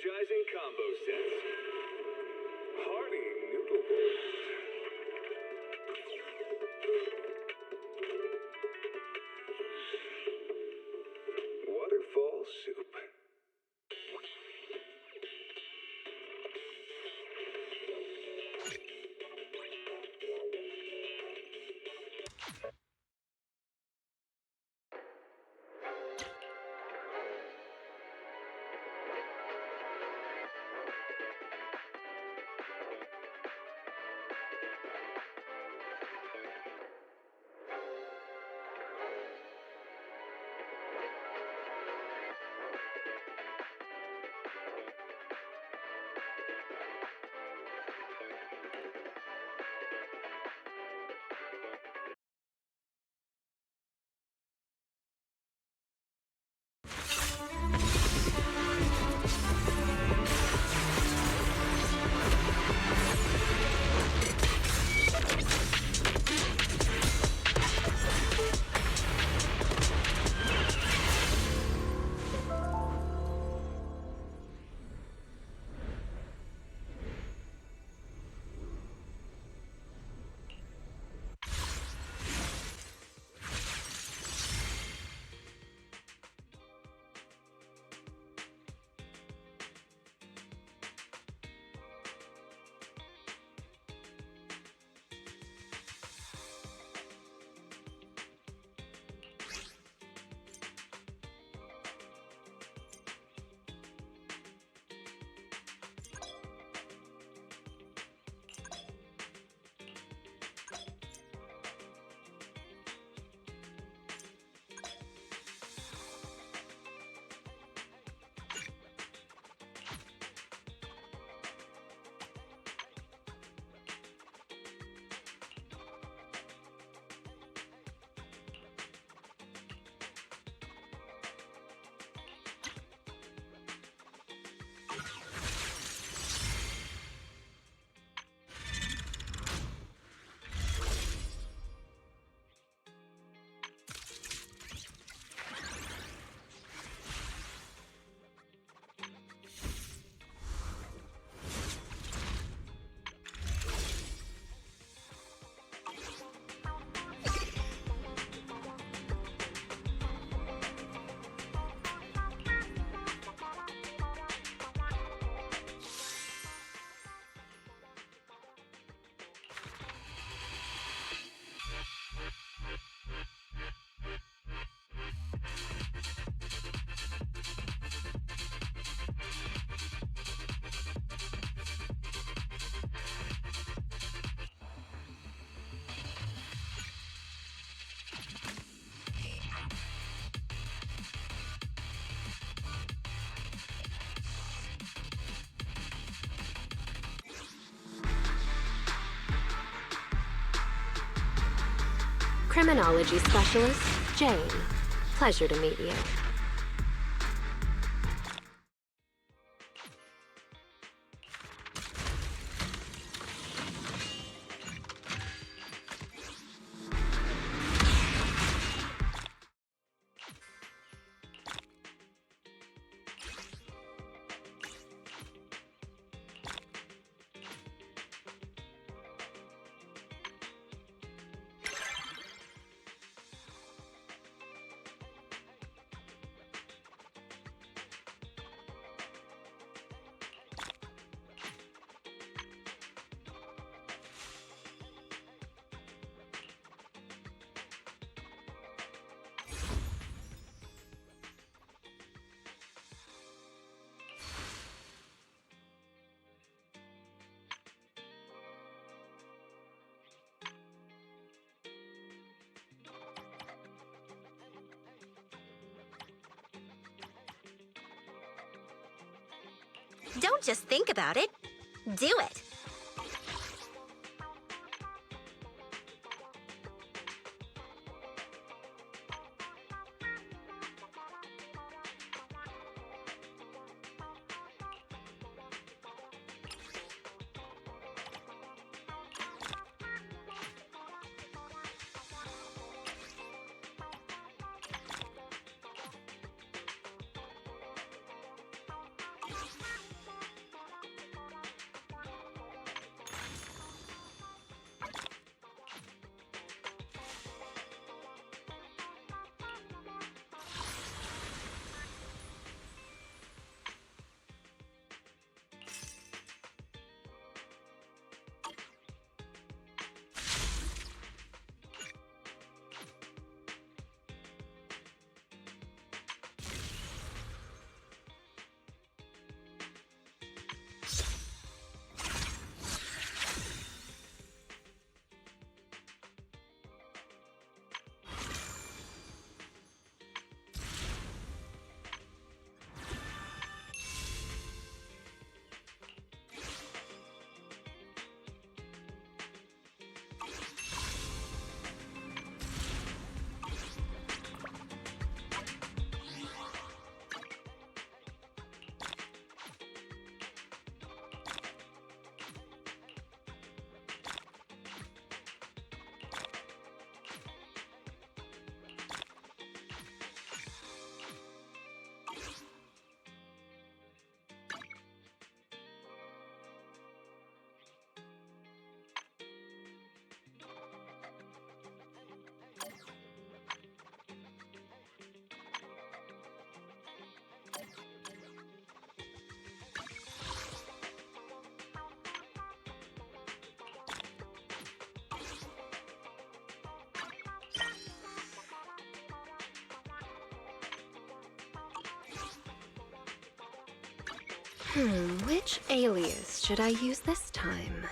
energizing combo sets. Hearty noodle bowls. Waterfall soup. Criminology Specialist, Jane. Pleasure to meet you. Don't just think about it. Do it. Which alias should I use this time?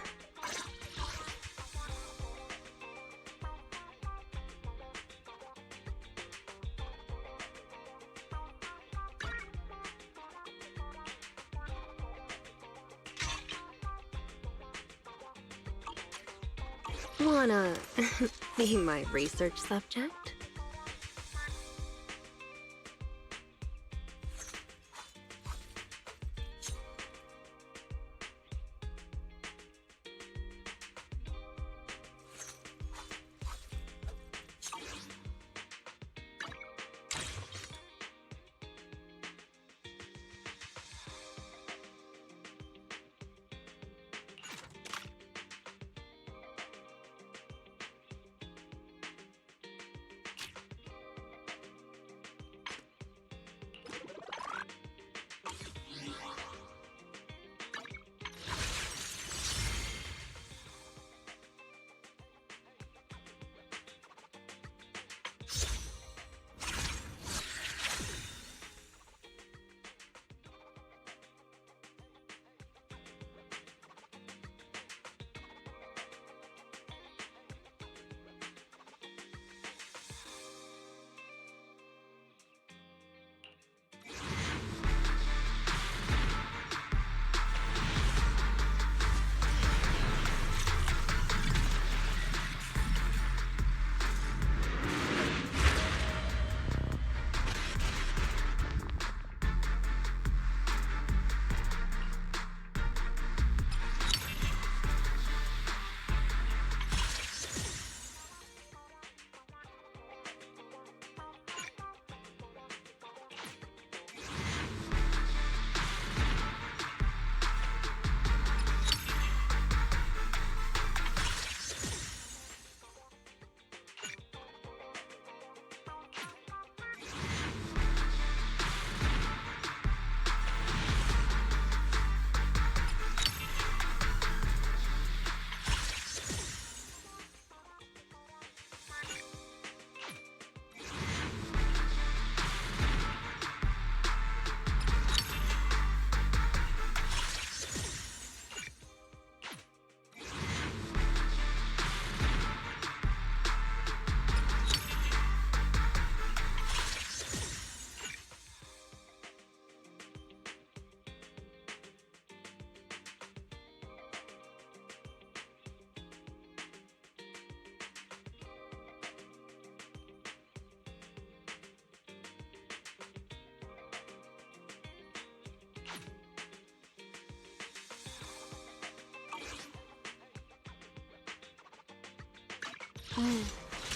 Wanna be my research subject?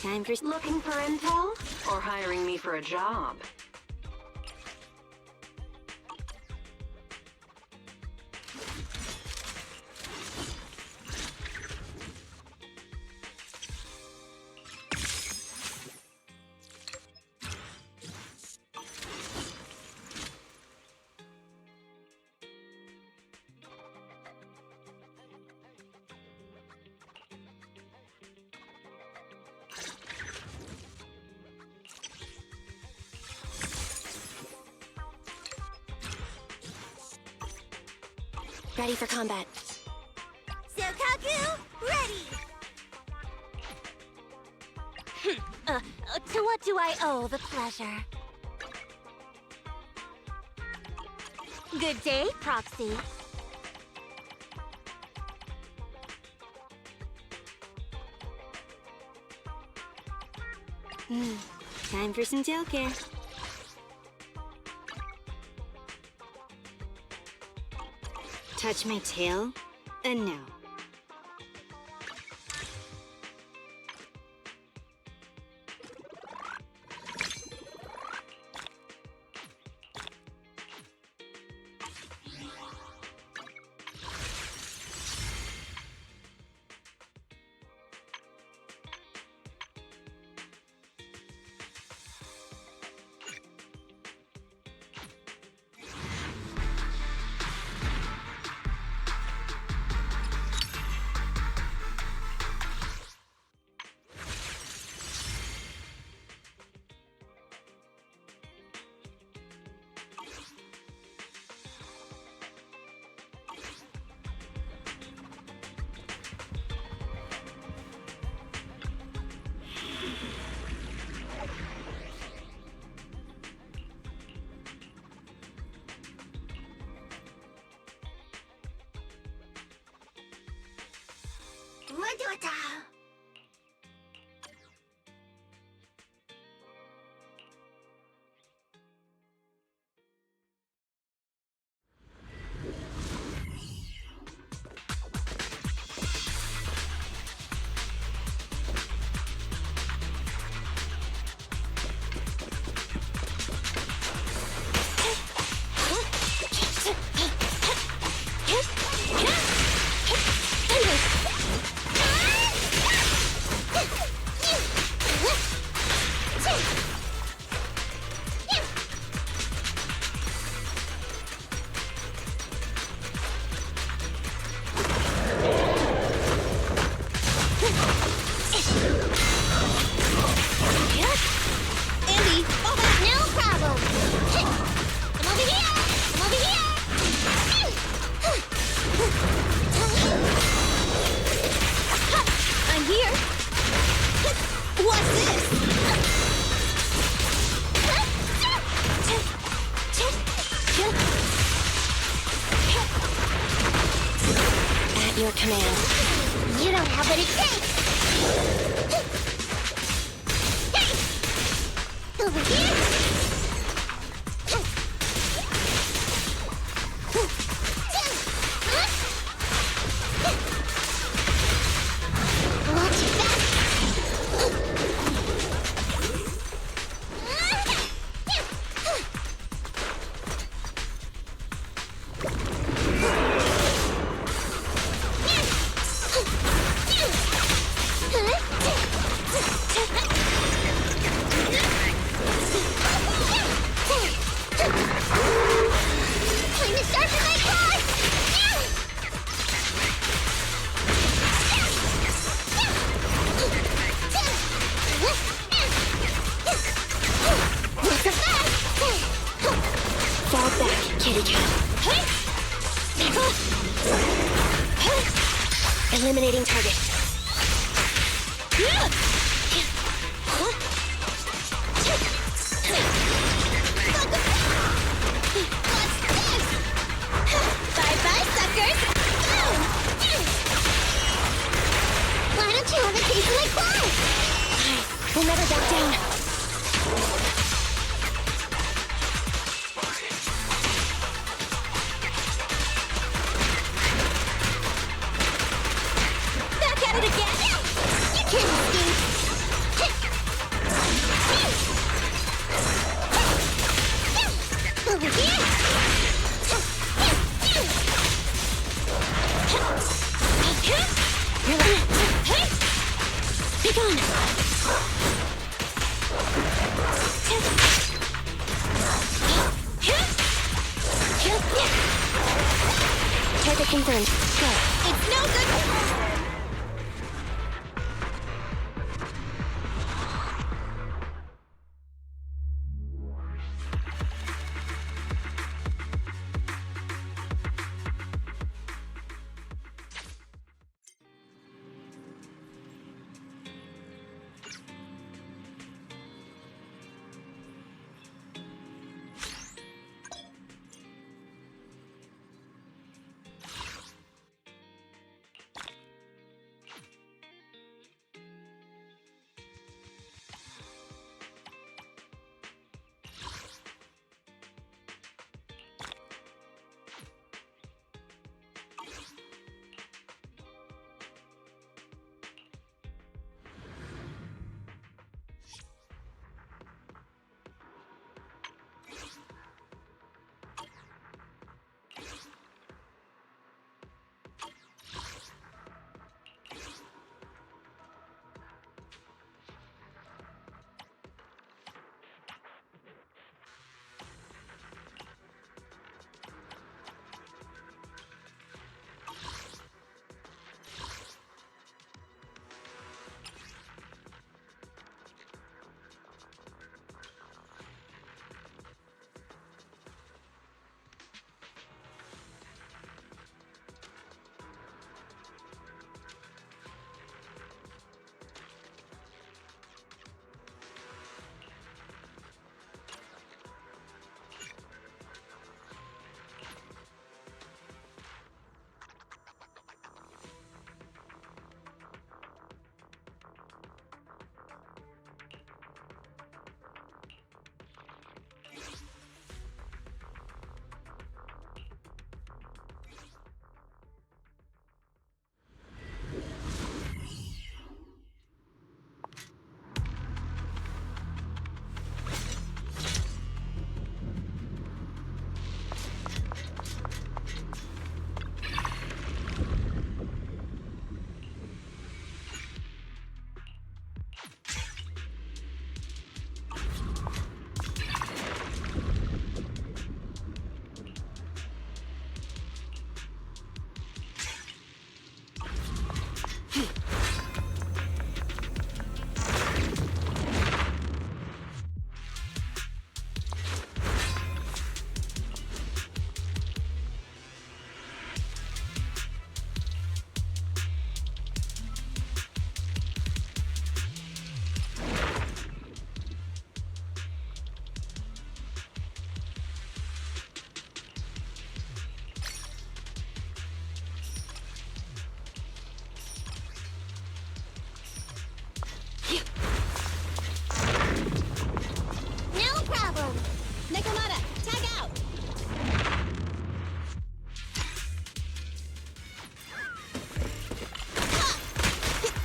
Time for Looking for intel? Or hiring me for a job? ready for combat. Sokaku, ready! To what do I owe the pleasure? Good day, Proxy. Time for some tail care. Touch my tail? No. Your command. You don't have what it takes. Hey! Over here. Watch your back. Fall back, kitty cat. Eliminating target. Bye-bye, suckers! Why don't you have a taste of my claws? We'll never back down. Over here! Be gone! Target confirmed. Go. It's no good!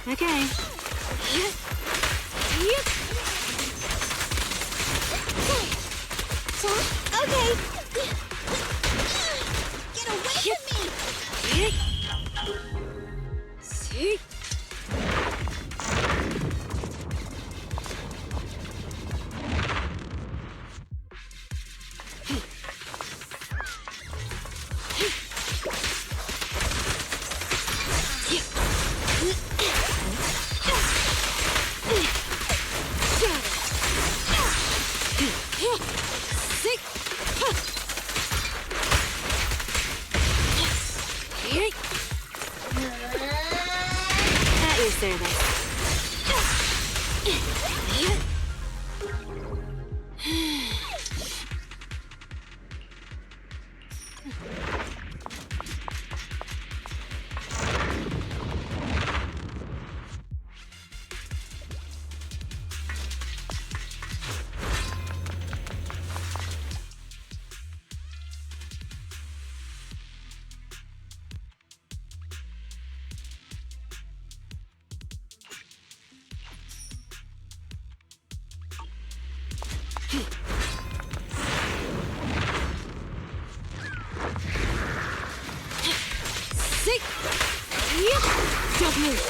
Okay. Okay. Get away from me! See? At your service. Sick! Yep! Don't move!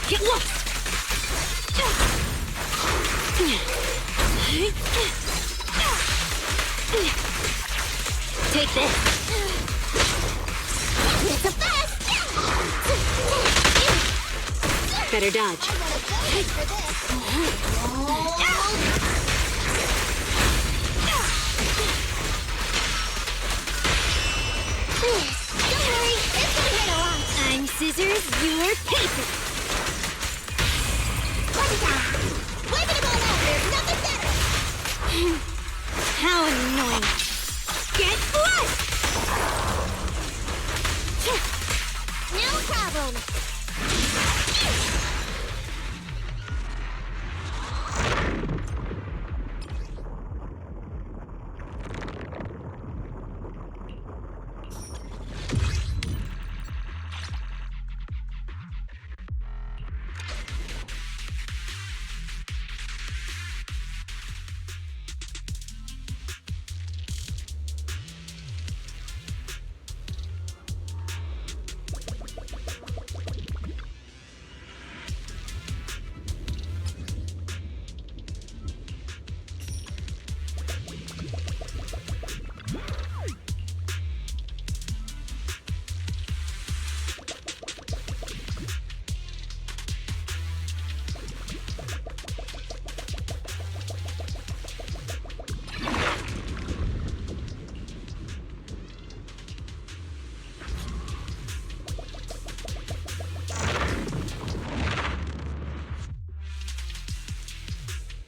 Get lost! Take this! It's a fast! Better dodge. Don't worry, it's gonna hit a lot. I'm scissors, you're paper! Waving them all out, there's nothing better! How annoying! Get flushed! No problem.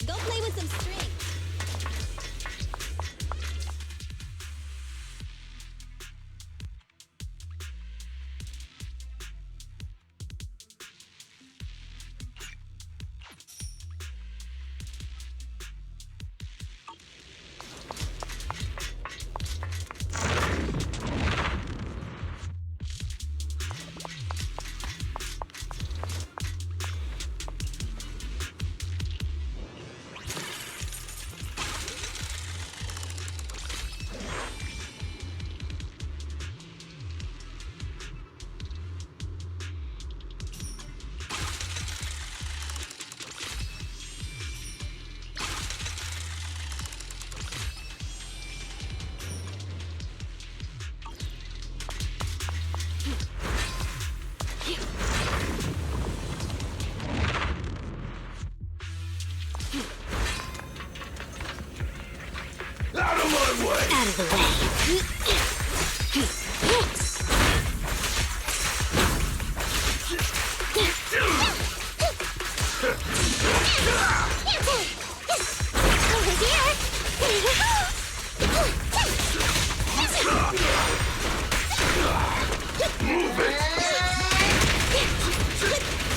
Go play with some string. Out of my way! Out of the way. Over here. Move it!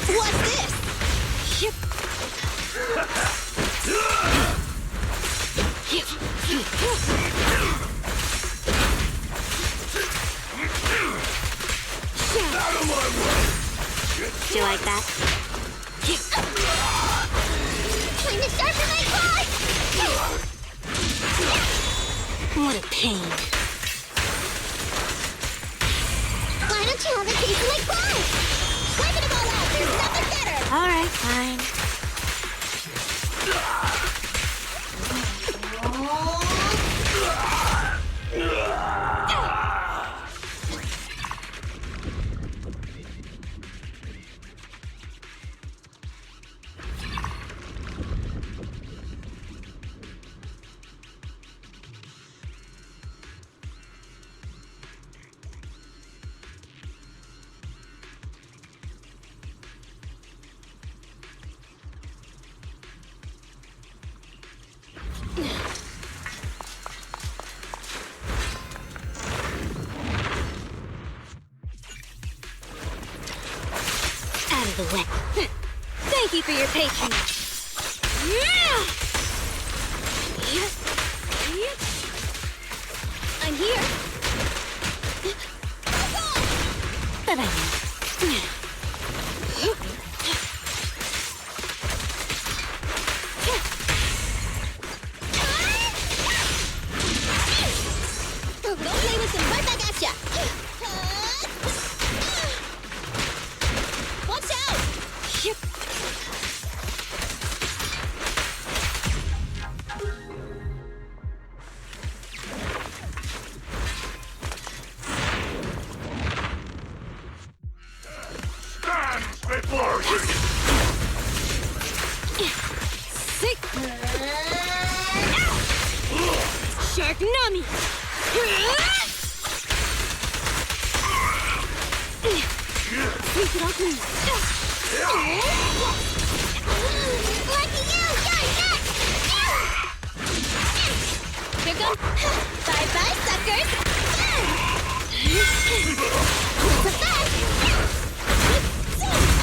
What's this? Yep. Out of my way! you like that? Time to sharpen my claws! What a pain. Why don't you have a taste of my claws? Wipe it all out, there's nothing better! Alright, fine. Out of the way. Thank you for your patronage. I'm here! But I know. Don't play with them right back at ya! Watch out! Yep. Stand before you! Sick. Shark Nami. Sweep it off me. Lucky you! You're next! Here goes. Bye-bye, suckers! What's the best?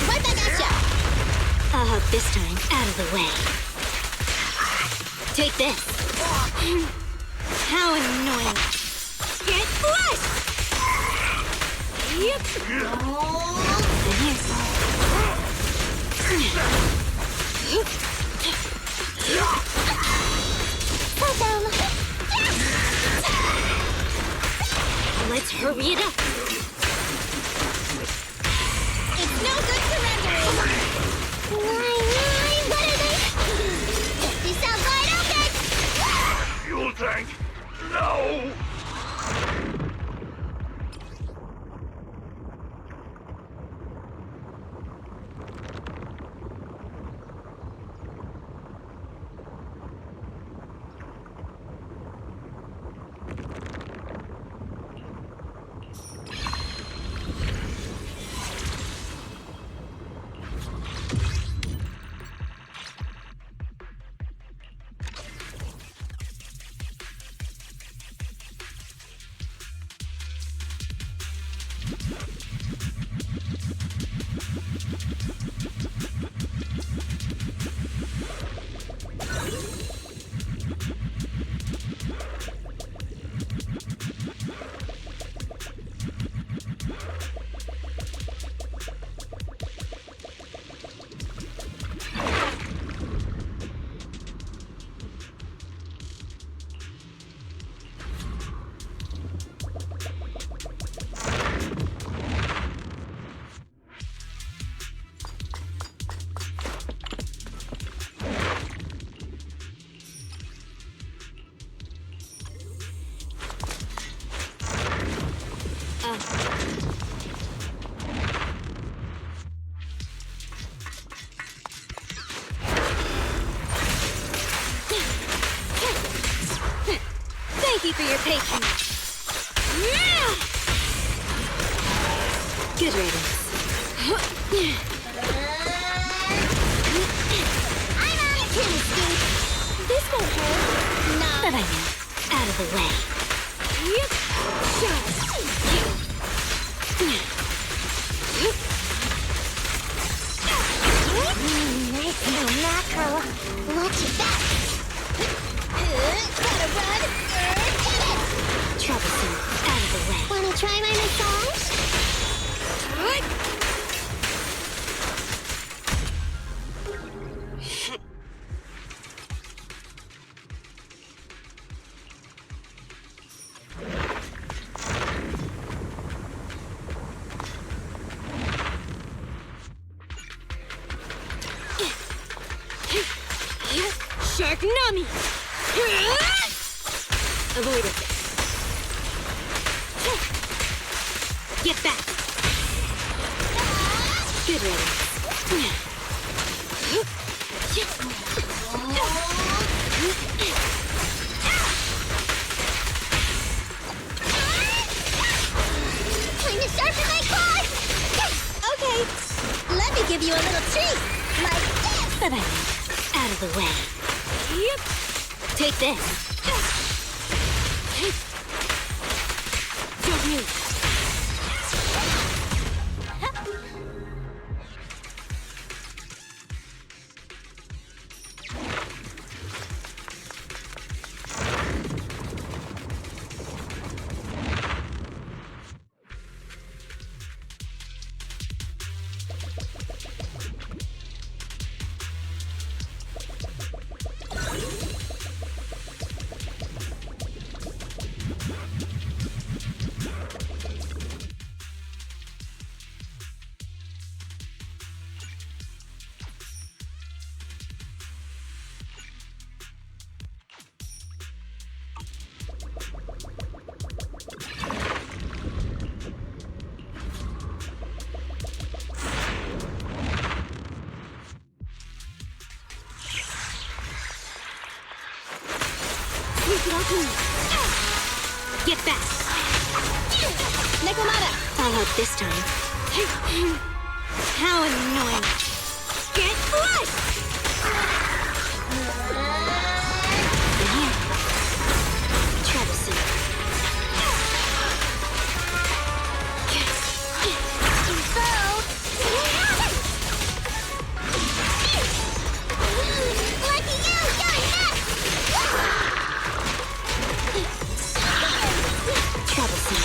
Right back at ya! I'll hug this time out of the way. Take this. How annoying. Get flushed! Yep. And here's let's hurry it up. It's no good surrendering! What are they? This sounds wide open! Fuel tank! No! Thank you for your patronage. Good riddance. I'm on it too, Steve! This won't hurt. No. But I know. Out of the way. Yep. Nice little mackerel. Watch your back. Gotta run. Get it! Troublesome. Out of the way. Wanna try my massage? Nami! Avoid it. Get back! Good riddance. Time to sharpen my claws! Okay, let me give you a little treat, like this! Bye-bye. Out of the way. Yep. Take this. Don't move. Get back. Nekomata! I'll help this time. How annoying! Get flushed! Here. Troublesome. Lucky you! You're next! Troublesome.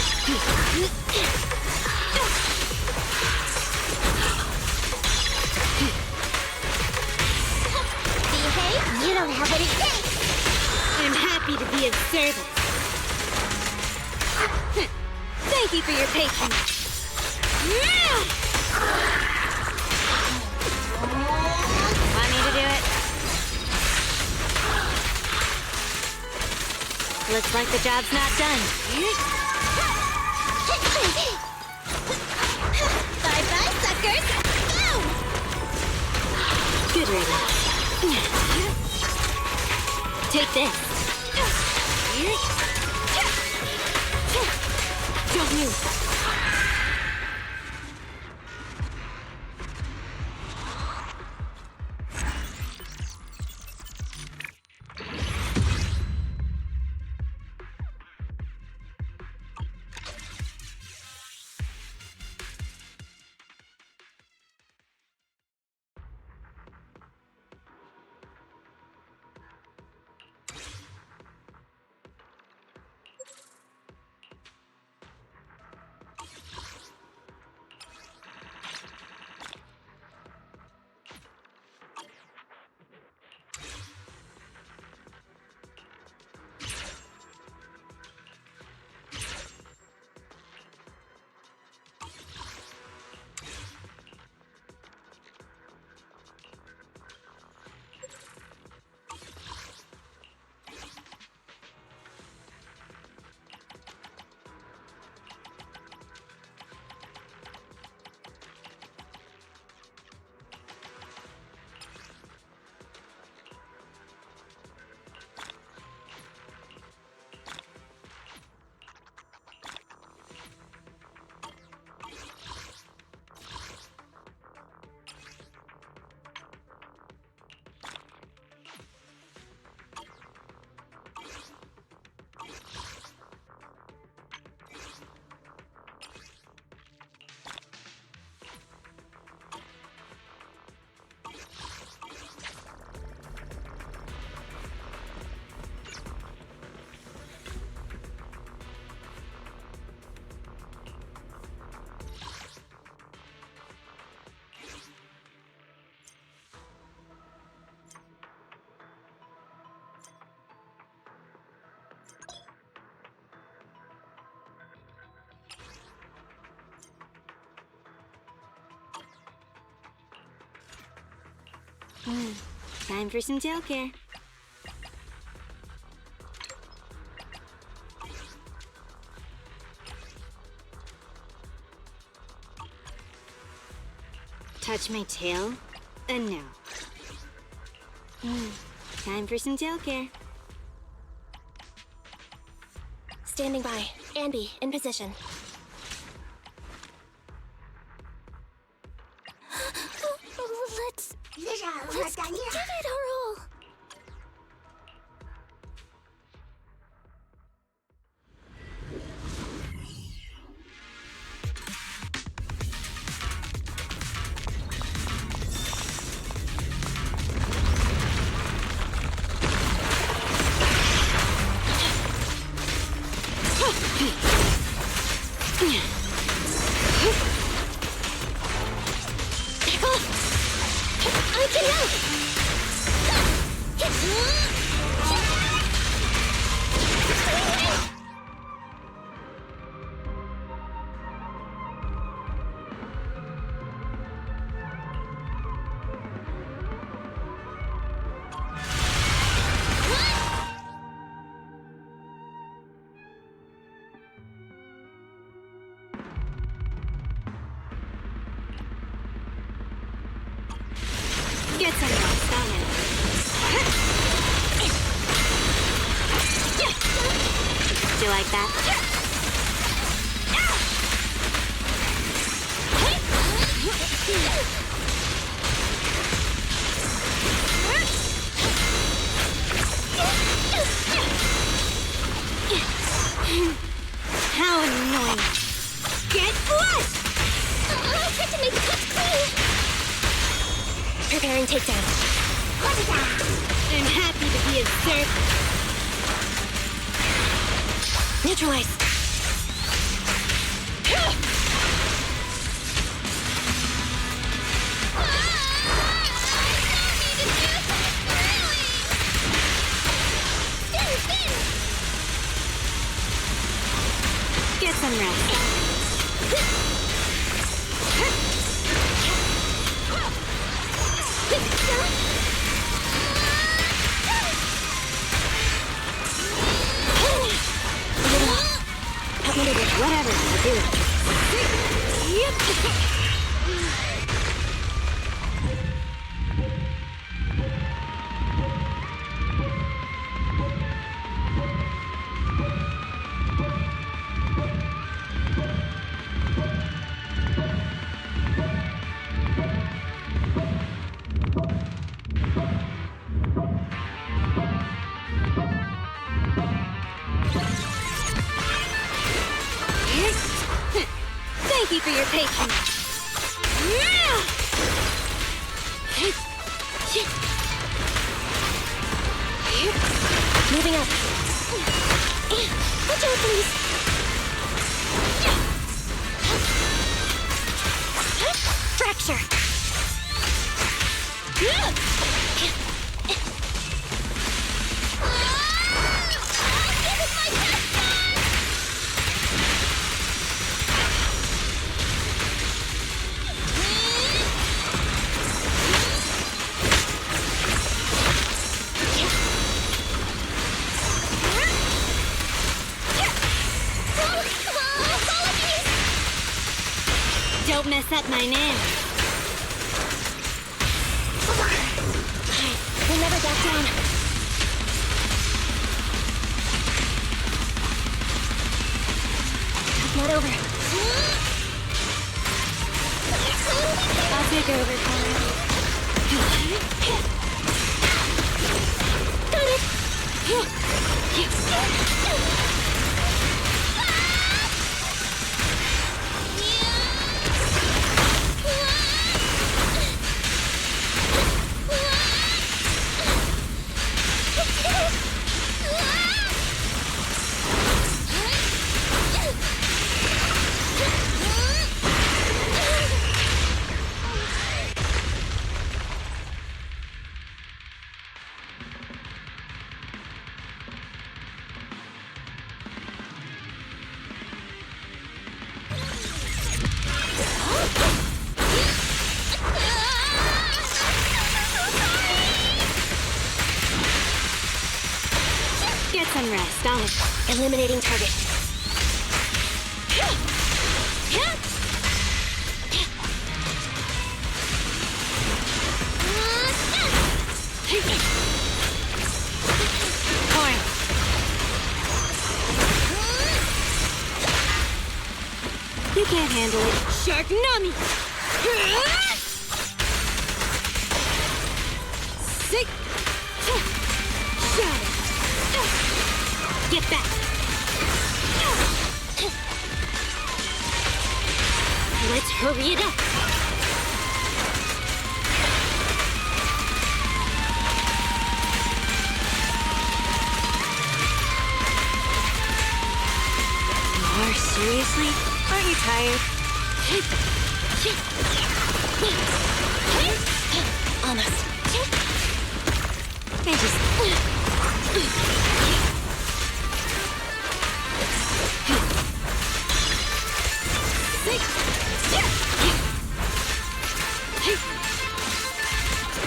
Behave? You don't have what it takes! I'm happy to be of service. Thank you for your patience. Want me to do it? Looks like the job's not done. Bye-bye, suckers! Boom! Good riddance. Take this. Don't move. Time for some tail care. Touch my tail? No. Time for some tail care. Standing by. Anby, in position. Let's give it our all. I can help! Get some rest on it. Do you like that? How annoying. Get flushed! I'll try to make the cuts clean. Preparing takedown. I'm happy to be observed. Neutralize. Get some rest. Whatever, I'll do it. Thank you for your patience. Moving up. Watch out, please. Fracture. Don't mess up my name. We'll never back down. Not over. I'll take over, Connor. Got it! Get some rest, on it. Eliminating target. You can't handle it. Shark Nami! Sick! Shadow! Get back! Let's hurry it up! Mar, seriously? Aren't you tired? Almost. I just...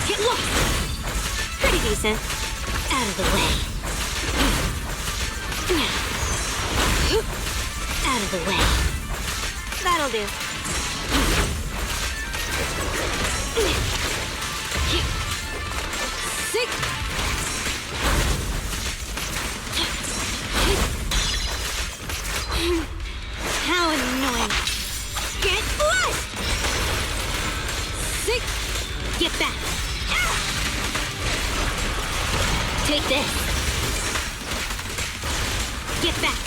Get lost! Pretty decent. Out of the way. Out of the way. That'll do. Sick! How annoying. Get lost! Sick! Get back. Take this. Get back.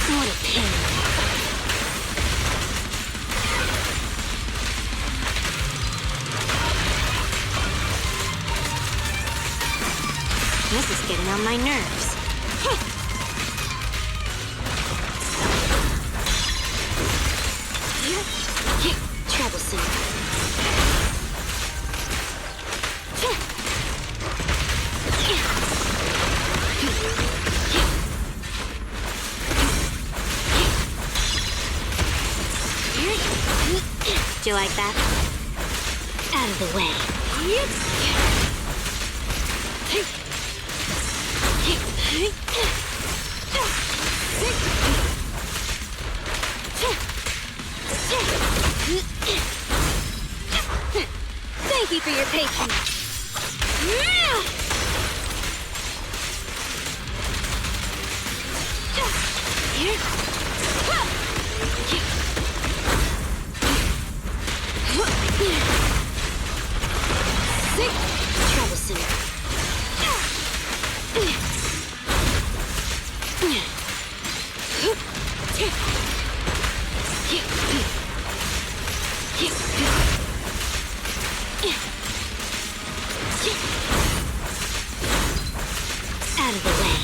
What a pain. This is getting on my nerves. Troublesome. Do you like that? Out of the way. Thank you for your patience. Troublesome. Out of the way.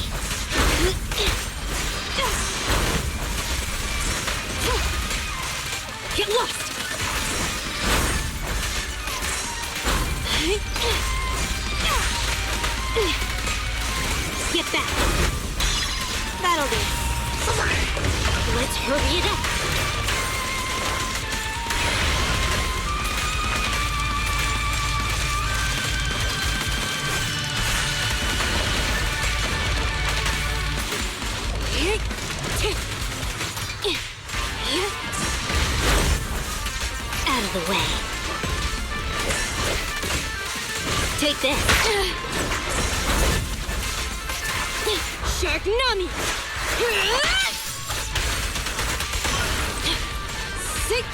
Get lost! Get back. That'll do. Let's hurry it up. Out of the way. Take this. Shark Nami! Sick!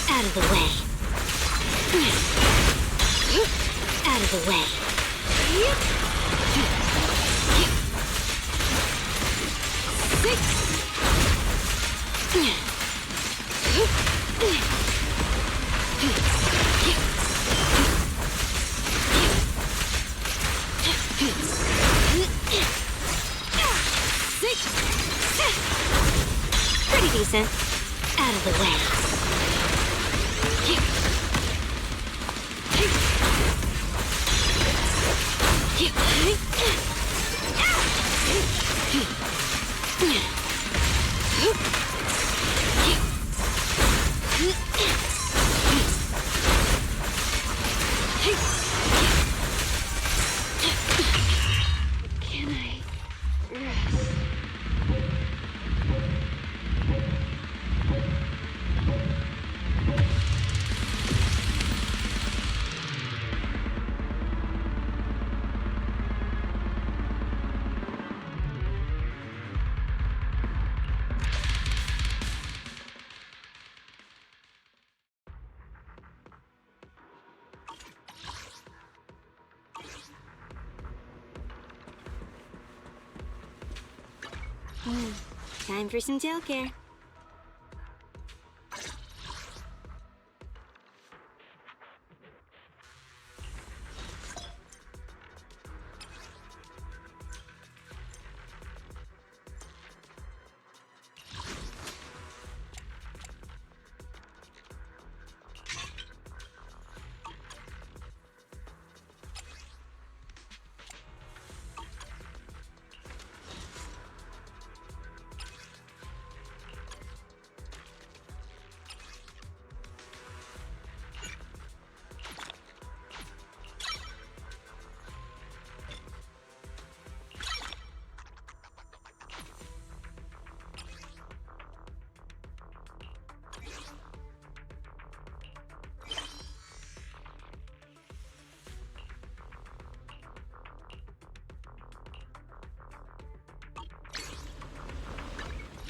Out of the way. Out of the way. Pretty decent. Out of the way. Time for some tail care.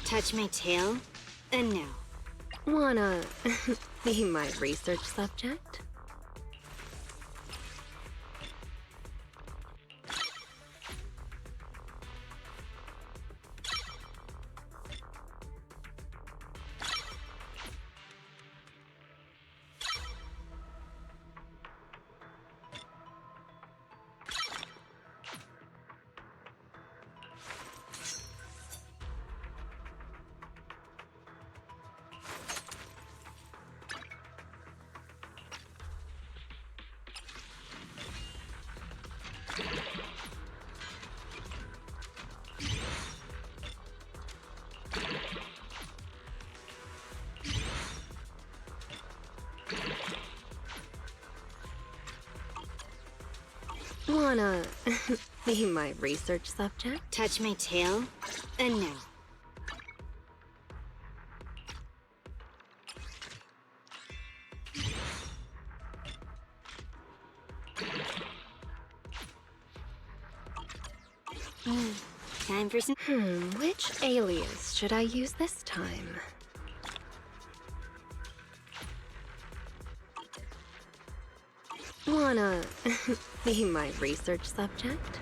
Touch my tail? No. Wanna be my research subject? Wanna be my research subject? Touch my tail? No. Time for some... Which alias should I use this time? Wanna be my research subject?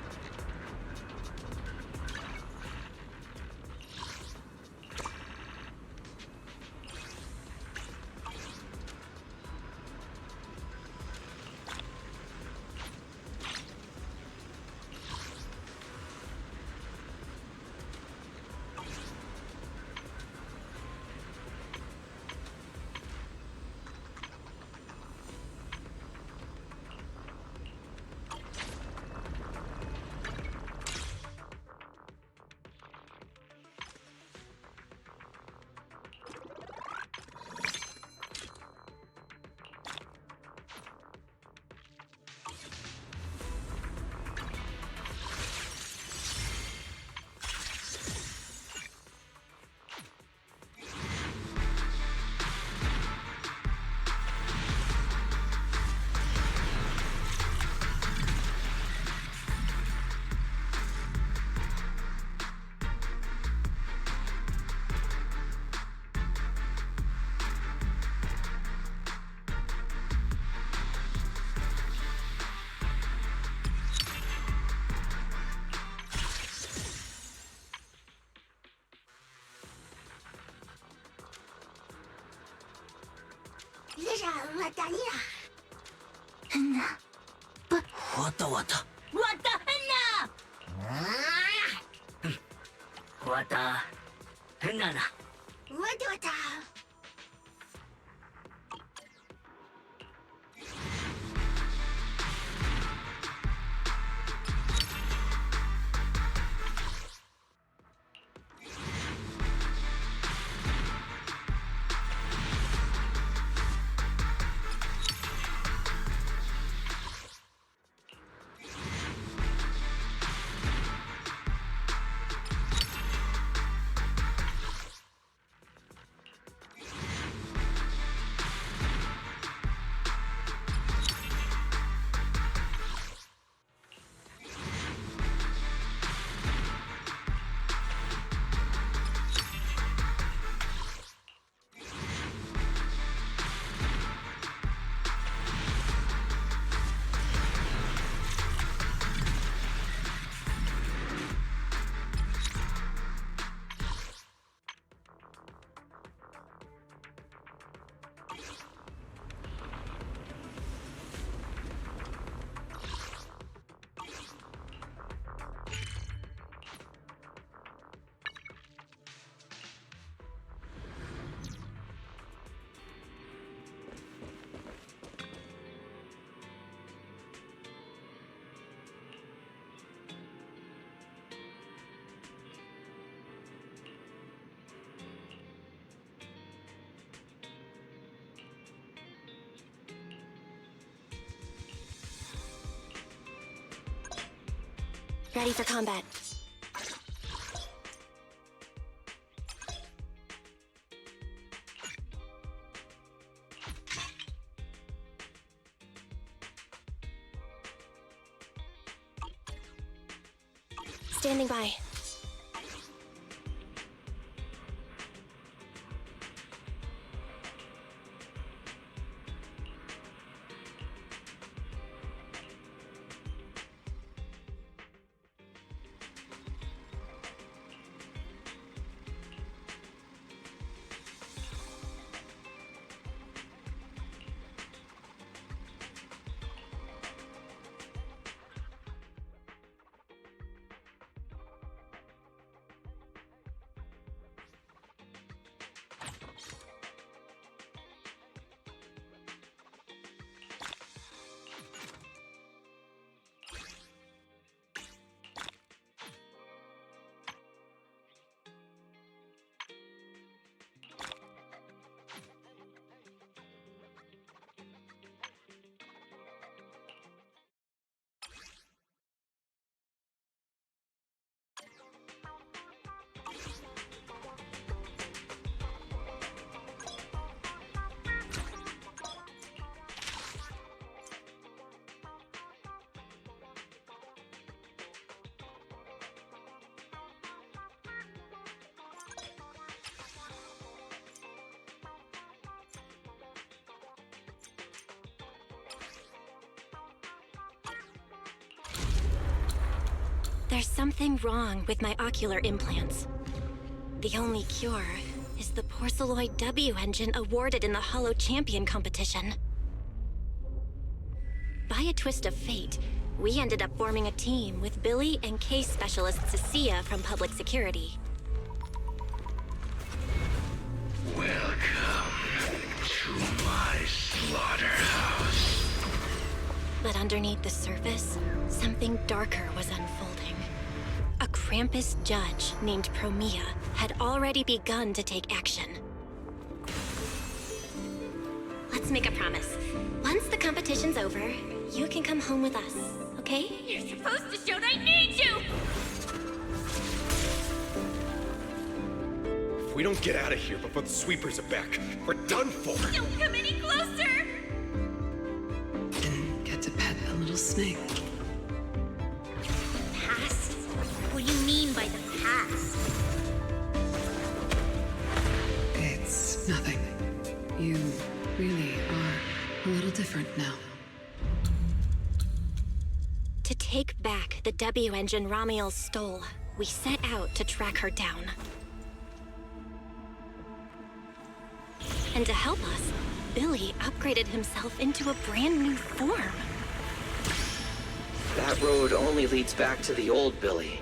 Ready for combat. Standing by. There's something wrong with my ocular implants. The only cure is the Porceloid W engine awarded in the Hollow Champion competition. By a twist of fate, we ended up forming a team with Billy and case specialist Cecilia from Public Security. Welcome to my slaughterhouse. But underneath the surface, something darker was unfolding. A Krampus judge named Promia had already begun to take action. Let's make a promise. Once the competition's over, you can come home with us, okay? You're supposed to shout I need you! If we don't get out of here before the sweepers are back, we're done for! Don't come any closer! Didn't get to pet the little snake. Past? What do you mean by the past? It's nothing. You really are a little different now. To take back the W engine Ramiel stole, we set out to track her down. And to help us, Billy upgraded himself into a brand new form. That road only leads back to the old Billy.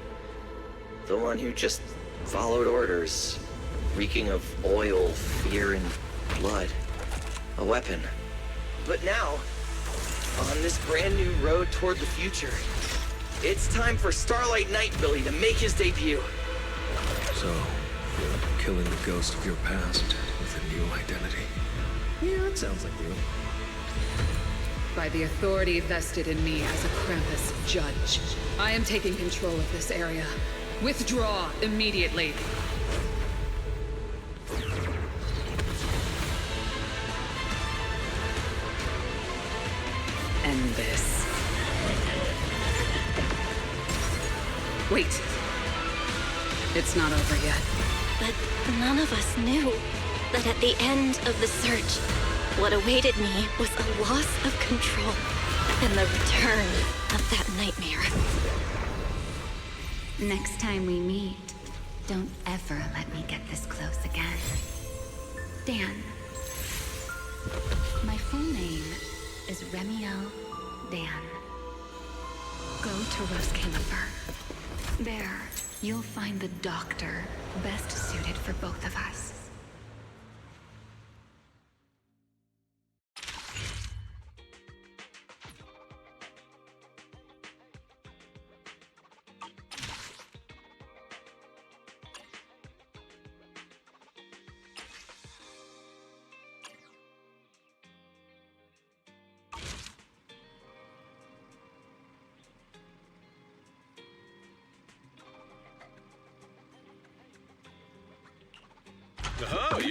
The one who just followed orders, reeking of oil, fear, and blood. A weapon. But now, on this brand new road toward the future, it's time for Starlight Knight Billy to make his debut. So, killing the ghost of your past with a new identity. Yeah, that sounds like you. By the authority vested in me as a Krampus judge, I am taking control of this area. Withdraw immediately. End this. Wait. It's not over yet. But none of us knew that at the end of the search, what awaited me was a loss of control and the return of that nightmare. Next time we meet, don't ever let me get this close again. Dan. My full name is Remiel Dan. Go to Roskillifer. There, you'll find the doctor best suited for both of us.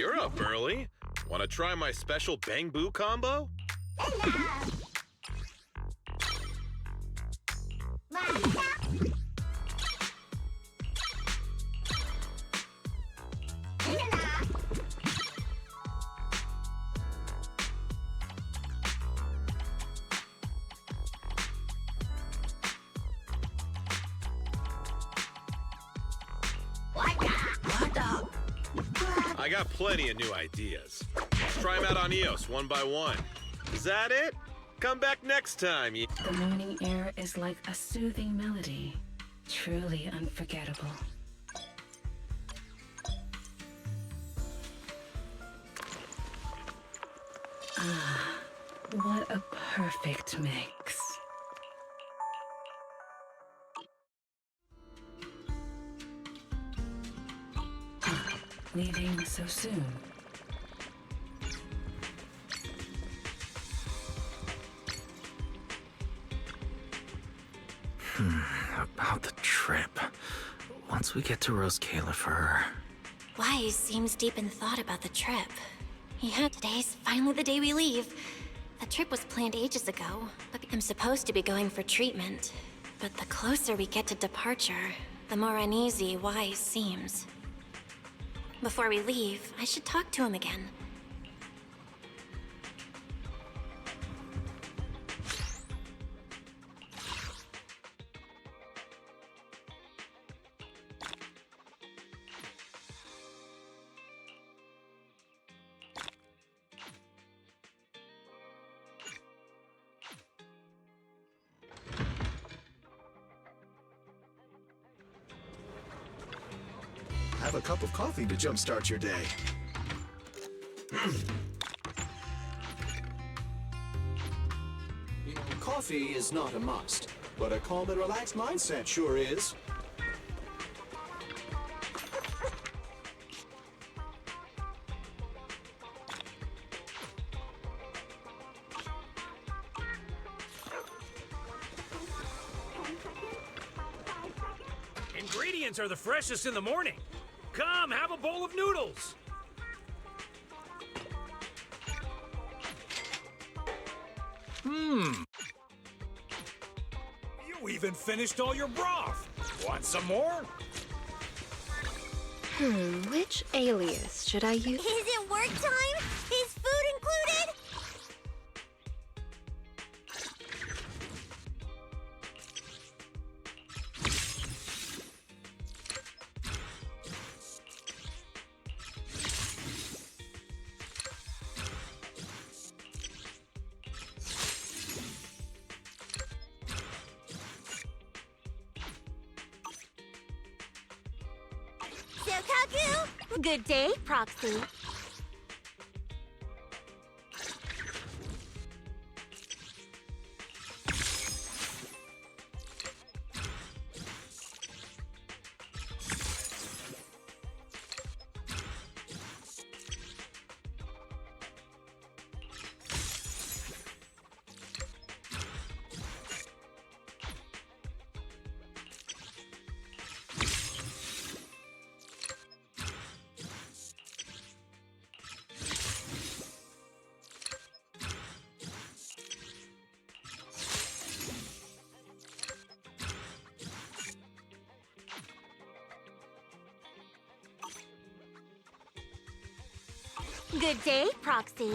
You're up early. Want to try my special Bang Boo combo? I got plenty of new ideas. Let's try them out on Eos one by one. Is that it? Come back next time. The morning air is like a soothing melody, truly unforgettable. Ah, what a perfect mix. Leaving so soon. About the trip. Once we get to Rose Califer... Wise seems deep in thought about the trip. Yeah, today's finally the day we leave. The trip was planned ages ago, but I'm supposed to be going for treatment. But the closer we get to departure, the more uneasy Wise seems. Before we leave, I should talk to him again. Have a cup of coffee to jumpstart your day. Coffee is not a must, but a calm and relaxed mindset sure is. Ingredients are the freshest in the morning. Come, have a bowl of noodles. You even finished all your broth. Want some more? Which alias should I use? Is it work time? Is food included? Sokaku? Good day, Proxy. Good day, Proxy.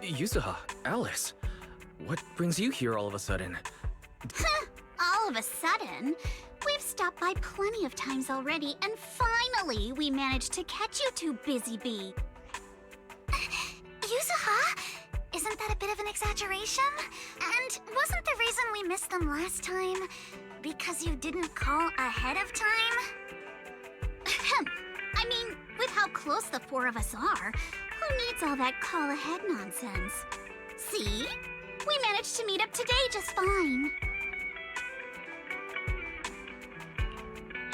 Yuzuha, Alice, what brings you here all of a sudden? All of a sudden? We've stopped by plenty of times already, and finally we managed to catch you two, Busy Bee. Yuzuha? Isn't that a bit of an exaggeration? And wasn't the reason we missed them last time because you didn't call ahead of time? I mean, with how close the four of us are, who needs all that call ahead nonsense? See? We managed to meet up today just fine.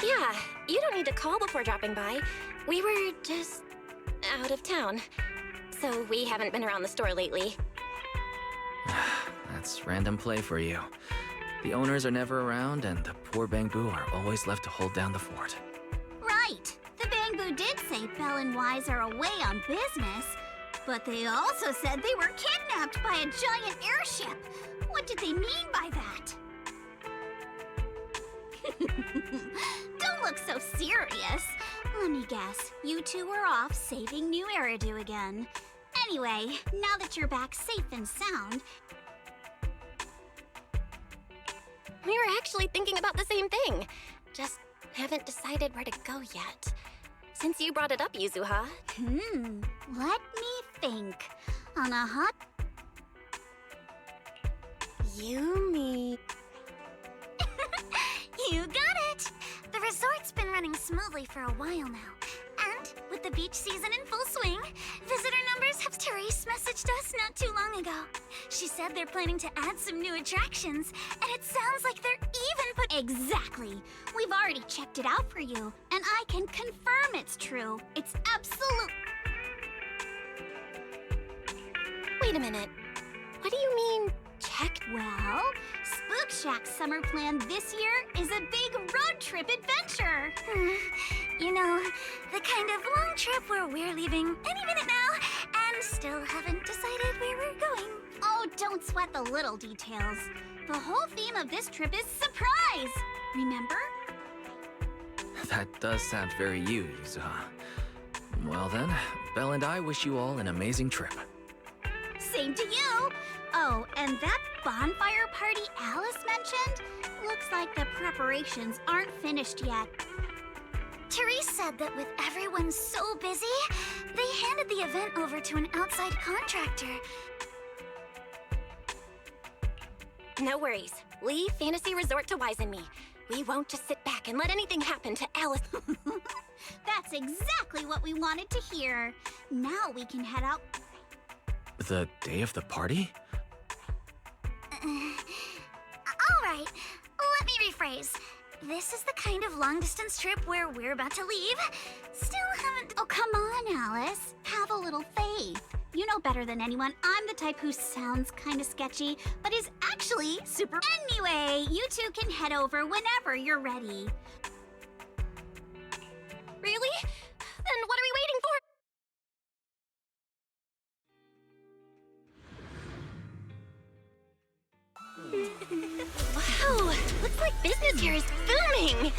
Yeah, you don't need to call before dropping by. We were just out of town. So we haven't been around the store lately. That's random play for you. The owners are never around, and the poor Bangbu are always left to hold down the fort. Right. The Bangbu did say Belle and Wise are away on business, but they also said they were kidnapped by a giant airship. What did they mean by that? Don't look so serious. Let me guess, you two were off saving New Eridu again. Anyway, now that you're back safe and sound... We were actually thinking about the same thing. Just haven't decided where to go yet. Since you brought it up, Yuzuha. Let me think. On a hot... You mean... You got it! The resort's been running smoothly for a while now. And with the beach season in full swing, visitor numbers have... Therese messaged us not too long ago. She said they're planning to add some new attractions, and it sounds like they're even put... Exactly! We've already checked it out for you, and I can confirm it's true. It's absolute... Wait a minute. What do you mean, check? Well, Spook Shack's summer plan this year is a big road trip adventure. You know, the kind of long trip where we're leaving any minute now and still haven't decided where we're going. Oh, don't sweat the little details. The whole theme of this trip is surprise. Remember? That does sound very you, Yuzuha. Well then, Belle and I wish you all an amazing trip. Same to you. Oh, and that bonfire party Alice mentioned? Looks like the preparations aren't finished yet. Therese said that with everyone so busy, they handed the event over to an outside contractor. No worries. Leave Fantasy Resort to Wise and me. We won't just sit back and let anything happen to Alice. That's exactly what we wanted to hear. Now we can head out. The day of the party? All right, let me rephrase. This is the kind of long-distance trip where we're about to leave. Still haven't... Oh, come on, Alice. Have a little faith. You know better than anyone, I'm the type who sounds kind of sketchy, but is actually super... Anyway, you two can head over whenever you're ready. Really? Then what are we waiting for? Wow, looks like business here is booming.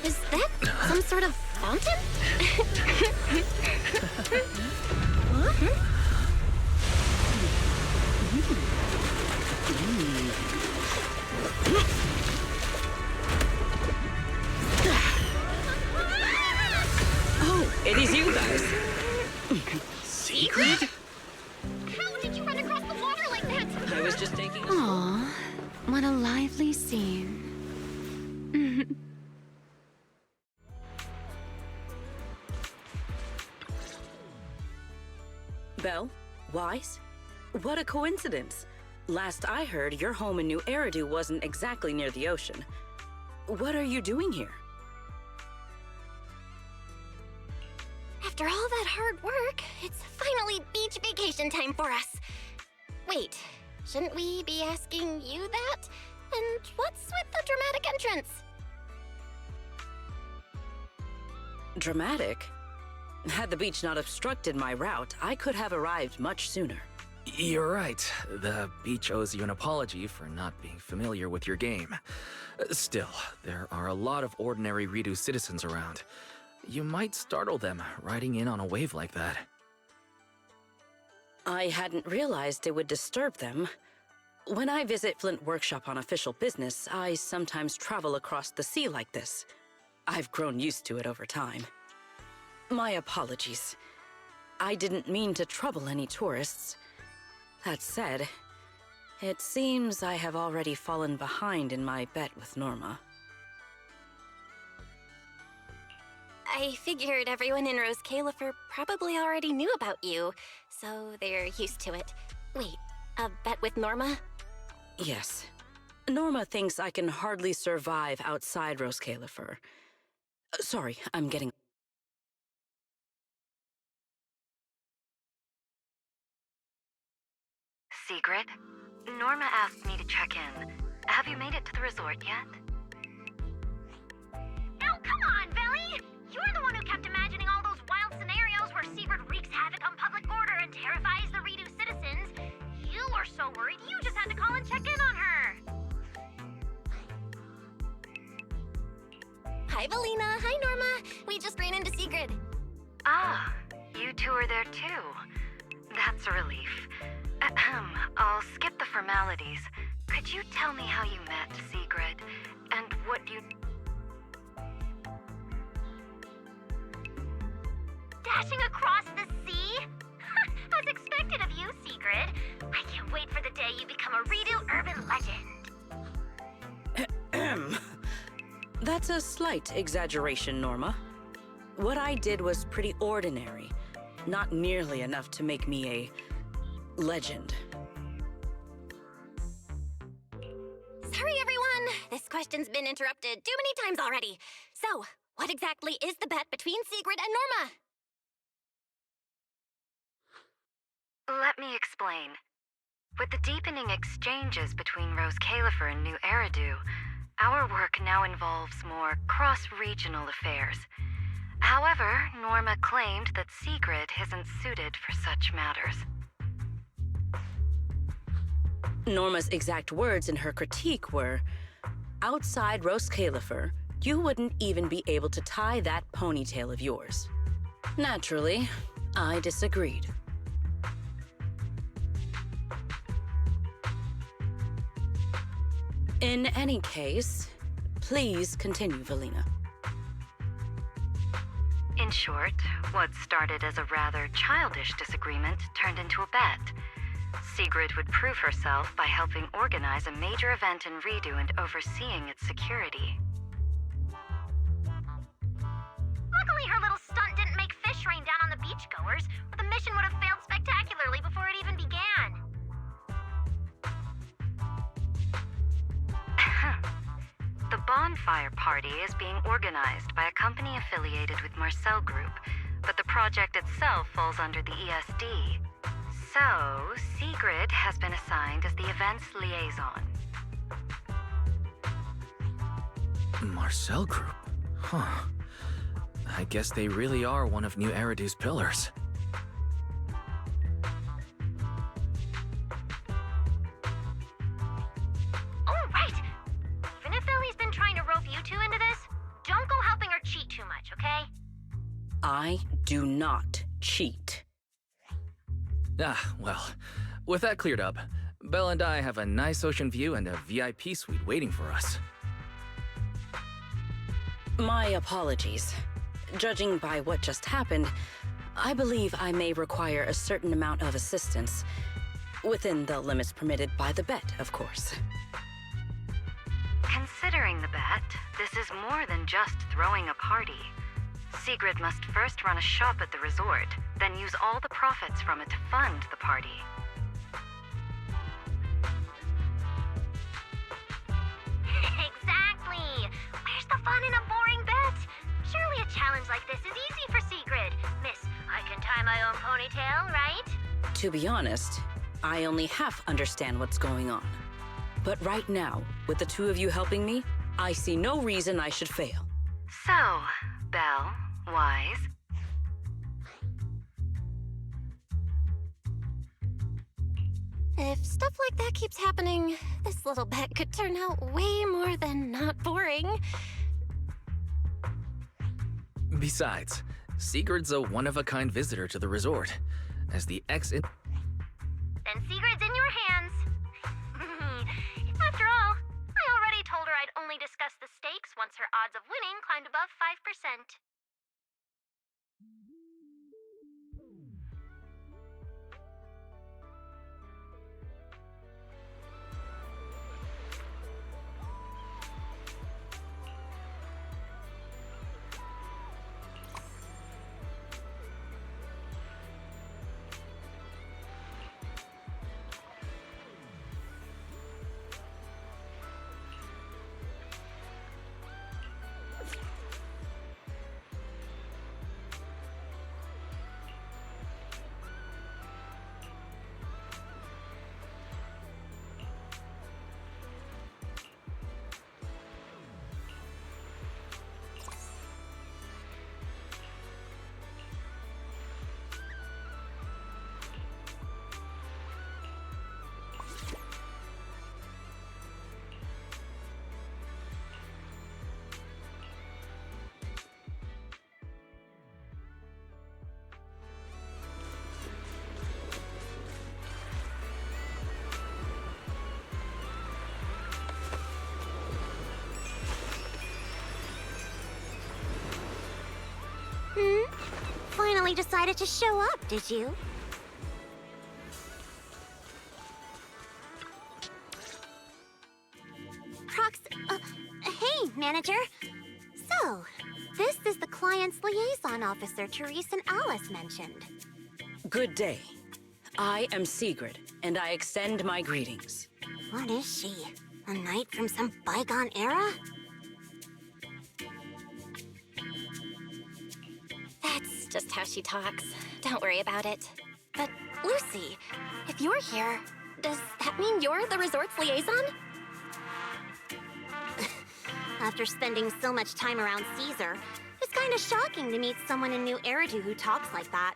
Is that some sort of fountain? Huh? Oh, it is you guys. Secret? How did you run across the water like that? I was just taking a... Aw, what a lively scene. Belle? Wise? What a coincidence. Last I heard, your home in New Eridu wasn't exactly near the ocean. What are you doing here? After all that hard work, it's finally beach vacation time for us. Wait, shouldn't we be asking you that? And what's with the dramatic entrance? Dramatic? Had the beach not obstructed my route, I could have arrived much sooner. You're right. The beach owes you an apology for not being familiar with your game. Still, there are a lot of ordinary Ridu citizens around. You might startle them riding in on a wave like that. I hadn't realized it would disturb them. When I visit Flint Workshop on official business, I sometimes travel across the sea like this. I've grown used to it over time. My apologies. I didn't mean to trouble any tourists. That said, it seems I have already fallen behind in my bet with Norma. I figured everyone in Rose Califer probably already knew about you, so they're used to it. Wait, a bet with Norma? Yes. Norma thinks I can hardly survive outside Rose Califer. Sorry, I'm getting... Sigrid, Norma asked me to check in. Have you made it to the resort yet? Oh, come on, Belly! You're the one who kept imagining all those wild scenarios where Sigrid wreaks havoc on public order and terrifies the Redo citizens. You were so worried you just had to call and check in on her. Hi, Valina. Hi, Norma. We just ran into Sigrid. Ah, you two are there too. That's a relief. I'll skip the formalities. Could you tell me how you met Sigrid, and what you... Dashing across the sea? As expected of you, Sigrid. I can't wait for the day you become a Redo urban legend. That's a slight exaggeration, Norma. What I did was pretty ordinary. Not nearly enough to make me a... legend. Sorry, everyone. This question's been interrupted too many times already. So, what exactly is the bet between Sigrid and Norma? Let me explain. With the deepening exchanges between Rose Califer and New Eridu, our work now involves more cross-regional affairs. However, Norma claimed that Sigrid isn't suited for such matters. Norma's exact words in her critique were, outside Rose Califer, you wouldn't even be able to tie that ponytail of yours. Naturally, I disagreed. In any case, please continue, Valina. In short, what started as a rather childish disagreement turned into a bet. Sigrid would prove herself by helping organize a major event in Redo and overseeing its security. Luckily, her little stunt didn't make fish rain down on the beachgoers, or the mission would have failed spectacularly before it even began. The bonfire party is being organized by a company affiliated with Marcel Group, but the project itself falls under the ESD. So, Sigrid has been assigned as the event's liaison. Marcel Group? Huh. I guess they really are one of New Eridu's pillars. Oh, right! Even if Ellie's been trying to rope you two into this, don't go helping her cheat too much, okay? I do not cheat. Ah, well, with that cleared up, Belle and I have a nice ocean view and a VIP suite waiting for us. My apologies. Judging by what just happened, I believe I may require a certain amount of assistance. Within the limits permitted by the bet, of course. Considering the bet, this is more than just throwing a party. Sigrid must first run a shop at the resort, then use all the profits from it to fund the party. Exactly! Where's the fun in a boring bet? Surely a challenge like this is easy for Sigrid. Miss, I can tie my own ponytail, right? To be honest, I only half understand what's going on. But right now, with the two of you helping me, I see no reason I should fail. So, Belle, Wise, If stuff like that keeps happening, this little bet could turn out way more than not boring. Besides, Sigurd's a one-of-a-kind visitor to the resort. As the and Sigrid's in your hands. After all, I already told her I'd only discuss the stakes once her odds of winning climbed above 5%. Finally decided to show up, did you? Hey, manager. So, this is the client's liaison officer Therese and Alice mentioned. Good day. I am Sigrid, and I extend my greetings. What is she? A knight from some bygone era? That's just how she talks. Don't worry about it. But, Lucy, if you're here, does that mean you're the resort's liaison? After spending so much time around Caesar, it's kind of shocking to meet someone in New Eridu who talks like that.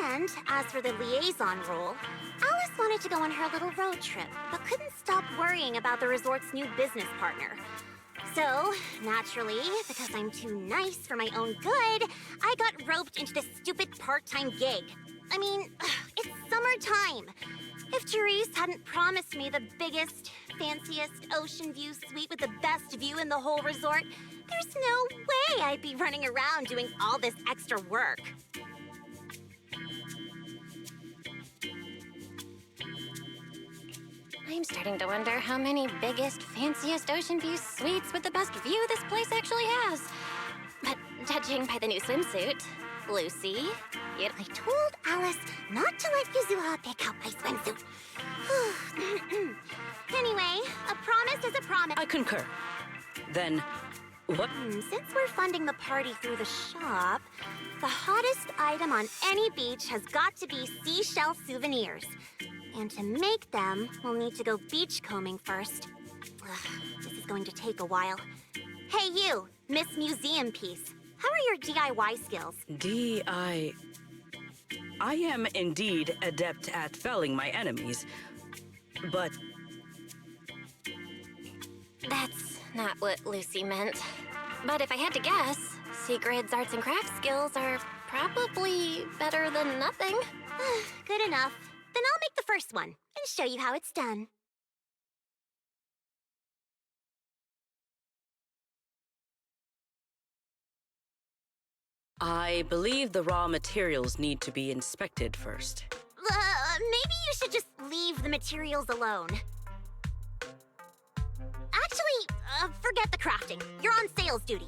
And as for the liaison role, Alice wanted to go on her little road trip, but couldn't stop worrying about the resort's new business partner. So, naturally, because I'm too nice for my own good, I got roped into this stupid part-time gig. I mean, it's summertime. If Therese hadn't promised me the biggest, fanciest ocean view suite with the best view in the whole resort, there's no way I'd be running around doing all this extra work. I'm starting to wonder how many biggest, fanciest ocean view suites with the best view this place actually has. But judging by the new swimsuit, Lucy, I told Alice not to let Yuzuha pick out my swimsuit. Anyway, a promise is a promise. I concur. Then, what? Since we're funding the party through the shop, the hottest item on any beach has got to be seashell souvenirs. And to make them, we'll need to go beachcombing first. This is going to take a while. Hey you, Miss Museum Piece. How are your DIY skills? I am indeed adept at felling my enemies, but... That's not what Lucy meant. But if I had to guess, Sigrid's arts and crafts skills are probably better than nothing. Good enough. Then I'll make the first one and show you how it's done. I believe the raw materials need to be inspected first. Maybe you should just leave the materials alone. Actually, forget the crafting. You're on sales duty.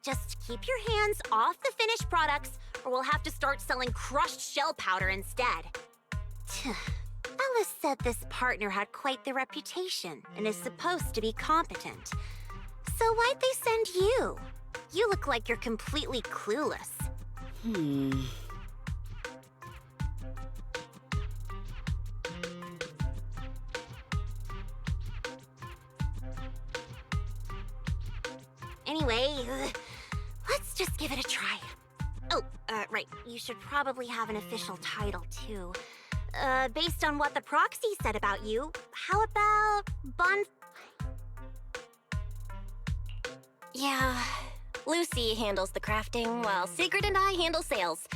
Just keep your hands off the finished products, or we'll have to start selling crushed shell powder instead. Alice said this partner had quite the reputation and is supposed to be competent. So why'd they send you? You look like you're completely clueless. Anyway, let's just give it a try. Oh, right. You should probably have an official title, too. Based on what the proxy said about you, how about Yeah, Lucy handles the crafting while Sigrid and I handle sales.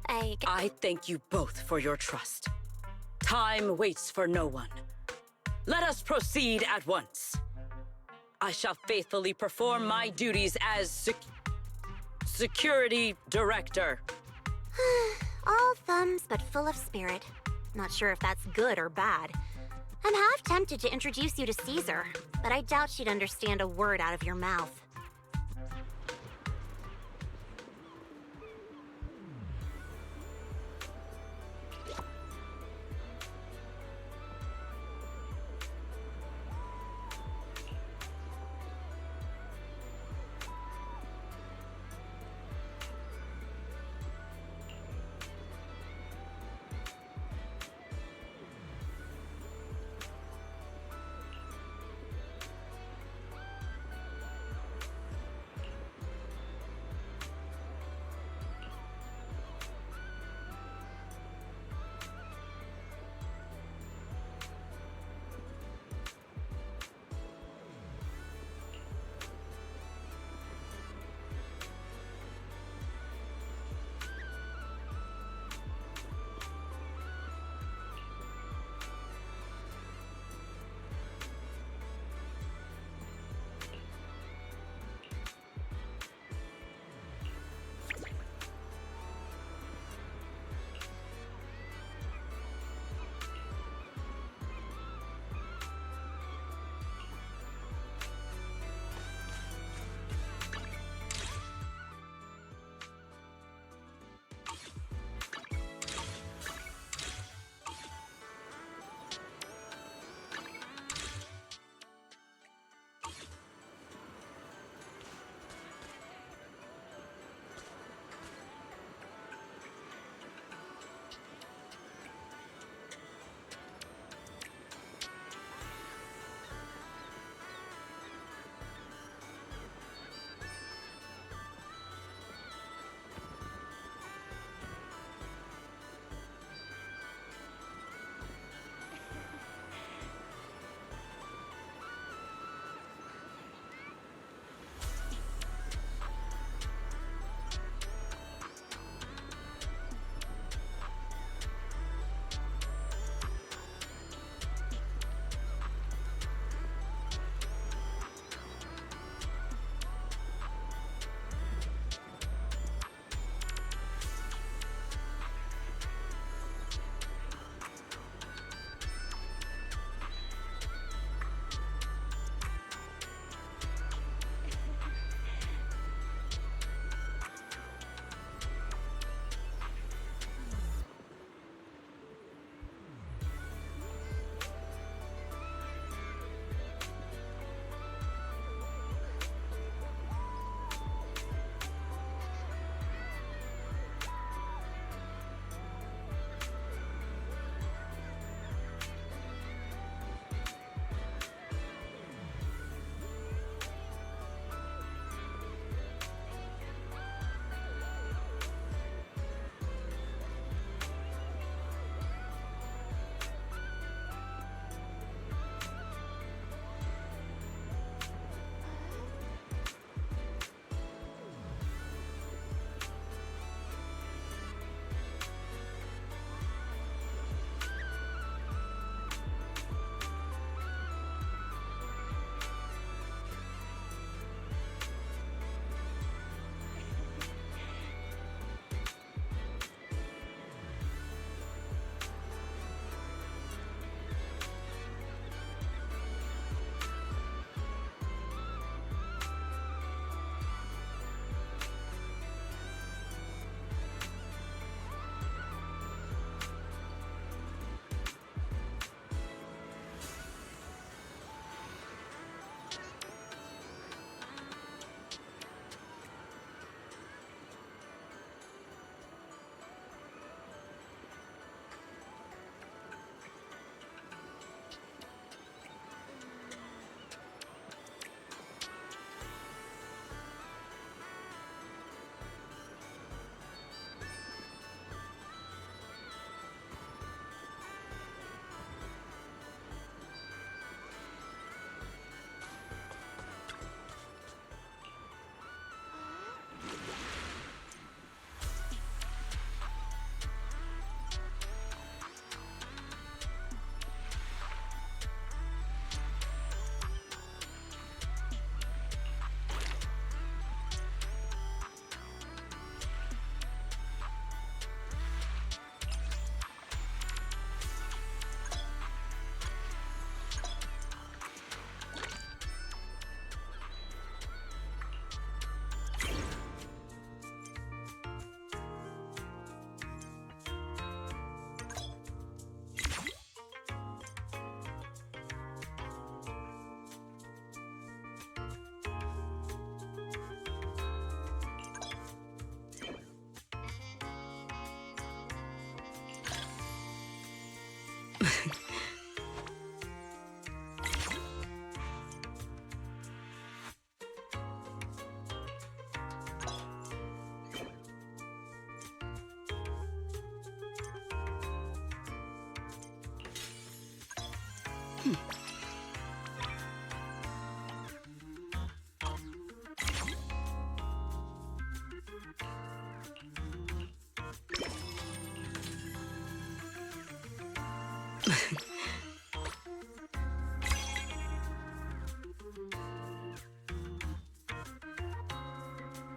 I thank you both for your trust. Time waits for no one. Let us proceed at once. I shall faithfully perform my duties as Security Director. All thumbs but full of spirit. Not sure if that's good or bad. I'm half tempted to introduce you to Caesar, but I doubt she'd understand a word out of your mouth.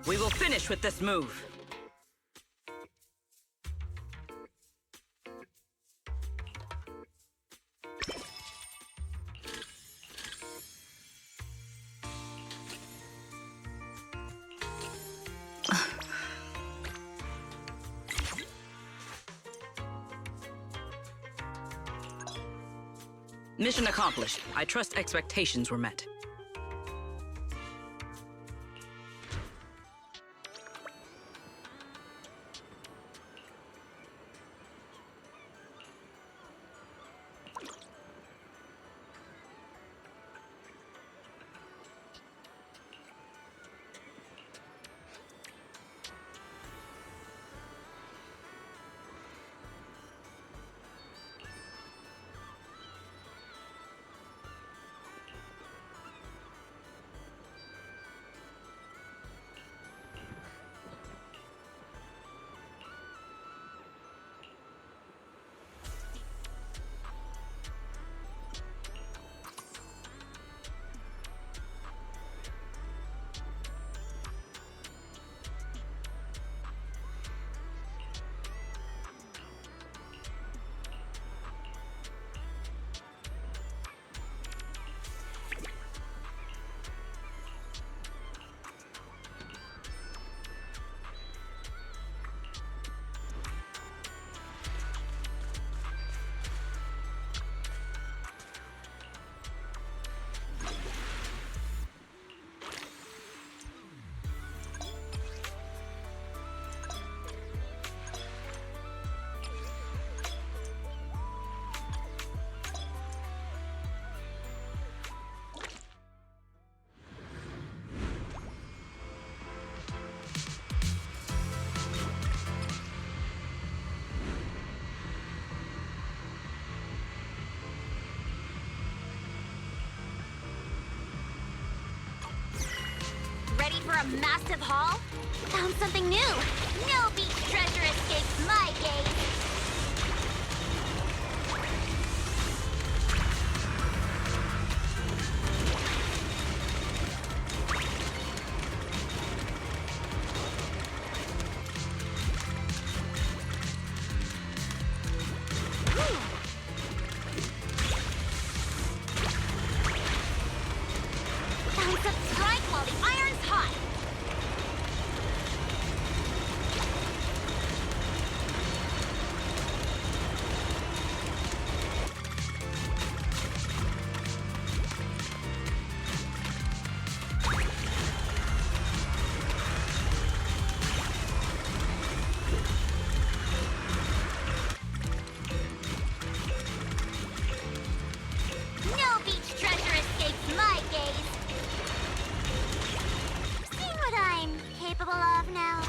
We will finish with this move. Mission accomplished. I trust expectations were met. Ready for a massive haul? Found something new! No beach treasure escapes my gaze! Found some strike while the iron's hot! No beach treasure escapes my gaze! See what I'm capable of now?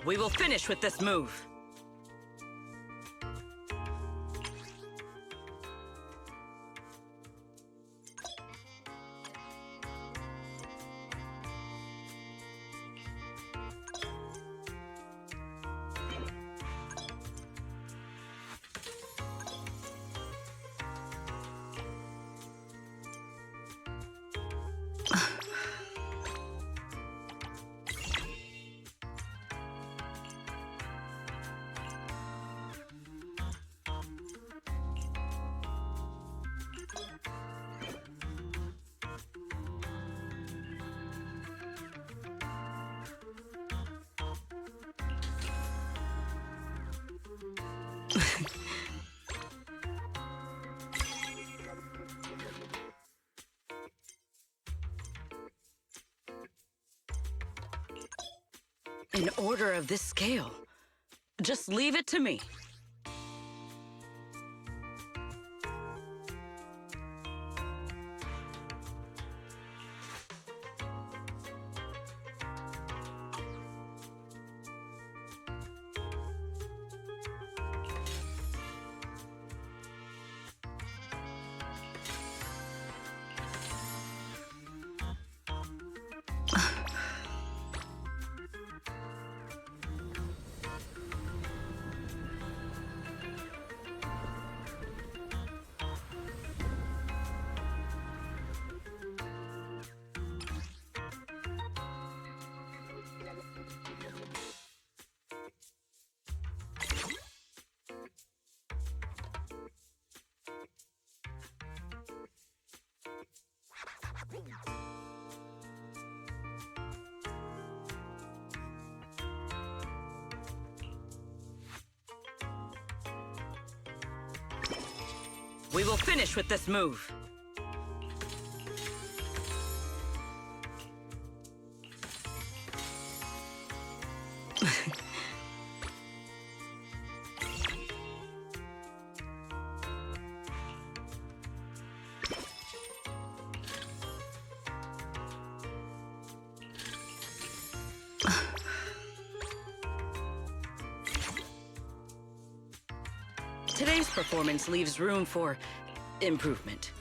We will finish with this move. An order of this scale. Just leave it to me. We will finish with this move. Today's performance leaves room for improvement.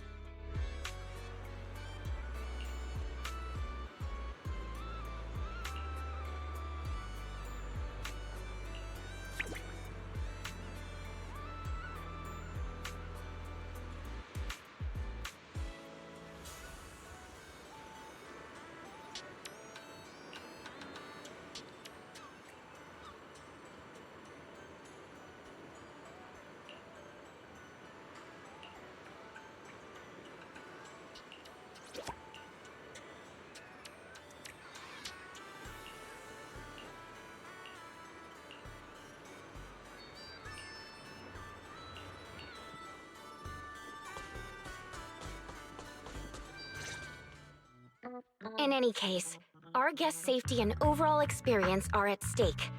In any case, our guest safety and overall experience are at stake.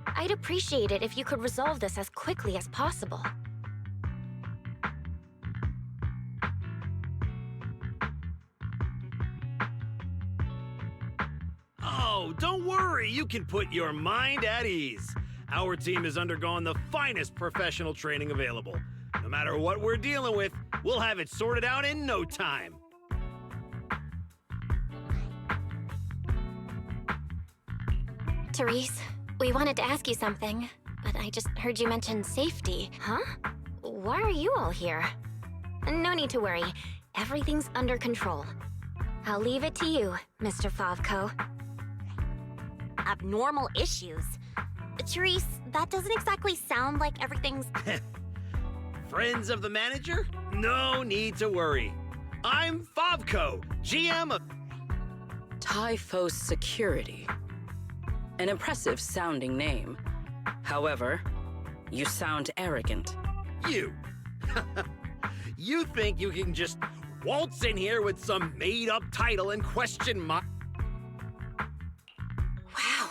I'd appreciate it if you could resolve this as quickly as possible. Oh, don't worry. You can put your mind at ease. Our team has undergone the finest professional training available. No matter what we're dealing with, we'll have it sorted out in no time. Therese, we wanted to ask you something, but I just heard you mention safety. Huh? Why are you all here? No need to worry. Everything's under control. I'll leave it to you, Mr. Favko. Abnormal issues? Therese, that doesn't exactly sound like everything's... Friends of the manager? No need to worry. I'm Favko, GM of... Typhos Security. An impressive sounding name. However, you sound arrogant. You. You think you can just waltz in here with some made-up title and question my... Wow.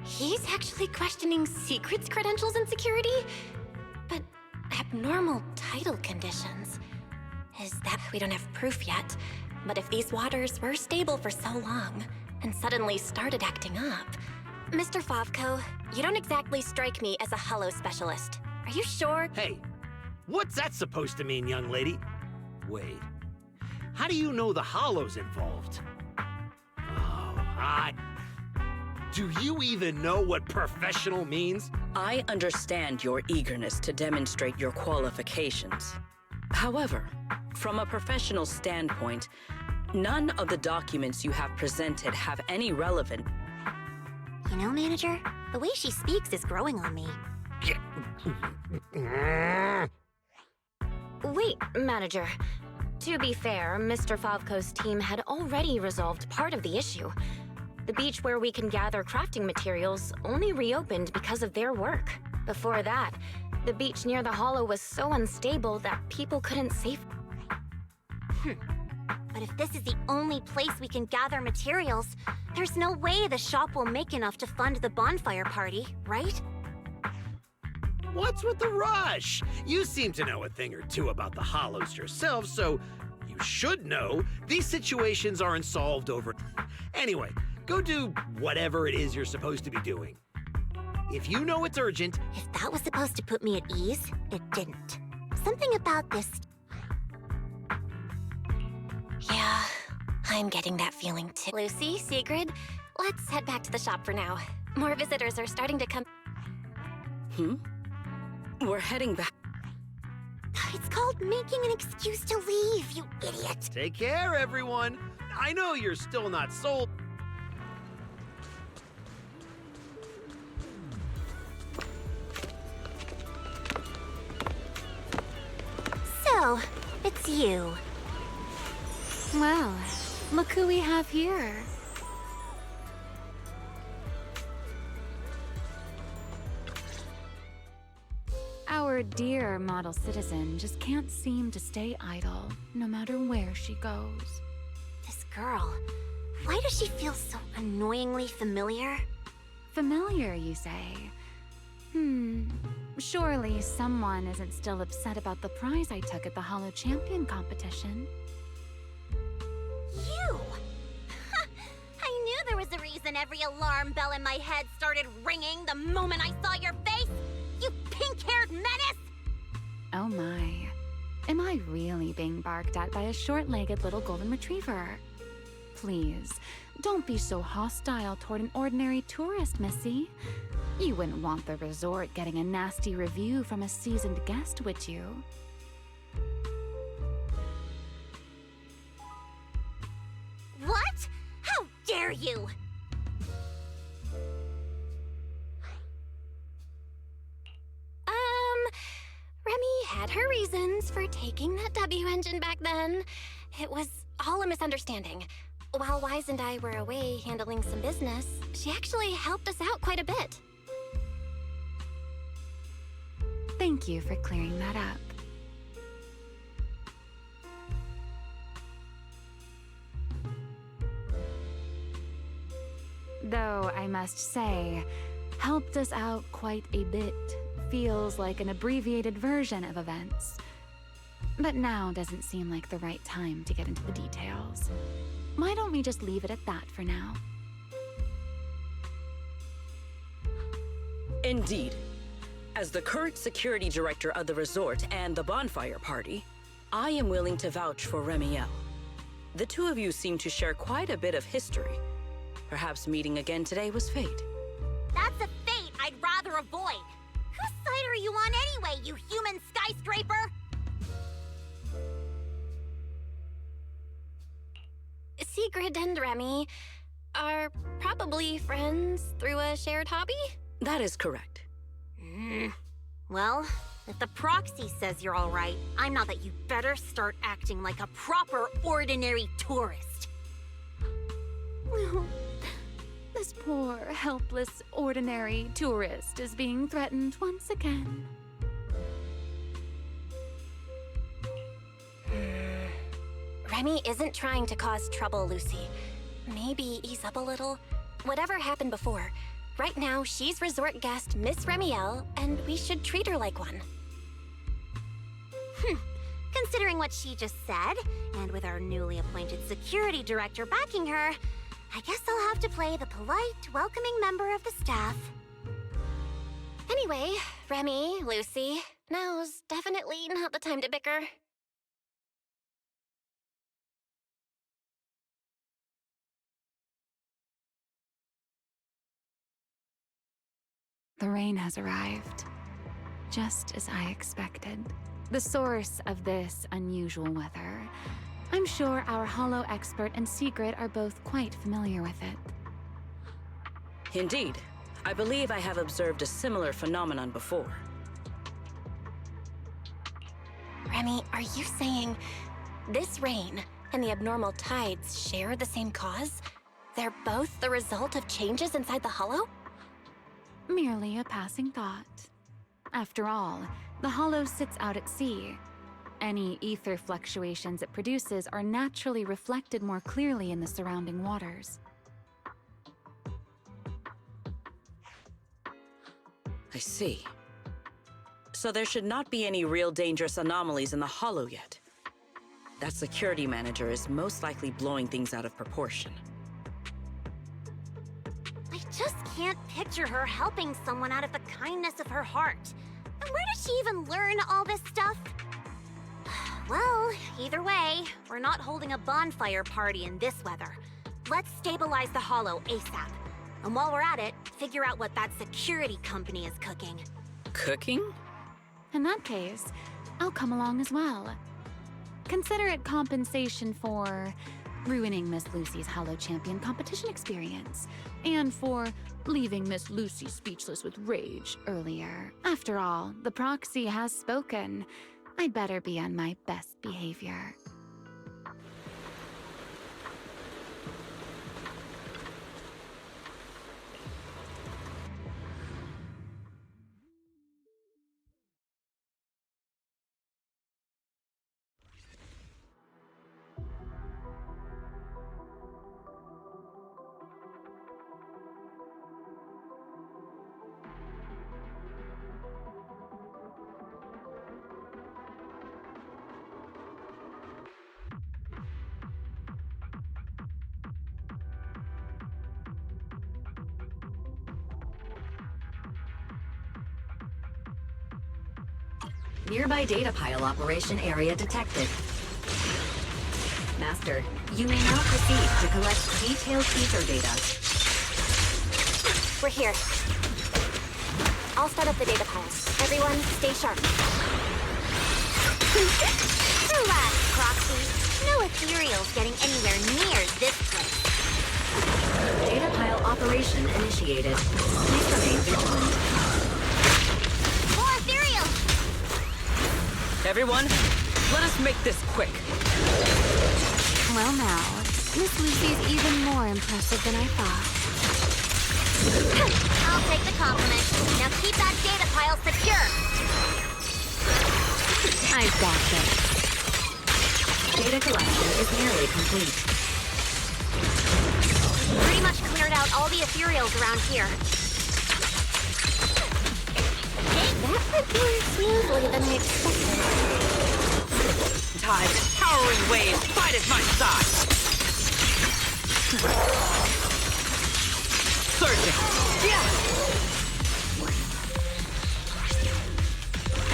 He's actually questioning secrets, credentials, and security? But abnormal title conditions. Is that we don't have proof yet? But if these waters were stable for so long, and suddenly started acting up... Mr. Favko, you don't exactly strike me as a hollow specialist. Are you sure? Hey, what's that supposed to mean, young lady? Wait, how do you know the hollow's involved? Oh, do you even know what professional means? I understand your eagerness to demonstrate your qualifications. However, from a professional standpoint, none of the documents you have presented have any relevant... You know, Manager, the way she speaks is growing on me. Wait, Manager. To be fair, Mr. Favko's team had already resolved part of the issue. The beach where we can gather crafting materials only reopened because of their work. Before that, the beach near the hollow was so unstable that people couldn't safe... But if this is the only place we can gather materials, there's no way the shop will make enough to fund the bonfire party, right? What's with the rush? You seem to know a thing or two about the Hollows yourself, so you should know these situations aren't solved over. Anyway, go do whatever it is you're supposed to be doing. If you know it's urgent... If that was supposed to put me at ease, it didn't. Something about this... Yeah, I'm getting that feeling too. Lucy, Sigrid, let's head back to the shop for now. More visitors are starting to come. We're heading back. It's called making an excuse to leave, you idiot. Take care, everyone. I know you're still not sold. So, it's you. Well, look who we have here. Our dear model citizen just can't seem to stay idle, no matter where she goes. This girl, why does she feel so annoyingly familiar? Familiar, you say? Surely someone isn't still upset about the prize I took at the Hollow Champion competition. You! I knew there was a reason every alarm bell in my head started ringing the moment I saw your face! You pink-haired menace! Oh my. Am I really being barked at by a short-legged little golden retriever? Please, don't be so hostile toward an ordinary tourist, Missy. You wouldn't want the resort getting a nasty review from a seasoned guest, would you? What? How dare you! Remy had her reasons for taking that W engine back then. It was all a misunderstanding. While Wise and I were away handling some business, she actually helped us out quite a bit. Thank you for clearing that up. Though I must say, helped us out quite a bit. Feels like an abbreviated version of events. But now doesn't seem like the right time to get into the details. Why don't we just leave it at that for now? Indeed. As the current security director of the resort and the bonfire party, I am willing to vouch for Remiel. The two of you seem to share quite a bit of history. Perhaps meeting again today was fate. That's a fate I'd rather avoid. Whose side are you on anyway, you human skyscraper? Sigrid and Remy are probably friends through a shared hobby? That is correct. Well, if the proxy says you're all right, I'm not that you better start acting like a proper ordinary tourist. This poor, helpless, ordinary tourist is being threatened once again. Remy isn't trying to cause trouble, Lucy. Maybe ease up a little. Whatever happened before, right now she's resort guest Miss Remiel, and we should treat her like one. Considering what she just said, and with our newly appointed security director backing her, I guess I'll have to play the polite, welcoming member of the staff. Anyway, Remy, Lucy, now's definitely not the time to bicker. The rain has arrived, just as I expected. The source of this unusual weather. I'm sure our Hollow expert and Sigrid are both quite familiar with it. Indeed. I believe I have observed a similar phenomenon before. Remy, are you saying this rain and the abnormal tides share the same cause? They're both the result of changes inside the Hollow? Merely a passing thought. After all, the Hollow sits out at sea, Any ether fluctuations it produces are naturally reflected more clearly in the surrounding waters. I see. So there should not be any real dangerous anomalies in the Hollow yet. That security manager is most likely blowing things out of proportion. I just can't picture her helping someone out of the kindness of her heart. And where did she even learn all this stuff? Well, either way, we're not holding a bonfire party in this weather. Let's stabilize the Hollow ASAP. And while we're at it, figure out what that security company is cooking. Cooking? In that case, I'll come along as well. Consider it compensation for ruining Miss Lucy's Hollow Champion competition experience, and for leaving Miss Lucy speechless with rage earlier. After all, the proxy has spoken. I'd better be on my best behavior. Nearby data pile operation area detected. Master, you may now proceed to collect detailed ether data. We're here. I'll start up the data pile. Everyone, stay sharp. Relax, Proxy. No ethereals getting anywhere near this place. Data pile operation initiated. Please remain vigilant. More ethereals! Everyone, let us make this quick. Well now, Miss Lucy's even more impressive than I thought. I'll take the compliment. Now keep that data pile secure. I've got this. Data collection is nearly complete. Pretty much cleared out all the ethereals around here. That went more smoothly than I expected. Tide, towering waves, fight at my side! Surging! Yeah!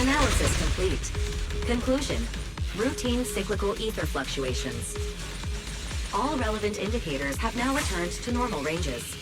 Analysis complete. Conclusion. Routine cyclical ether fluctuations. All relevant indicators have now returned to normal ranges.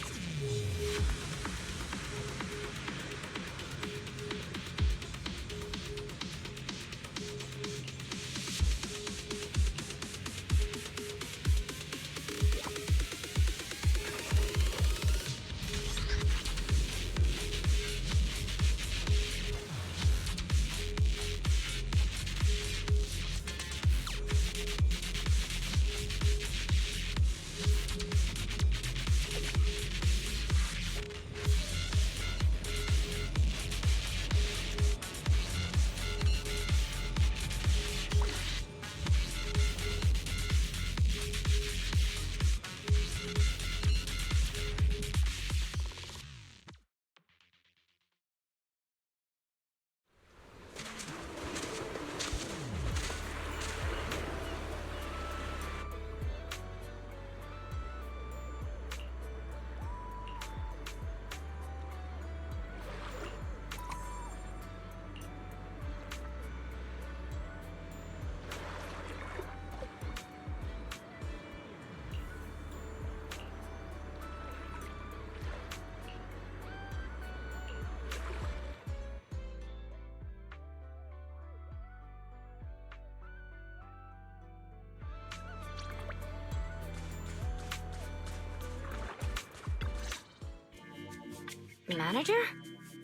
Manager?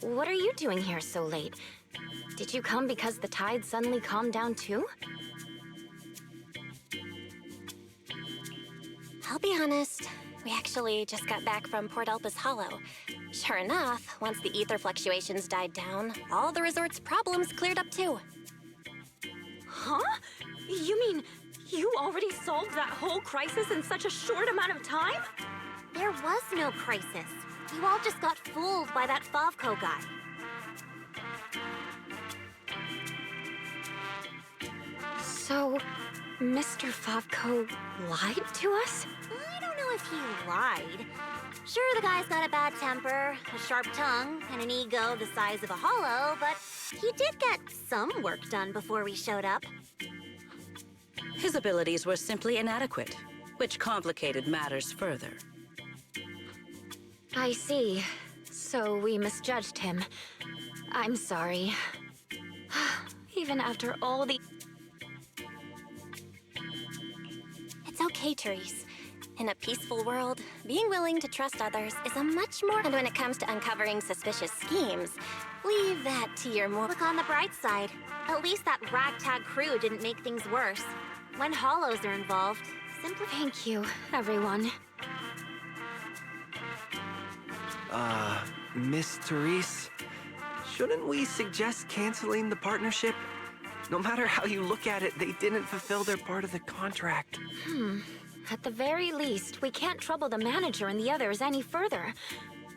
What are you doing here so late? Did you come because the tide suddenly calmed down too? I'll be honest, we actually just got back from Port Elpis Hollow. Sure enough, once the ether fluctuations died down, all the resort's problems cleared up too. Huh? You mean you already solved that whole crisis in such a short amount of time? There was no crisis. You all just got fooled by that Favco guy. So, Mr. Favco lied to us? I don't know if he lied. Sure, the guy's got a bad temper, a sharp tongue, and an ego the size of a hollow, but he did get some work done before we showed up. His abilities were simply inadequate, which complicated matters further. I see. So we misjudged him. I'm sorry. Even after all the... It's okay, Therese. In a peaceful world, being willing to trust others is a much more... And when it comes to uncovering suspicious schemes, leave that to your more... Look on the bright side. At least that ragtag crew didn't make things worse. When hollows are involved, simply... Thank you, everyone. Miss Therese, shouldn't we suggest canceling the partnership? No matter how you look at it, they didn't fulfill their part of the contract. At the very least, we can't trouble the manager and the others any further.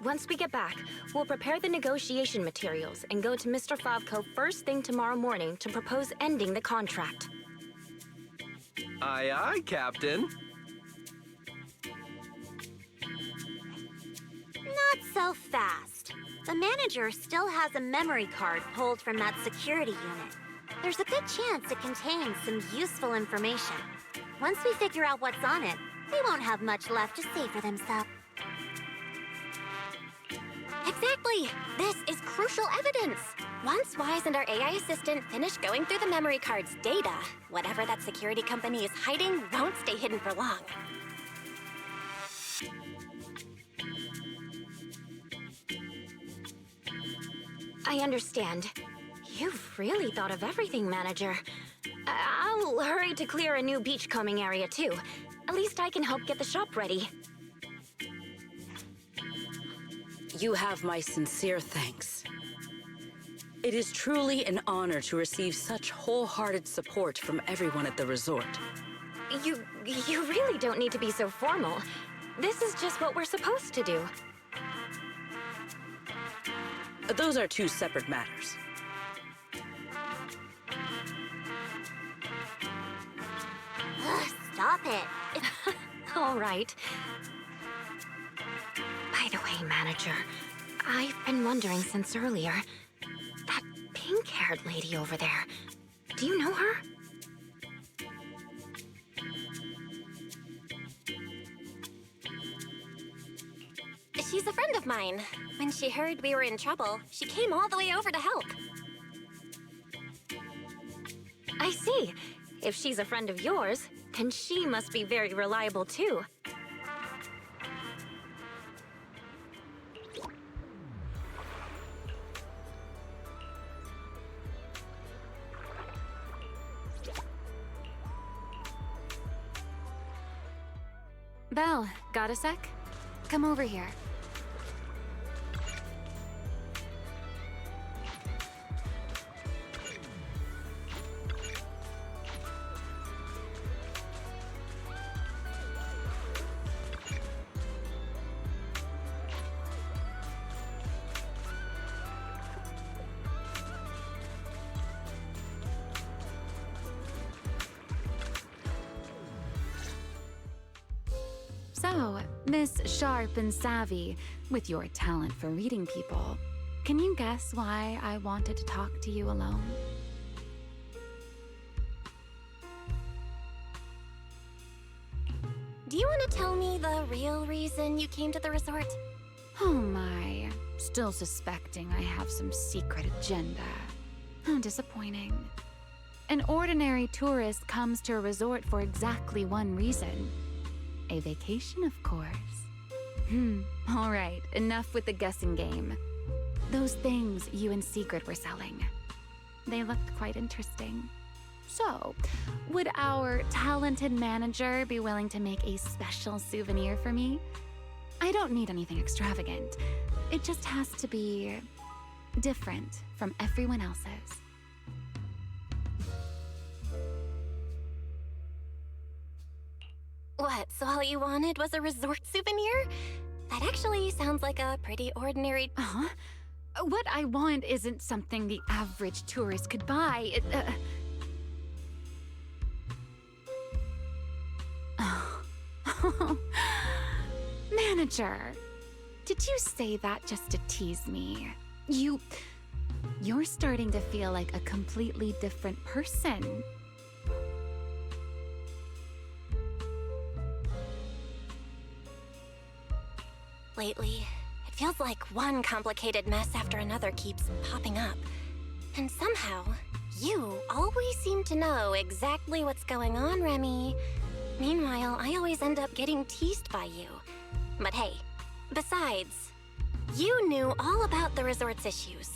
Once we get back, we'll prepare the negotiation materials and go to Mr. Favco first thing tomorrow morning to propose ending the contract. Aye, aye, Captain. Not so fast. The manager still has a memory card pulled from that security unit. There's a good chance it contains some useful information. Once we figure out what's on it, they won't have much left to say for themselves. Exactly! This is crucial evidence! Once Wise and our AI assistant finish going through the memory card's data, whatever that security company is hiding won't stay hidden for long. I understand. You've really thought of everything, Manager. I'll hurry to clear a new beachcombing area, too. At least I can help get the shop ready. You have my sincere thanks. It is truly an honor to receive such wholehearted support from everyone at the resort. You really don't need to be so formal. This is just what we're supposed to do. Those are two separate matters. Stop it. All right. By the way, Manager, I've been wondering since earlier. That pink-haired lady over there, do you know her? She's a friend of mine. When she heard we were in trouble, she came all the way over to help. I see. If she's a friend of yours, then she must be very reliable too. Belle, got a sec? Come over here. So, Miss Sharp and Savvy, with your talent for reading people, can you guess why I wanted to talk to you alone? Do you want to tell me the real reason you came to the resort? Oh my, still suspecting I have some secret agenda. How disappointing. An ordinary tourist comes to a resort for exactly one reason. A vacation, of course. All right, enough with the guessing game. Those things you and Secret were selling. They looked quite interesting. So, would our talented manager be willing to make a special souvenir for me? I don't need anything extravagant. It just has to be different from everyone else's. What, so all you wanted was a resort souvenir? That actually sounds like a pretty ordinary... Uh-huh. What I want isn't something the average tourist could buy. Manager, did you say that just to tease me? You're starting to feel like a completely different person. Lately, it feels like one complicated mess after another keeps popping up. And somehow, you always seem to know exactly what's going on, Remy. Meanwhile, I always end up getting teased by you. But hey, besides, you knew all about the resort's issues.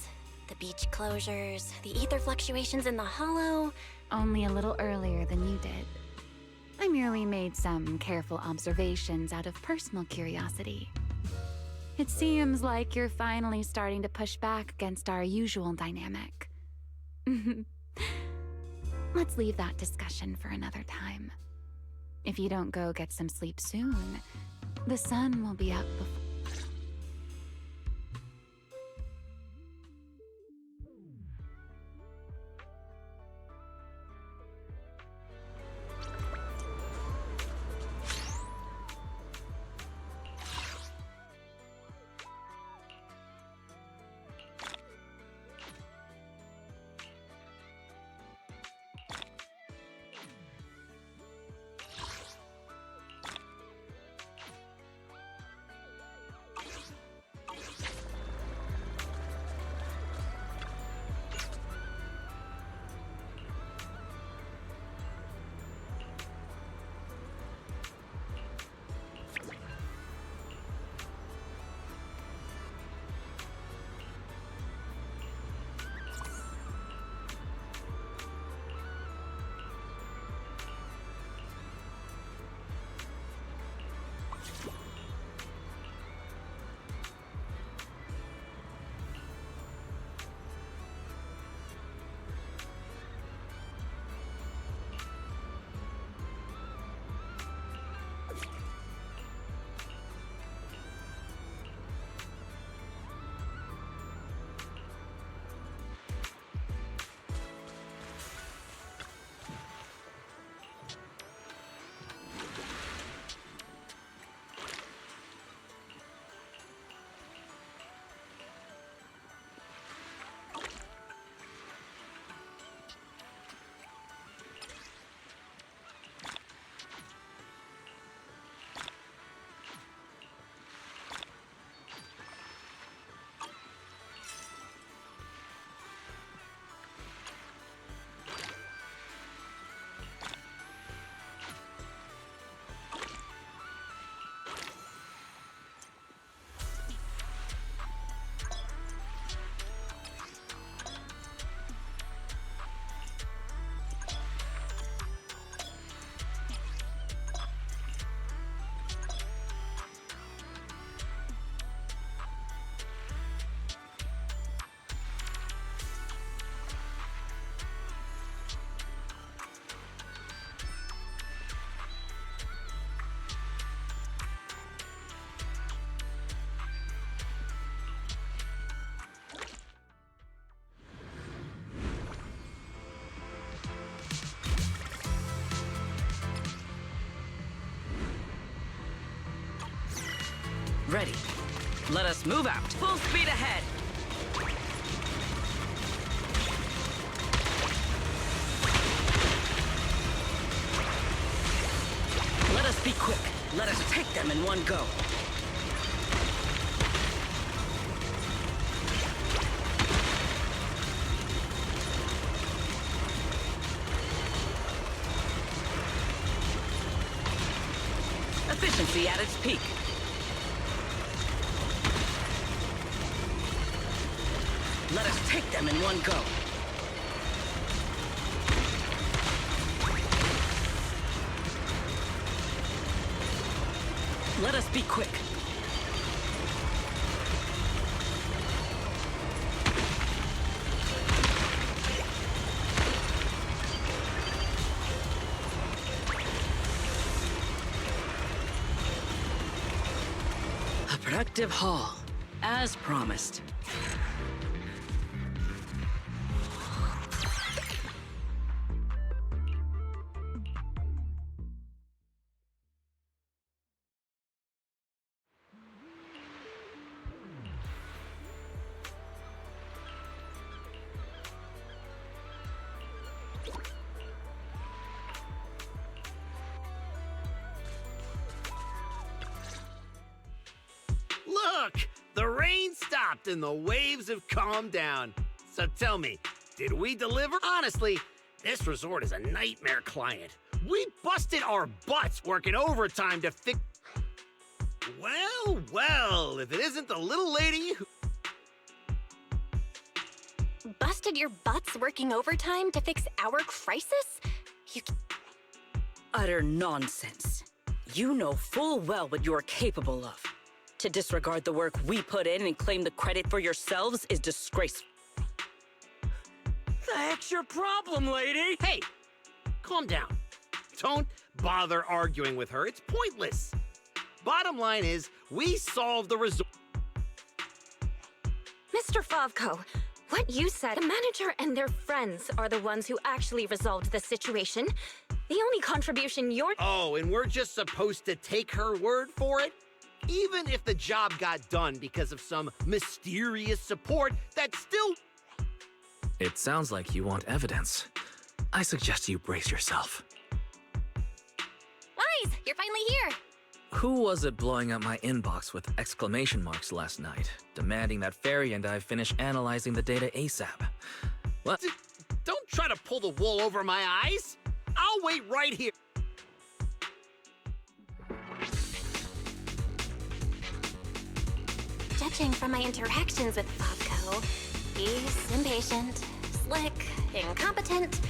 The beach closures, the ether fluctuations in the hollow. Only a little earlier than you did. I merely made some careful observations out of personal curiosity. It seems like you're finally starting to push back against our usual dynamic. Let's leave that discussion for another time. If you don't go get some sleep soon, the sun will be up before... Ready. Let us move out. Full speed ahead. Let us be quick. Let us take them in one go. Efficiency at its peak. Let us take them in one go. Let us be quick. Detective Hall, as promised. Look! The rain stopped and the waves have calmed down. So tell me, did we deliver? Honestly, this resort is a nightmare client. We busted our butts working overtime to fix... Well, if it isn't the little lady who... Busted your butts working overtime to fix our crisis? You... Utter nonsense. You know full well what you're capable of. To disregard the work we put in and claim the credit for yourselves is disgraceful. The heck's your problem, lady? Hey, calm down. Don't bother arguing with her. It's pointless. Bottom line is, we solved the resort. Mr. Favko, what you said, the manager and their friends are the ones who actually resolved the situation. The only contribution you're... Oh, and we're just supposed to take her word for it? Even if the job got done because of some mysterious support, that's still... It sounds like you want evidence. I suggest you brace yourself. Wise, you're finally here. Who was it blowing up my inbox with exclamation marks last night, demanding that Fairy and I finish analyzing the data ASAP? What? Don't try to pull the wool over my eyes. I'll wait right here. Judging from my interactions with Favko, he's impatient, slick, incompetent,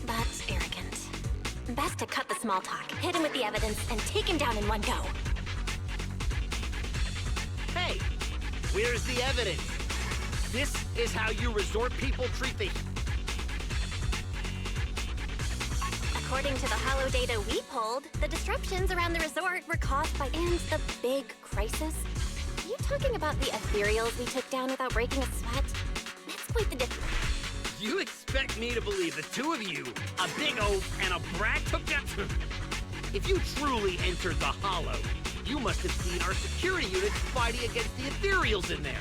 but arrogant. Best to cut the small talk, hit him with the evidence, and take him down in one go. Hey, where's the evidence? This is how you resort people treat the... According to the hollow data we pulled, the disruptions around the resort were caused by... And the big crisis? Are you talking about the ethereals we took down without breaking a sweat? That's quite the difference. You expect me to believe the two of you, a big oaf and a brat, took down... If you truly entered the Hollow, you must have seen our security units fighting against the ethereals in there.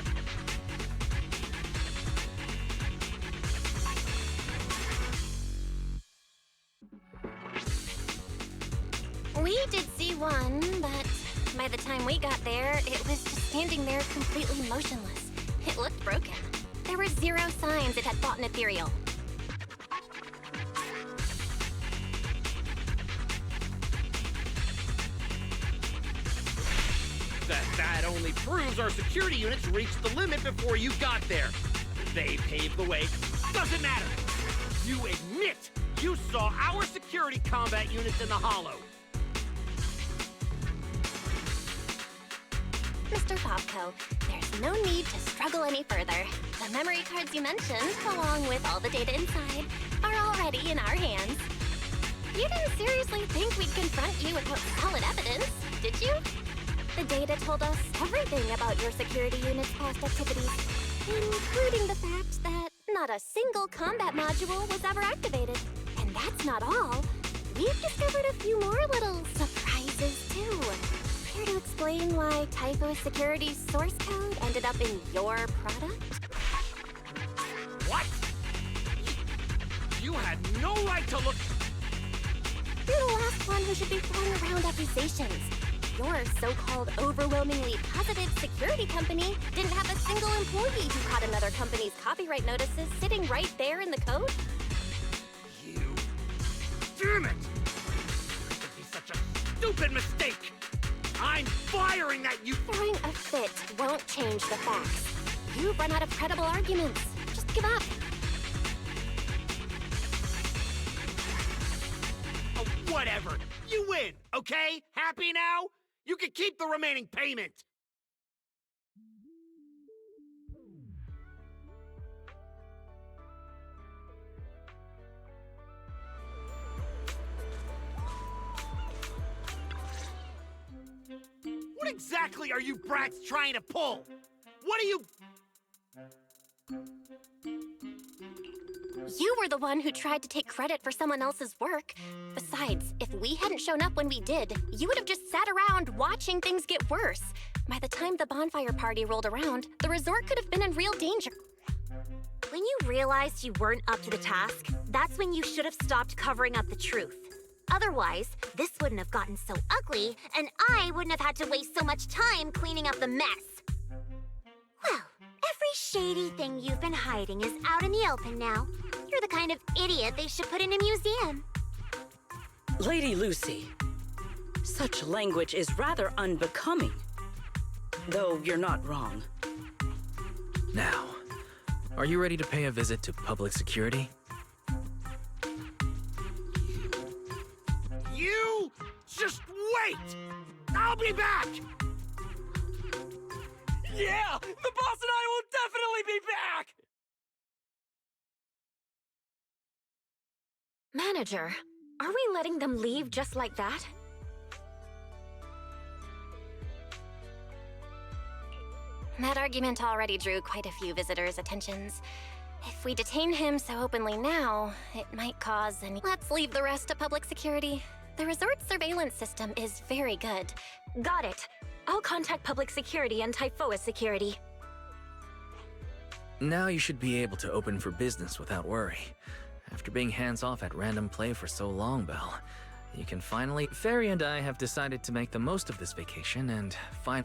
We did see one, but by the time we got there, it was just standing there completely motionless. It looked broken. There were zero signs it had fought an ethereal. That only proves our security units reached the limit before you got there. They paved the way. Doesn't matter. You admit you saw our security combat units in the Hollow. Mr. Favko, there's no need to struggle any further. The memory cards you mentioned, along with all the data inside, are already in our hands. You didn't seriously think we'd confront you without solid evidence, did you? The data told us everything about your security unit's past activities, including the fact that not a single combat module was ever activated. And that's not all. We've discovered a few more little surprises, too. Care to explain why Typho Security's source code ended up in your product? What? You had no right to look... You're the last one who should be throwing around accusations. Your so-called overwhelmingly positive security company didn't have a single employee who caught another company's copyright notices sitting right there in the code? You... Damn it! This could be such a stupid mistake! I'm firing that you... Throwing a fit won't change the facts. You've run out of credible arguments. Just give up. Oh, whatever. You win, okay? Happy now? You can keep the remaining payment. What exactly are you brats trying to pull? What are you... You were the one who tried to take credit for someone else's work. Besides, if we hadn't shown up when we did, you would have just sat around watching things get worse. By the time the bonfire party rolled around, the resort could have been in real danger. When you realized you weren't up to the task, that's when you should have stopped covering up the truth. Otherwise, this wouldn't have gotten so ugly, and I wouldn't have had to waste so much time cleaning up the mess. Well, every shady thing you've been hiding is out in the open now. You're the kind of idiot they should put in a museum. Lady Lucy, such language is rather unbecoming. Though you're not wrong. Now, are you ready to pay a visit to public security? You just wait! I'll be back! Yeah! The boss and I will definitely be back! Manager, are we letting them leave just like that? That argument already drew quite a few visitors' attentions. If we detain him so openly now, it might cause any... Let's leave the rest to public security. The resort's surveillance system is very good. Got it. I'll contact public security and Typhoa security. Now you should be able to open for business without worry. After being hands-off at random play for so long, Belle, you can finally... Fairy and I have decided to make the most of this vacation and find...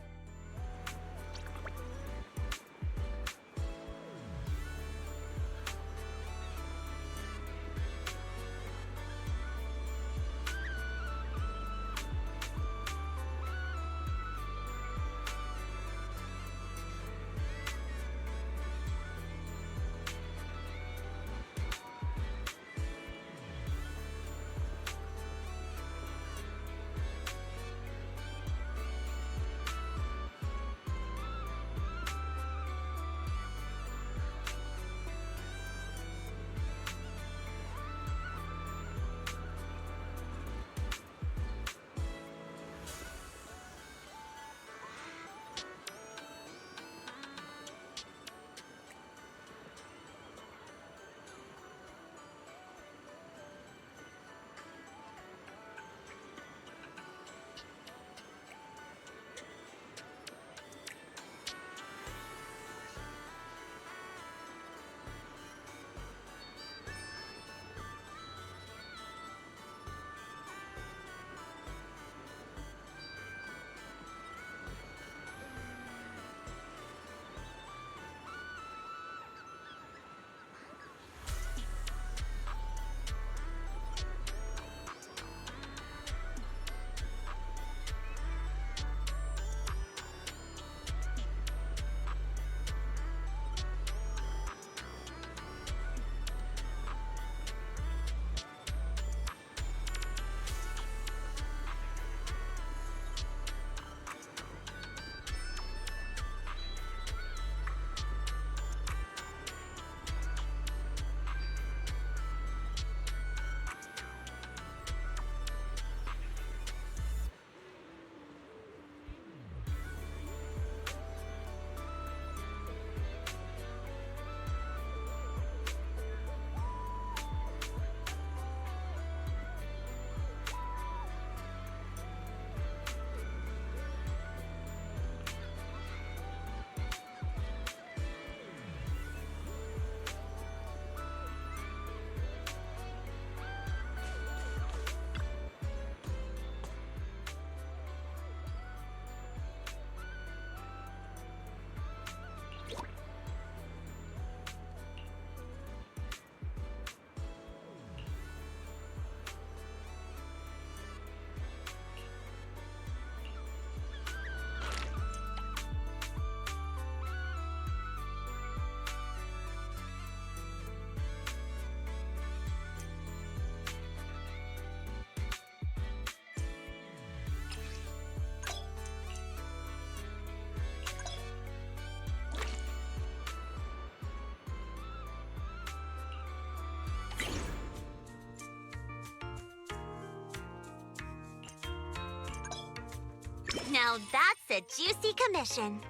Now that's a juicy commission.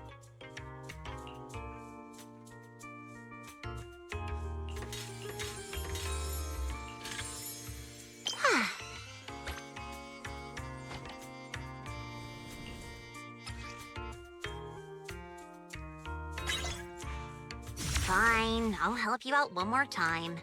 Fine, I'll help you out one more time.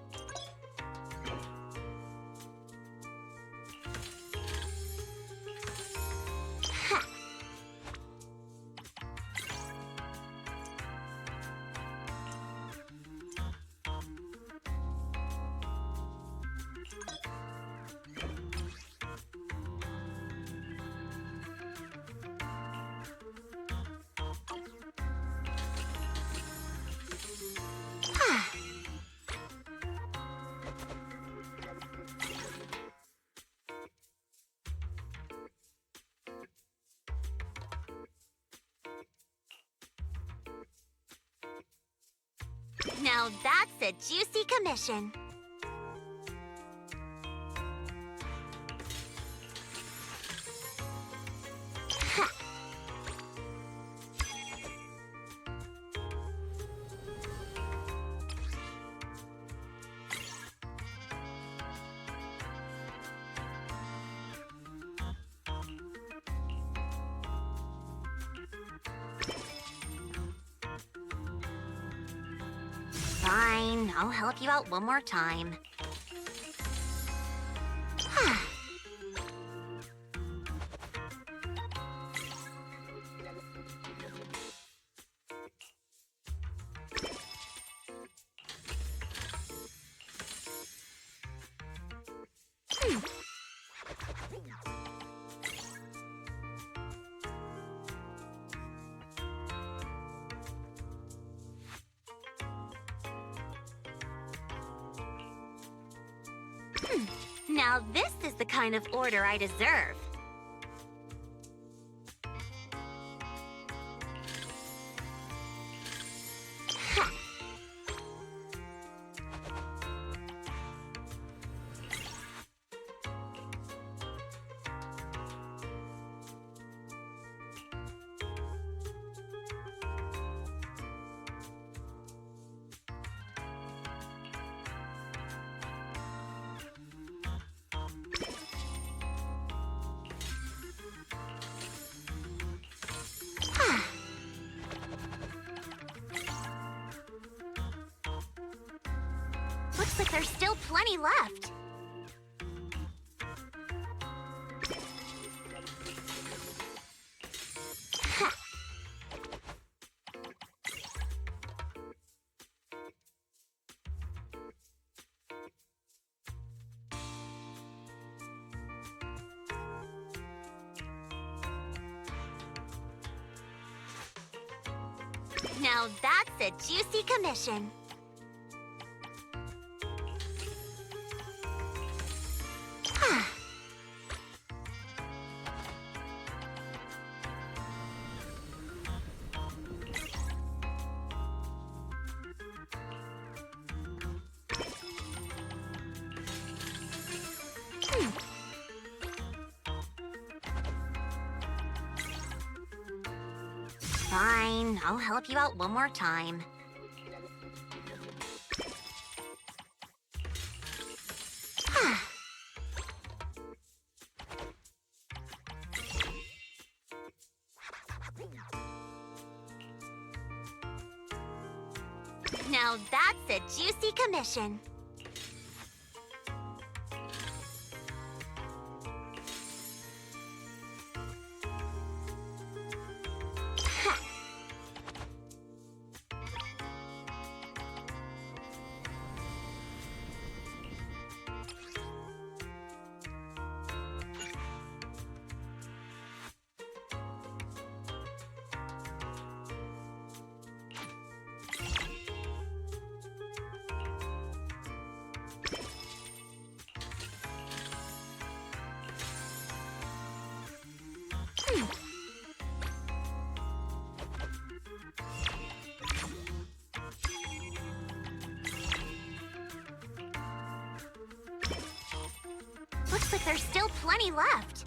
Now that's a juicy commission. Fine, I'll help you out one more time. Now this is the kind of order I deserve. Looks like there's still plenty left. Now that's a juicy commission. Fine, I'll help you out one more time. Now that's a juicy commission. Looks like there's still plenty left.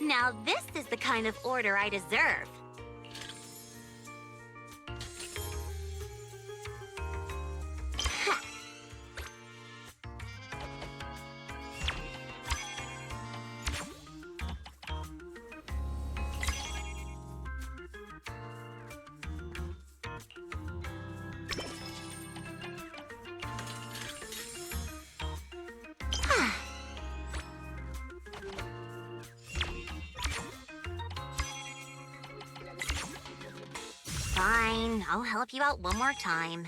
Now this is the kind of order I deserve. Fine, I'll help you out one more time.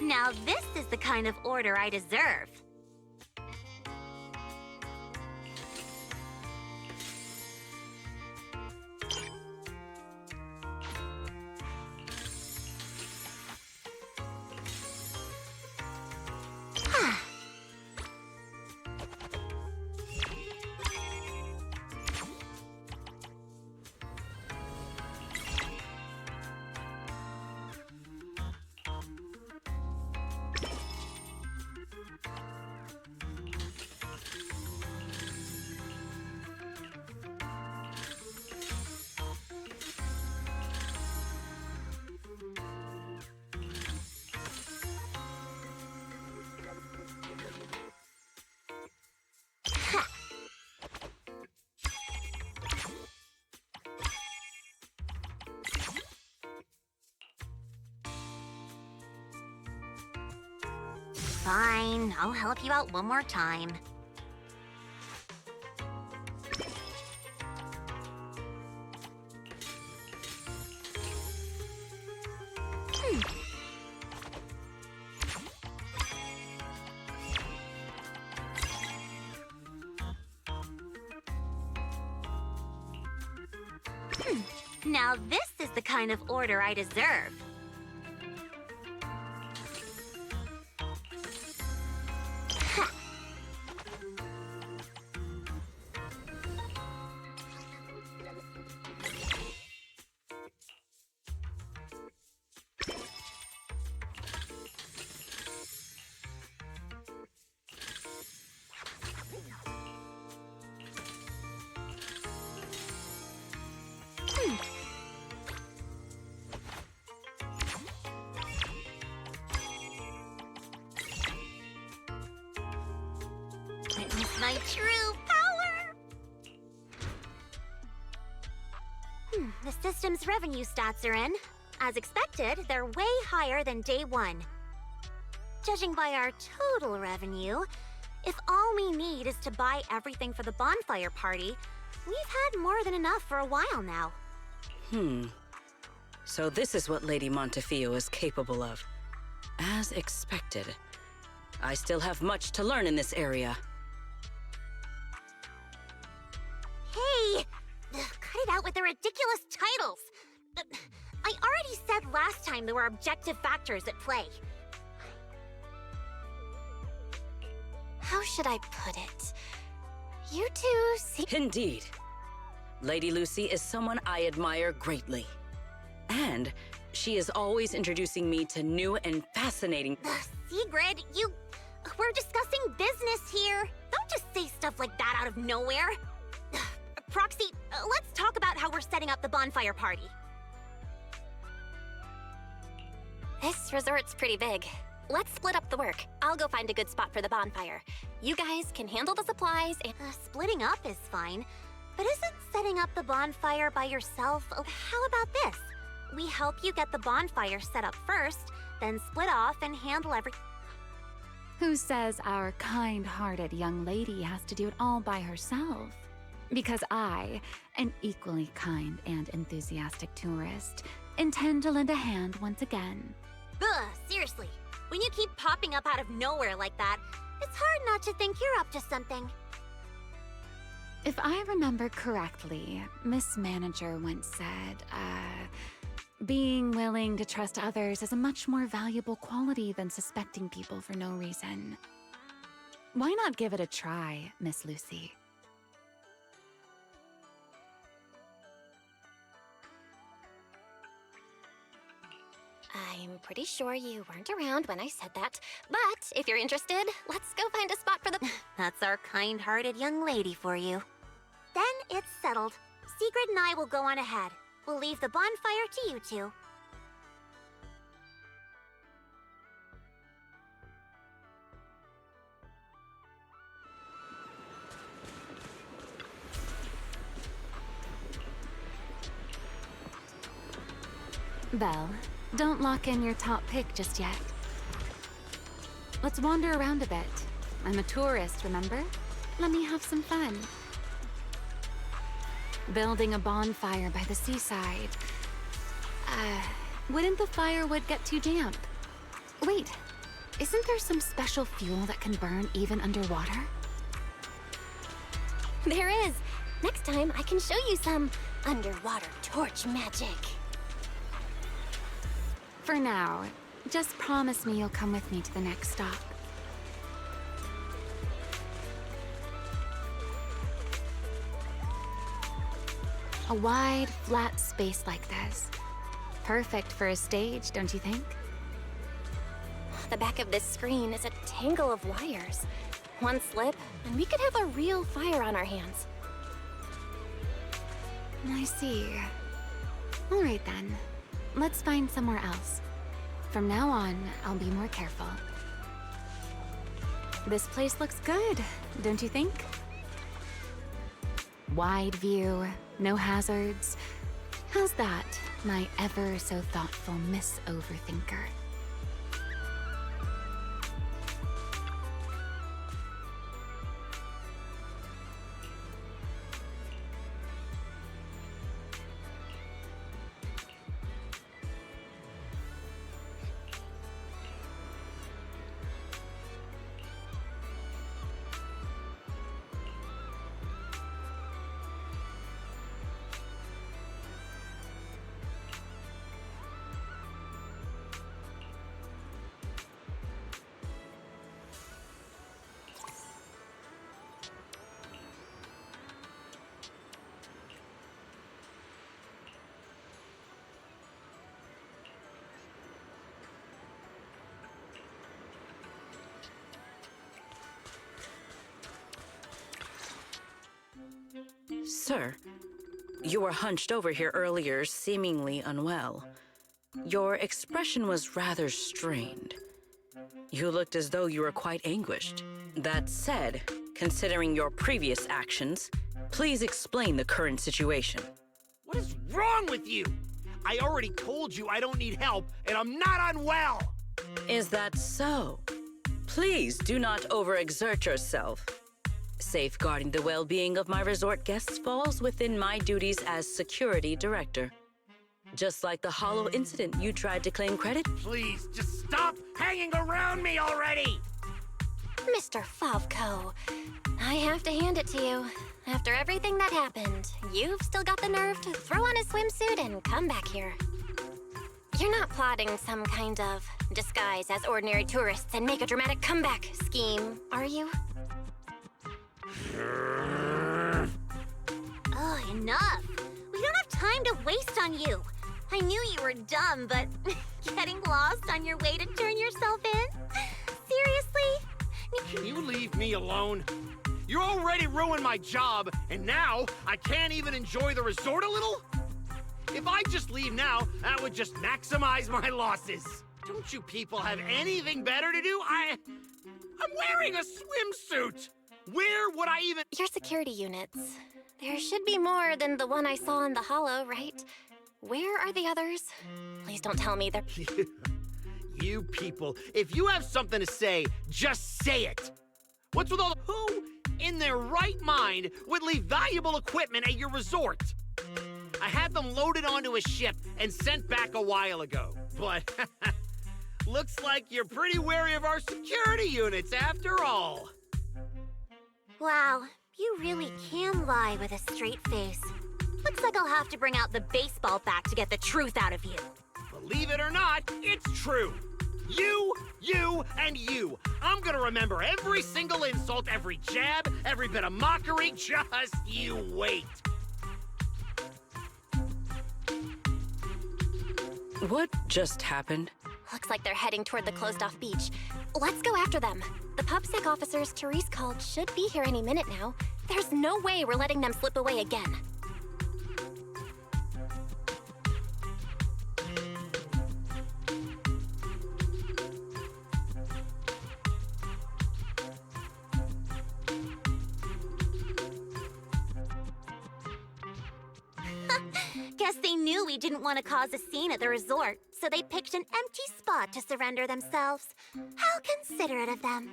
Now this is the kind of order I deserve. Fine, I'll help you out one more time. Now this is the kind of order I deserve. Witness my true power! The system's revenue stats are in. As expected, they're way higher than day one. Judging by our total revenue, if all we need is to buy everything for the bonfire party, we've had more than enough for a while now. So this is what Lady Montefiore is capable of. As expected. I still have much to learn in this area. Hey! Cut it out with the ridiculous titles! I already said last time there were objective factors at play. How should I put it? You two seem... Indeed. Lady Lucy is someone I admire greatly. And she is always introducing me to new and fascinating... Sigrid, we're discussing business here. Don't just say stuff like that out of nowhere. Proxy, let's talk about how we're setting up the bonfire party. This resort's pretty big. Let's split up the work. I'll go find a good spot for the bonfire. You guys can handle the supplies and... Splitting up is fine, but isn't setting up the bonfire by yourself... How about this? We help you get the bonfire set up first, then split off and handle everything. Who says our kind-hearted young lady has to do it all by herself? Because I, an equally kind and enthusiastic tourist, intend to lend a hand once again. Ugh, seriously. When you keep popping up out of nowhere like that, it's hard not to think you're up to something. If I remember correctly, Miss Manager once said, Being willing to trust others is a much more valuable quality than suspecting people for no reason. Why not give it a try, Miss Lucy? I'm pretty sure you weren't around when I said that, but if you're interested, let's go find a spot for the— That's our kind-hearted young lady for you. Then it's settled. Sigrid and I will go on ahead. We'll leave the bonfire to you two. Belle, don't lock in your top pick just yet. Let's wander around a bit. I'm a tourist, remember? Let me have some fun. Building a bonfire by the seaside. Wouldn't the firewood get too damp? Wait, isn't there some special fuel that can burn even underwater? There is! Next time I can show you some underwater torch magic. For now, just promise me you'll come with me to the next stop. A wide, flat space like this. Perfect for a stage, don't you think? The back of this screen is a tangle of wires. One slip, and we could have a real fire on our hands. I see. All right then. Let's find somewhere else. From now on, I'll be more careful. This place looks good, don't you think? Wide view, no hazards. How's that, my ever so thoughtful Miss Overthinker? Sir, you were hunched over here earlier, seemingly unwell. Your expression was rather strained. You looked as though you were quite anguished. That said, considering your previous actions, please explain the current situation. What is wrong with you? I already told you I don't need help, and I'm not unwell! Is that so? Please do not overexert yourself. Safeguarding the well-being of my resort guests falls within my duties as security director. Just like the Hollow incident you tried to claim credit. Please, just stop hanging around me already! Mr. Favco, I have to hand it to you. After everything that happened, you've still got the nerve to throw on a swimsuit and come back here. You're not plotting some kind of disguise as ordinary tourists and make a dramatic comeback scheme, are you? Oh, enough! We don't have time to waste on you. I knew you were dumb, but getting lost on your way to turn yourself in? Seriously? Can you leave me alone? You already ruined my job, and now I can't even enjoy the resort a little? If I just leave now, that would just maximize my losses. Don't you people have anything better to do? I'm wearing a swimsuit! Where would I even— Your security units. There should be more than the one I saw in the Hollow, right? Where are the others? Please don't tell me they're— You people, if you have something to say, just say it! What's with all the— Who in their right mind would leave valuable equipment at your resort? I had them loaded onto a ship and sent back a while ago, but looks like you're pretty wary of our security units after all. Wow, you really can lie with a straight face. But Looks like I'll have to bring out the baseball bat to get the truth out of you. Believe it or not, it's true. You, and you. I'm gonna remember every single insult, every jab, every bit of mockery. Just you wait. What just happened? Looks like they're heading toward the closed-off beach. Let's go after them. The PubSec officers Therese called should be here any minute now. There's no way we're letting them slip away again. Guess they knew we didn't want to cause a scene at the resort, so they picked an empty spot to surrender themselves. How considerate of them.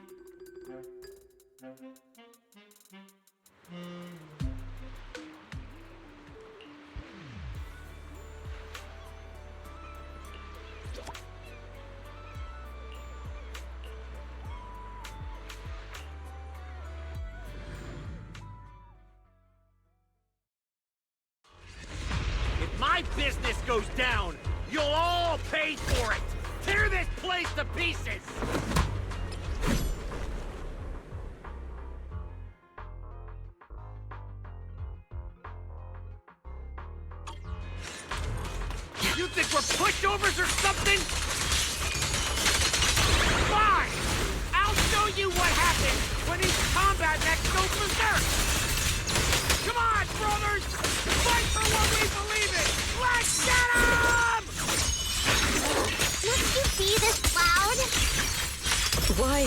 My business goes down. You'll all pay for it. Tear this place to pieces. You think we're pushovers or something? Fine. I'll show you what happens when these combat mechs go berserk. Come on, brothers! Fight for what we believe in! Let's get 'em! Must you be this loud? Why?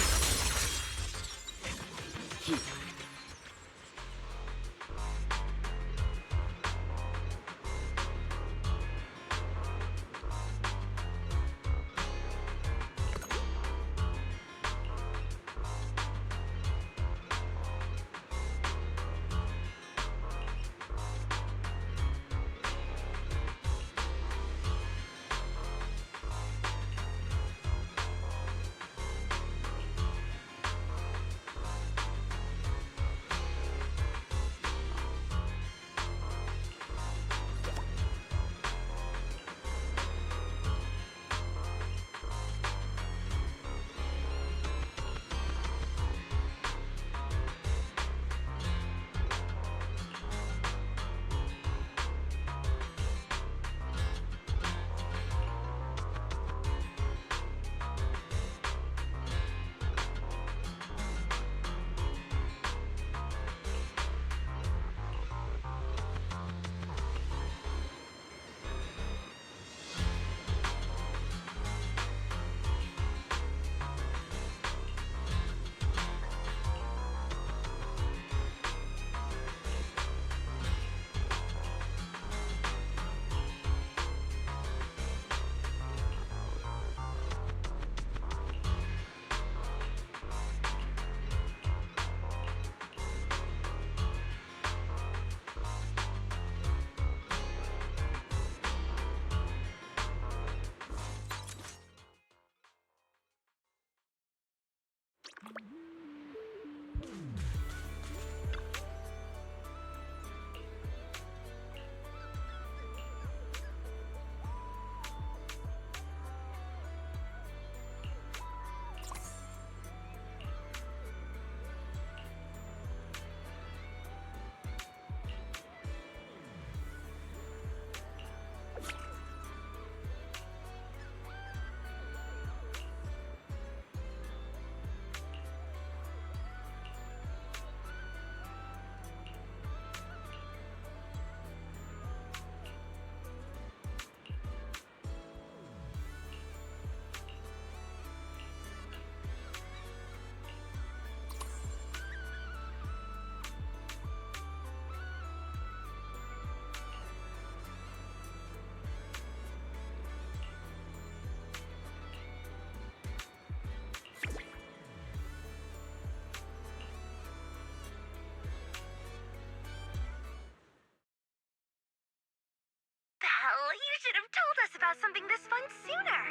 You should have told us about something this fun sooner.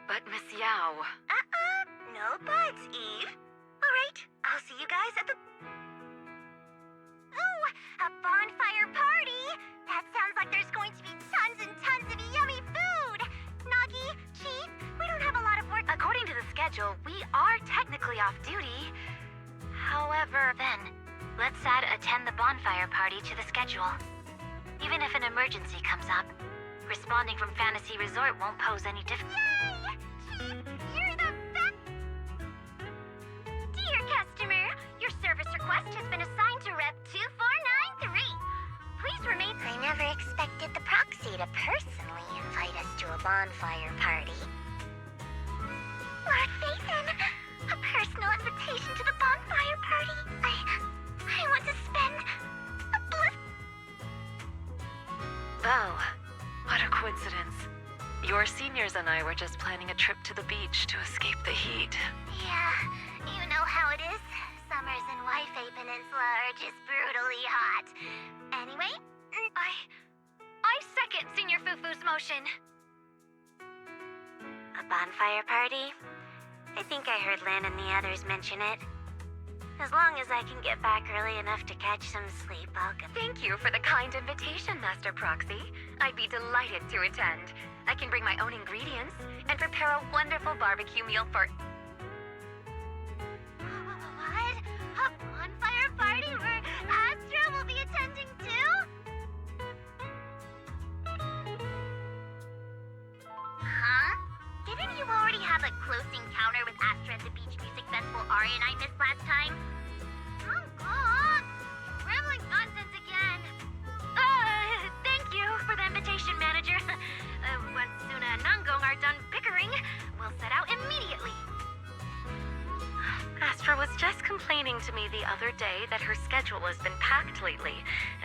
But Miss Yao... No buts, Eve. All right, I'll see you guys at the... Oh, a bonfire party! schedule, we are technically off duty. However, then, let's add attend the bonfire party to the schedule. Even if an emergency comes up, responding from Fantasy Resort won't pose any difficulty. You're the best! Dear customer, your service request has been assigned to Rep 2493. Please remain... I never expected the proxy to personally invite us to a bonfire party. Lord Phaethon, a personal invitation to the bonfire party. I want to spend a bliss... Oh, what a coincidence. Your seniors and I were just planning a trip to the beach to escape the heat. Yeah, you know how it is. Summers in Waifei Peninsula are just brutally hot. Anyway, I second Senior Fufu's motion. A bonfire party? I think I heard Lan and the others mention it. As long as I can get back early enough to catch some sleep, I'll go. Thank you for the kind invitation, Master Proxy. I'd be delighted to attend. I can bring my own ingredients and prepare a wonderful barbecue meal for... What? A bonfire party where Astra will be attending too? Huh? Didn't you already have a close encounter with Astra at the Beach Music Festival Ari and I missed last time? Oh god! Rambling nonsense again! Thank you for the invitation, Manager. Once Suna and Nangong are done bickering, we'll set out immediately. Astra was just complaining to me the other day that her schedule has been packed lately,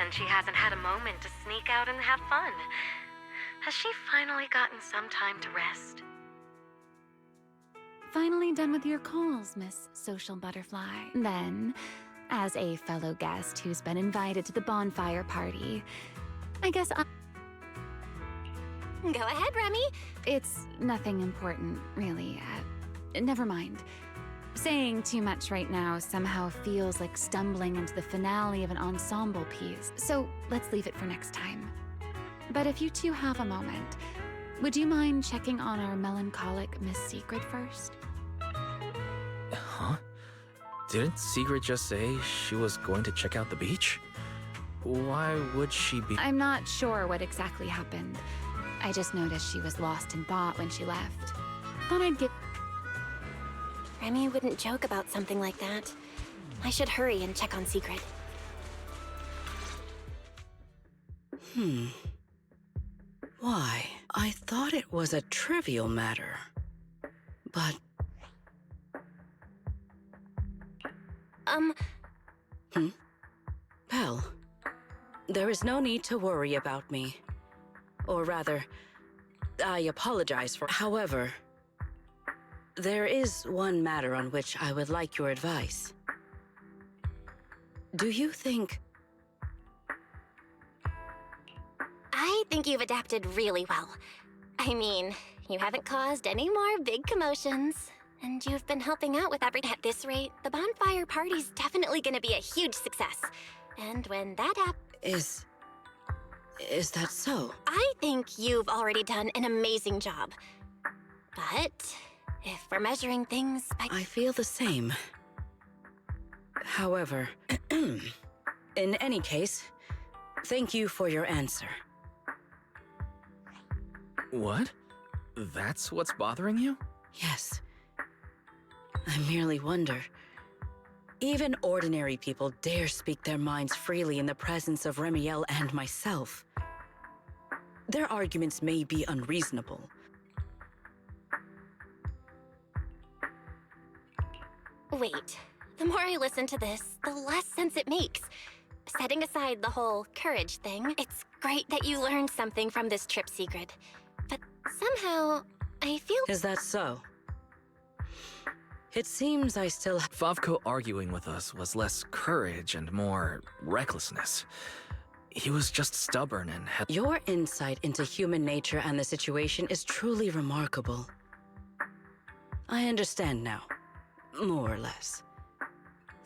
and she hasn't had a moment to sneak out and have fun. Has she finally gotten some time to rest? Finally done with your calls, Miss Social Butterfly. Then, as a fellow guest who's been invited to the bonfire party, I guess I... Go ahead, Remy. It's nothing important, really. Never mind. Saying too much right now somehow feels like stumbling into the finale of an ensemble piece, so let's leave it for next time. But if you two have a moment, would you mind checking on our melancholic Miss Secret first? Huh? Didn't Secret just say she was going to check out the beach? Why would she be— I'm not sure what exactly happened. I just noticed she was lost in thought when she left. Thought I'd get— Remy wouldn't joke about something like that. I should hurry and check on Secret. Why? I thought it was a trivial matter. But... Belle, there is no need to worry about me. Or rather, I apologize for... However, there is one matter on which I would like your advice. Do you think... I think you've adapted really well. I mean, you haven't caused any more big commotions. And you've been helping out with everything. At this rate, the bonfire party's definitely gonna be a huge success. And when that Is that so? I think you've already done an amazing job. But if we're measuring things by... I feel the same. However, in any case, thank you for your answer. What? That's what's bothering you? Yes. I merely wonder. Even ordinary people dare speak their minds freely in the presence of Remiel and myself. Their arguments may be unreasonable. Wait, the more I listen to this, the less sense it makes. Setting aside the whole courage thing, it's great that you learned something from this trip, Secret. But somehow, I feel... Is that so? It seems I still... Favko arguing with us was less courage and more recklessness. He was just stubborn and had... Your insight into human nature and the situation is truly remarkable. I understand now. More or less.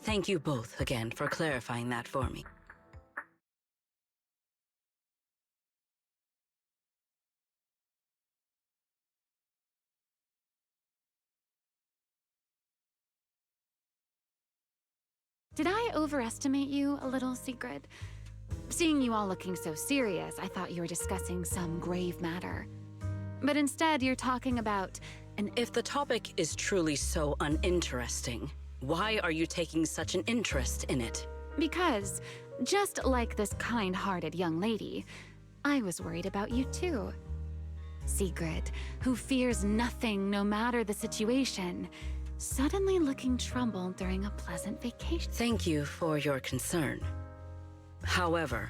Thank you both again for clarifying that for me. Did I overestimate you a little, Sigrid? Seeing you all looking so serious, I thought you were discussing some grave matter. But instead, you're talking about And if the topic is truly so uninteresting, why are you taking such an interest in it? Because, just like this kind-hearted young lady, I was worried about you too. Sigrid, who fears nothing no matter the situation, suddenly looking troubled during a pleasant vacation. Thank you for your concern. However,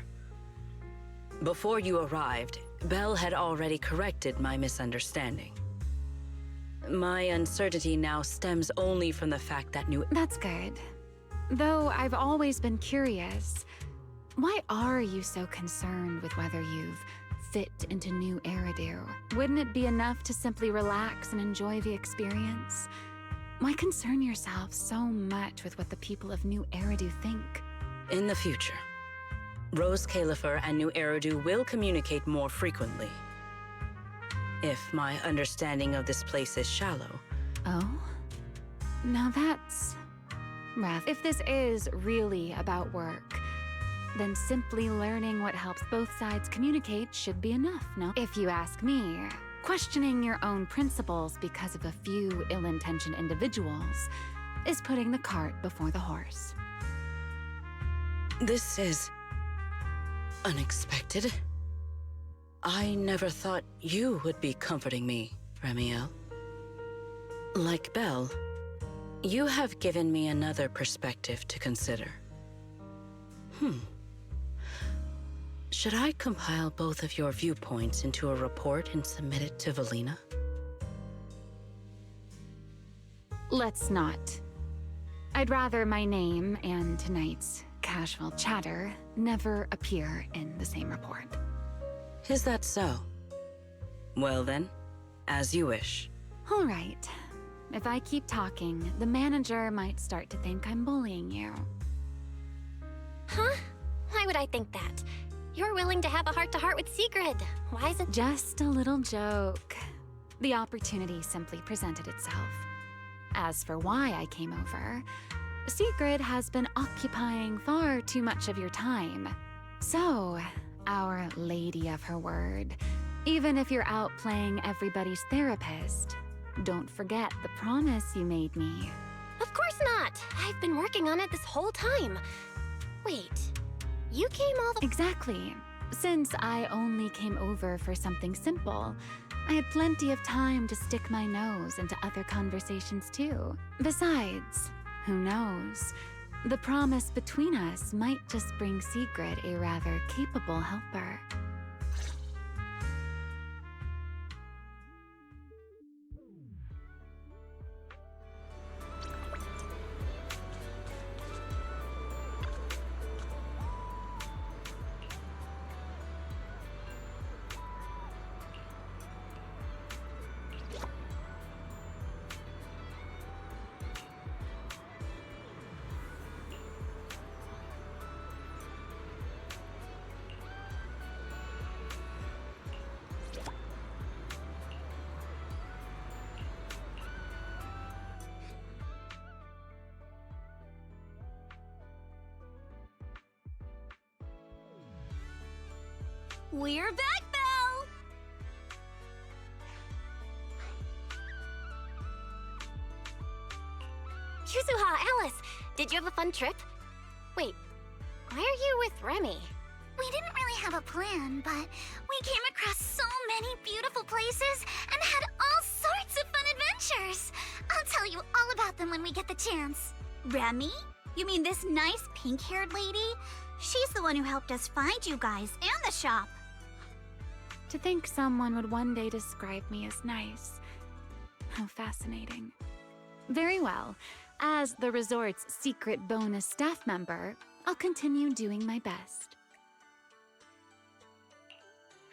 before you arrived, Belle had already corrected my misunderstanding. My uncertainty now stems only from the fact that That's good. Though I've always been curious, why are you so concerned with whether you've fit into New Eridu? Wouldn't it be enough to simply relax and enjoy the experience? Why concern yourself so much with what the people of New Eridu think? In the future, Rose Califer and New Eridu will communicate more frequently. If my understanding of this place is shallow. Oh? Now that's rough. If this is really about work, then simply learning what helps both sides communicate should be enough, no? If you ask me, questioning your own principles because of a few ill-intentioned individuals is putting the cart before the horse. This is unexpected. I never thought you would be comforting me, Remiel. Like Belle, you have given me another perspective to consider. Should I compile both of your viewpoints into a report and submit it to Valina? Let's not. I'd rather my name and tonight's casual chatter never appear in the same report. Is that so? Well then, as you wish. All right. If I keep talking, the manager might start to think I'm bullying you. Huh? Why would I think that? You're willing to have a heart-to-heart with Sigrid. Why is it— Just a little joke. The opportunity simply presented itself. As for why I came over, Sigrid has been occupying far too much of your time. So, Our Lady of her word, even if you're out playing everybody's therapist, don't forget the promise you made me. Of course not! I've been working on it this whole time. Wait, you came all the— Exactly. Since I only came over for something simple, I had plenty of time to stick my nose into other conversations too. Besides, who knows? The promise between us might just bring Sigrid a rather capable helper. We're back, Belle! Yuzuha, Alice, did you have a fun trip? Wait, why are you with Remy? We didn't really have a plan, but we came across so many beautiful places and had all sorts of fun adventures. I'll tell you all about them when we get the chance. Remy? You mean this nice pink-haired lady? She's the one who helped us find you guys and the shop. To think someone would one day describe me as nice. How fascinating. Very well. As the resort's secret bonus staff member, I'll continue doing my best.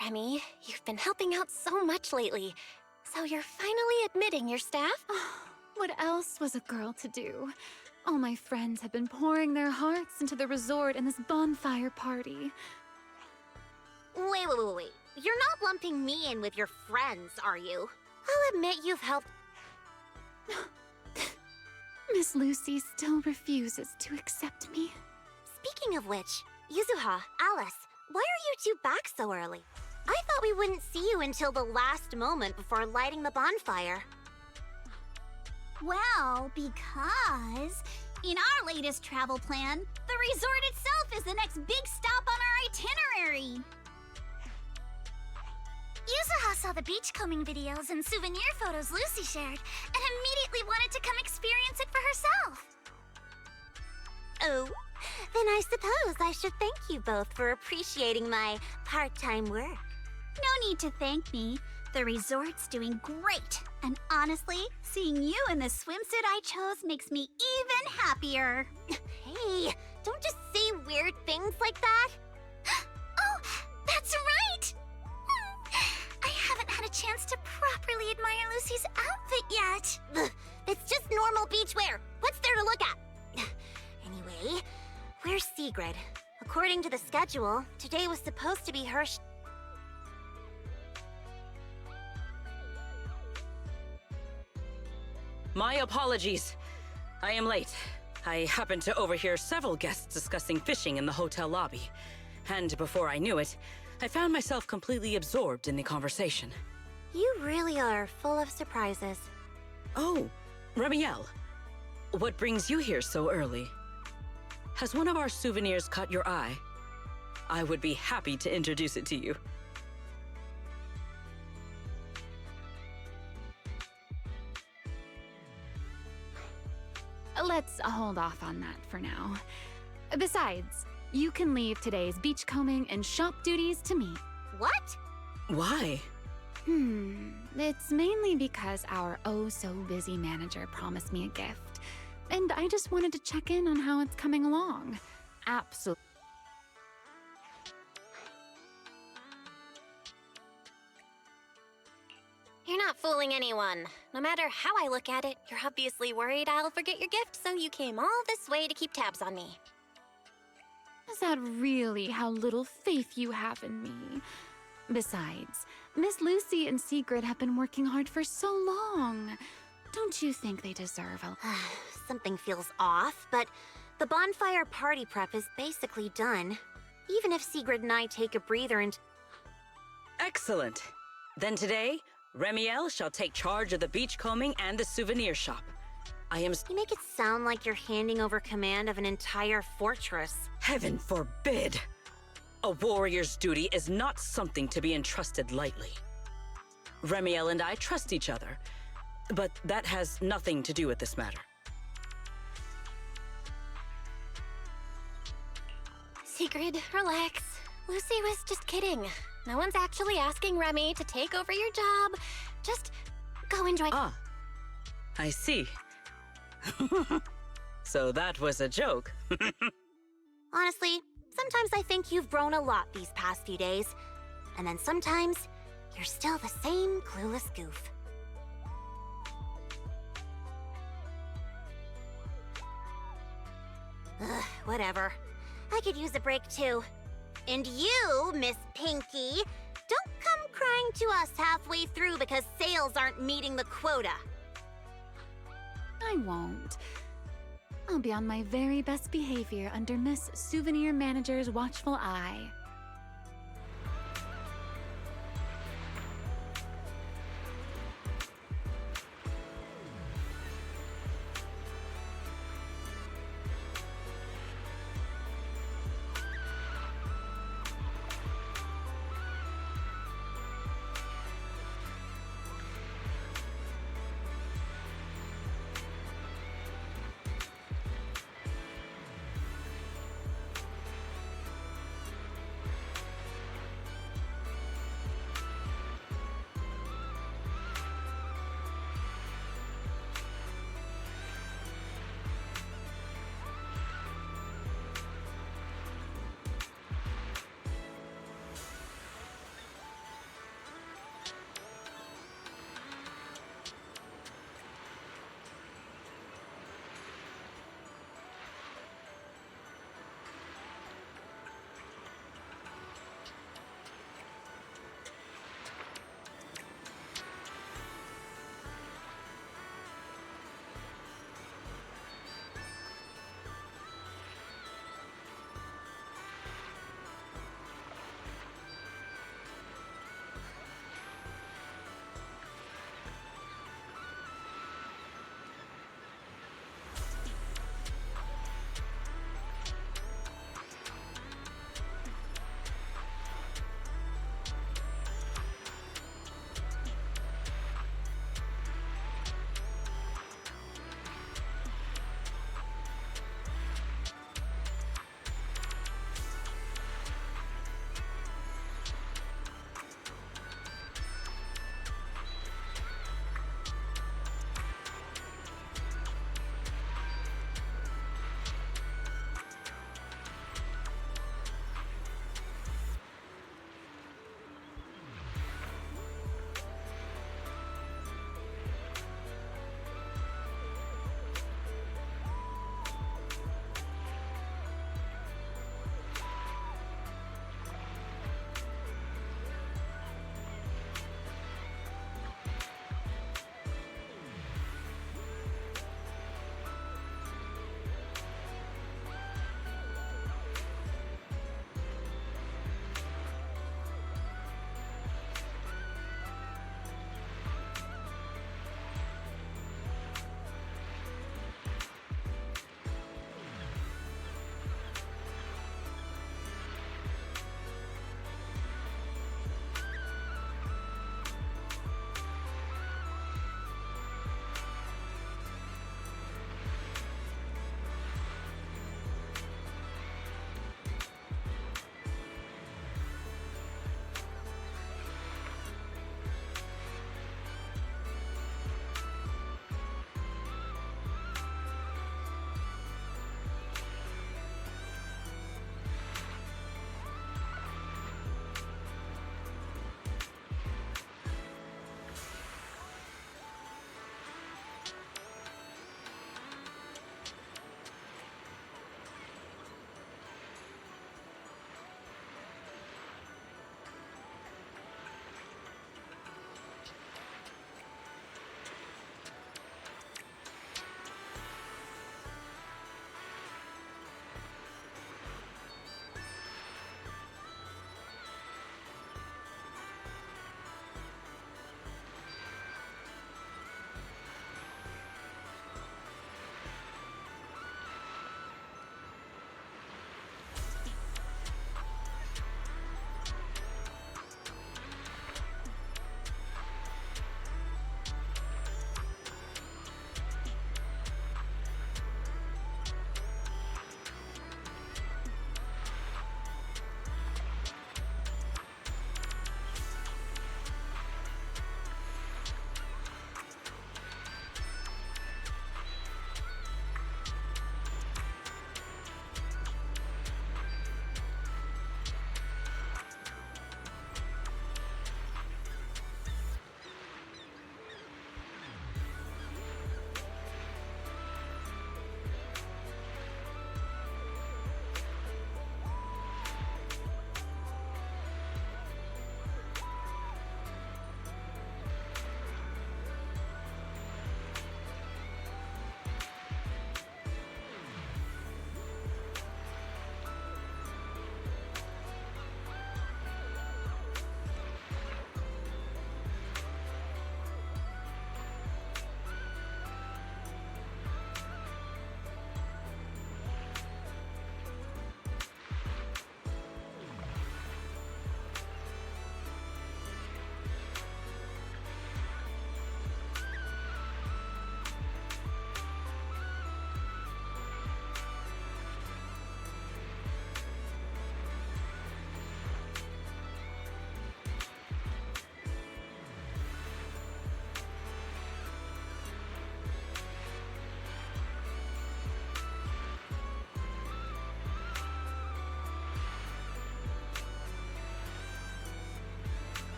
Remy, you've been helping out so much lately. So you're finally admitting your staff? What else was a girl to do? All my friends have been pouring their hearts into the resort and this bonfire party. Wait. You're not lumping me in with your friends, are you? I'll admit you've helped. Miss Lucy still refuses to accept me. Speaking of which, Yuzuha, Alice, why are you two back so early? I thought we wouldn't see you until the last moment before lighting the bonfire. Well, because in our latest travel plan, the resort itself is the next big stop on our itinerary. Yuzuha saw the beachcombing videos and souvenir photos Lucy shared and immediately wanted to come experience it for herself. Oh, then I suppose I should thank you both for appreciating my part-time work. No need to thank me. The resort's doing great. And honestly, seeing you in the swimsuit I chose makes me even happier. Hey, don't just say weird things like that. Oh, that's right! I haven't had a chance to properly admire Lucy's outfit yet. Ugh, it's just normal beach wear. What's there to look at? Anyway, where's Sigrid? According to the schedule, today was supposed to be her My apologies. I am late. I happened to overhear several guests discussing fishing in the hotel lobby. And before I knew it, I found myself completely absorbed in the conversation. You really are full of surprises. Oh, Remiel. What brings you here so early? Has one of our souvenirs caught your eye? I would be happy to introduce it to you. Let's hold off on that for now. Besides, you can leave today's beachcombing and shop duties to me. What? Why? It's mainly because our oh-so-busy manager promised me a gift, and I just wanted to check in on how it's coming along. Absolutely. You're not fooling anyone. No matter how I look at it, you're obviously worried I'll forget your gift, so you came all this way to keep tabs on me. Is that really how little faith you have in me? Besides, Miss Lucy and Sigrid have been working hard for so long. Don't you think they deserve a... Something feels off, but the bonfire party prep is basically done. Even if Sigrid and I take a breather and... Excellent. Then today, Remiel shall take charge of the beachcombing and the souvenir shop. You make it sound like you're handing over command of an entire fortress. Heaven forbid! A warrior's duty is not something to be entrusted lightly. Remiel and I trust each other, but that has nothing to do with this matter. Sigrid, relax. Lucy was just kidding. No one's actually asking Remy to take over your job. Just go enjoy... Ah, I see. So that was a joke. Honestly, sometimes I think you've grown a lot these past few days. And then sometimes, you're still the same clueless goof. Ugh, whatever. I could use a break too. And you, Miss Pinky, don't come crying to us halfway through because sales aren't meeting the quota. I won't. I'll be on my very best behavior under Miss Souvenir Manager's watchful eye.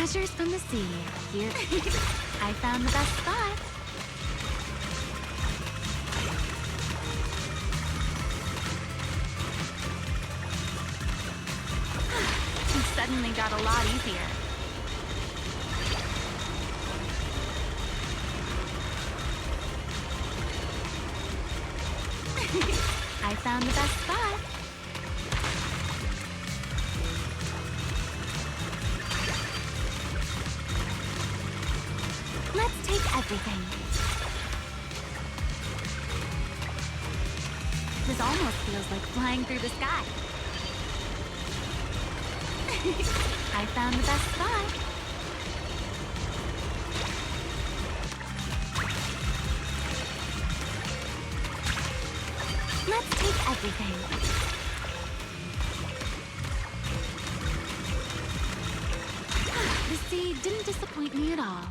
Treasures from the sea. Here. I found the best spot. It suddenly got a lot easier. I found the best spot. Let's take everything. This almost feels like flying through the sky. I found the best spot. Let's take everything. The sea didn't disappoint me at all.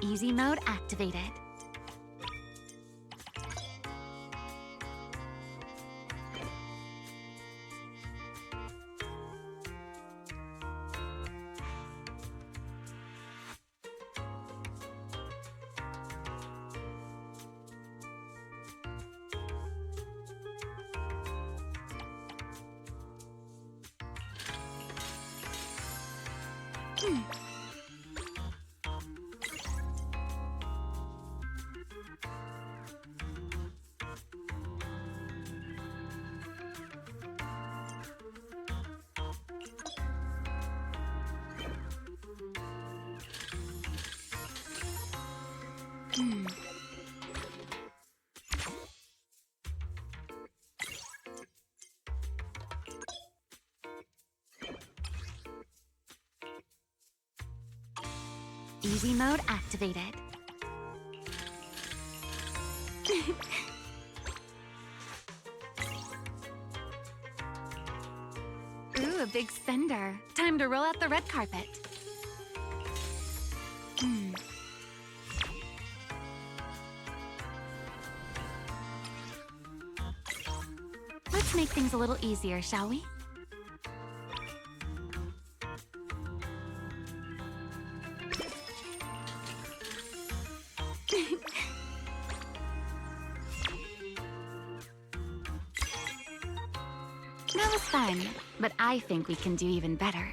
Easy mode activated. Easy mode activated. Ooh, a big spender. Time to roll out the red carpet. Let's make things a little easier, shall we? That was fun, but I think we can do even better.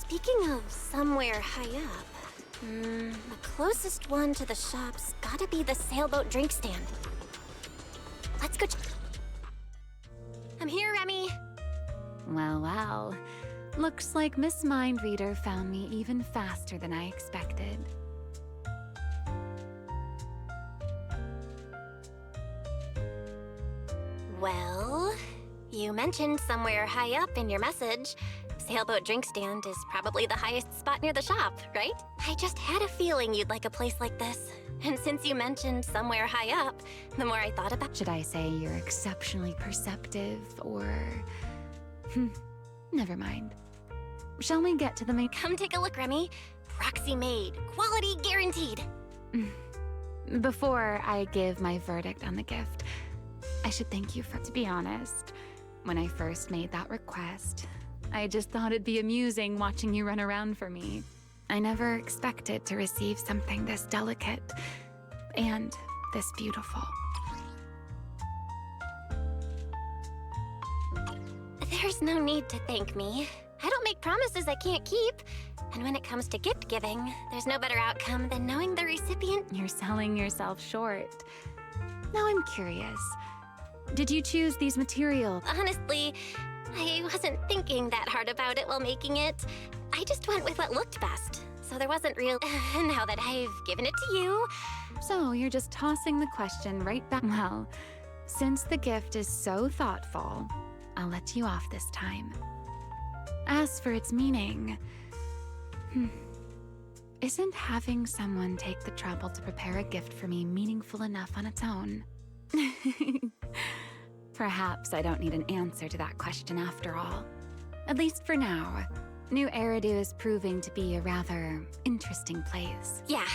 Speaking of somewhere high up, the closest one to the shop's gotta be the sailboat drink stand. Let's go. I'm here, Remy. Well, well. Looks like Miss Mindreader found me even faster than I expected. Well, you mentioned somewhere high up in your message. Sailboat drink stand is probably the highest spot near the shop, right? I just had a feeling you'd like a place like this. And since you mentioned somewhere high up, the more I thought about— Should I say you're exceptionally perceptive, or... never mind. Shall we get to the main— Come take a look, Remy. Proxy made. Quality guaranteed. Before I give my verdict on the gift, I should thank you for— To be honest, when I first made that request, I just thought it'd be amusing watching you run around for me. I never expected to receive something this delicate and this beautiful. There's no need to thank me. I don't make promises I can't keep. And when it comes to gift giving, there's no better outcome than knowing the recipient— You're selling yourself short. Now I'm curious. Did you choose these materials? Honestly, I wasn't thinking that hard about it while making it. I just went with what looked best. So there wasn't real— Now that I've given it to you— So you're just tossing the question right back— Well, since the gift is so thoughtful, I'll let you off this time. As for its meaning, isn't having someone take the trouble to prepare a gift for me meaningful enough on its own? Perhaps I don't need an answer to that question after all. At least for now. New Eridu is proving to be a rather interesting place. Yeah.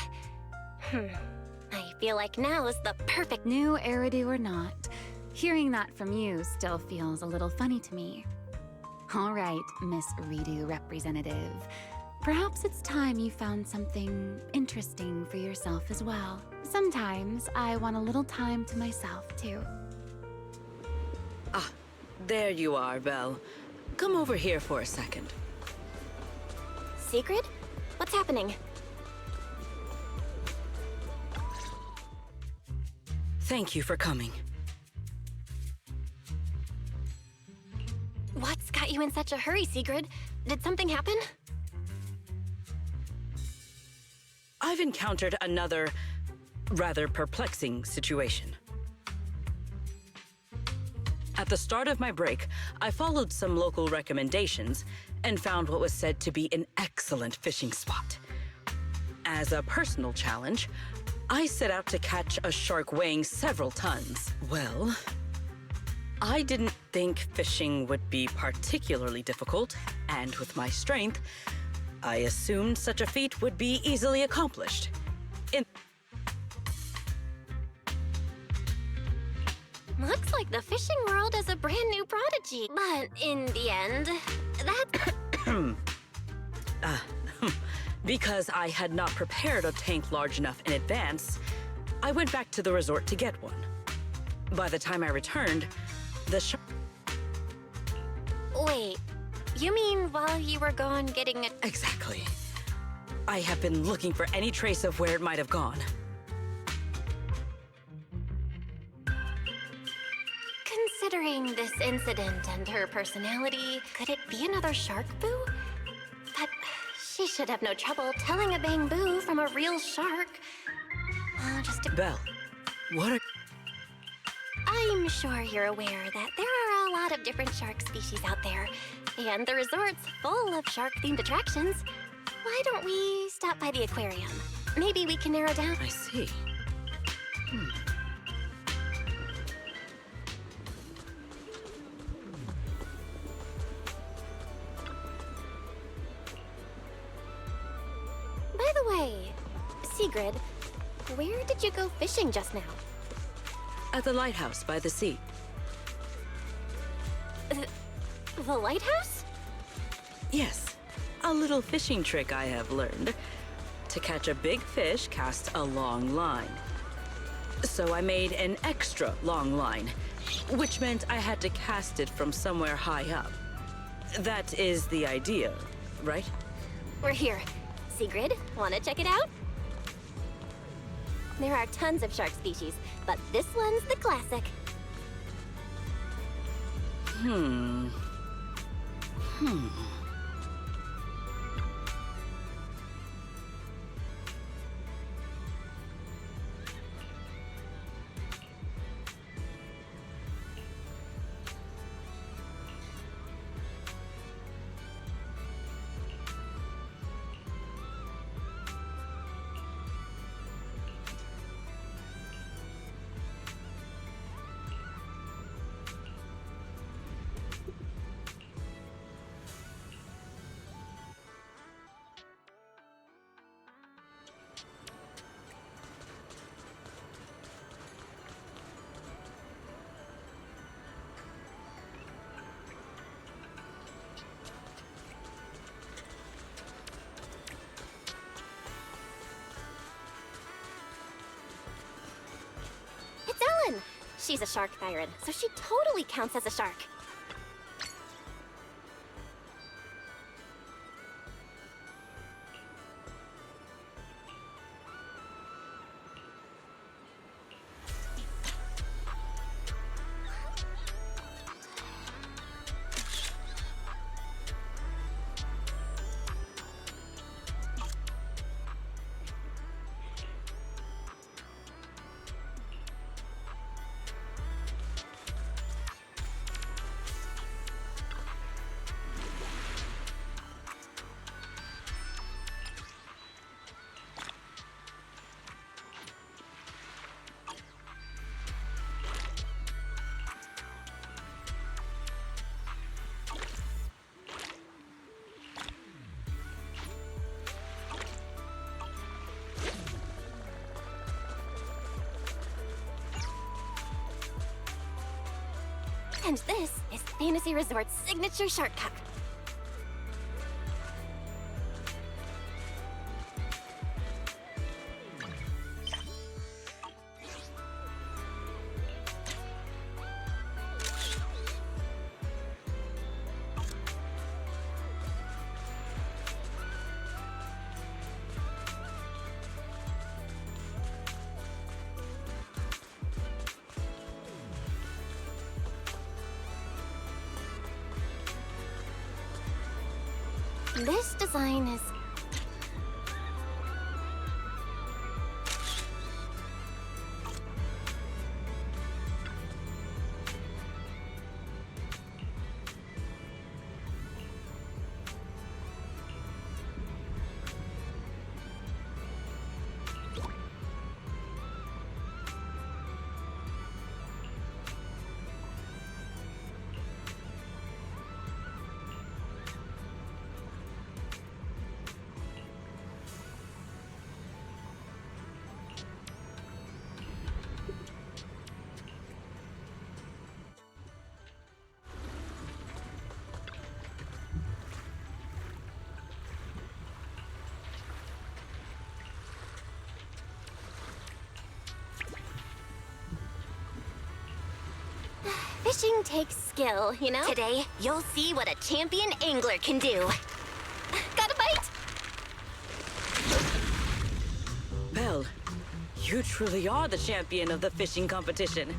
I feel like now is the perfect— New Eridu or not, hearing that from you still feels a little funny to me. All right, Miss Redo representative. Perhaps it's time you found something interesting for yourself as well. Sometimes I want a little time to myself, too. Ah, there you are, Belle. Come over here for a second. Secret? What's happening? Thank you for coming. What's got you in such a hurry, Sigrid? Did something happen? I've encountered another rather perplexing situation. At the start of my break, I followed some local recommendations and found what was said to be an excellent fishing spot. As a personal challenge, I set out to catch a shark weighing several tons. Well, I didn't think fishing would be particularly difficult, and with my strength, I assumed such a feat would be easily accomplished. Looks like the fishing world is a brand new prodigy. But in the end, that's... Because I had not prepared a tank large enough in advance, I went back to the resort to get one. By the time I returned, the Wait, you mean while you were gone getting a— Exactly. I have been looking for any trace of where it might have gone. Considering this incident and her personality, could it be another shark boo? But she should have no trouble telling a bamboo from a real shark. Belle, what are— I'm sure you're aware that there are a lot of different shark species out there, and the resort's full of shark-themed attractions. Why don't we stop by the aquarium? Maybe we can narrow down— I see. By the way, Sigrid, where did you go fishing just now? At the lighthouse by the sea. The lighthouse? Yes, a little fishing trick I have learned. To catch a big fish, cast a long line. So I made an extra long line, which meant I had to cast it from somewhere high up. That is the idea, right? we're here. Sigrid, wanna check it out? There are tons of shark species, but this one's the classic. She's a shark siren, so she totally counts as a shark. And this is Fantasy Resort's signature shark cup. This design is... Fishing takes skill, you know? Today, you'll see what a champion angler can do. Got a bite? Belle, you truly are the champion of the fishing competition.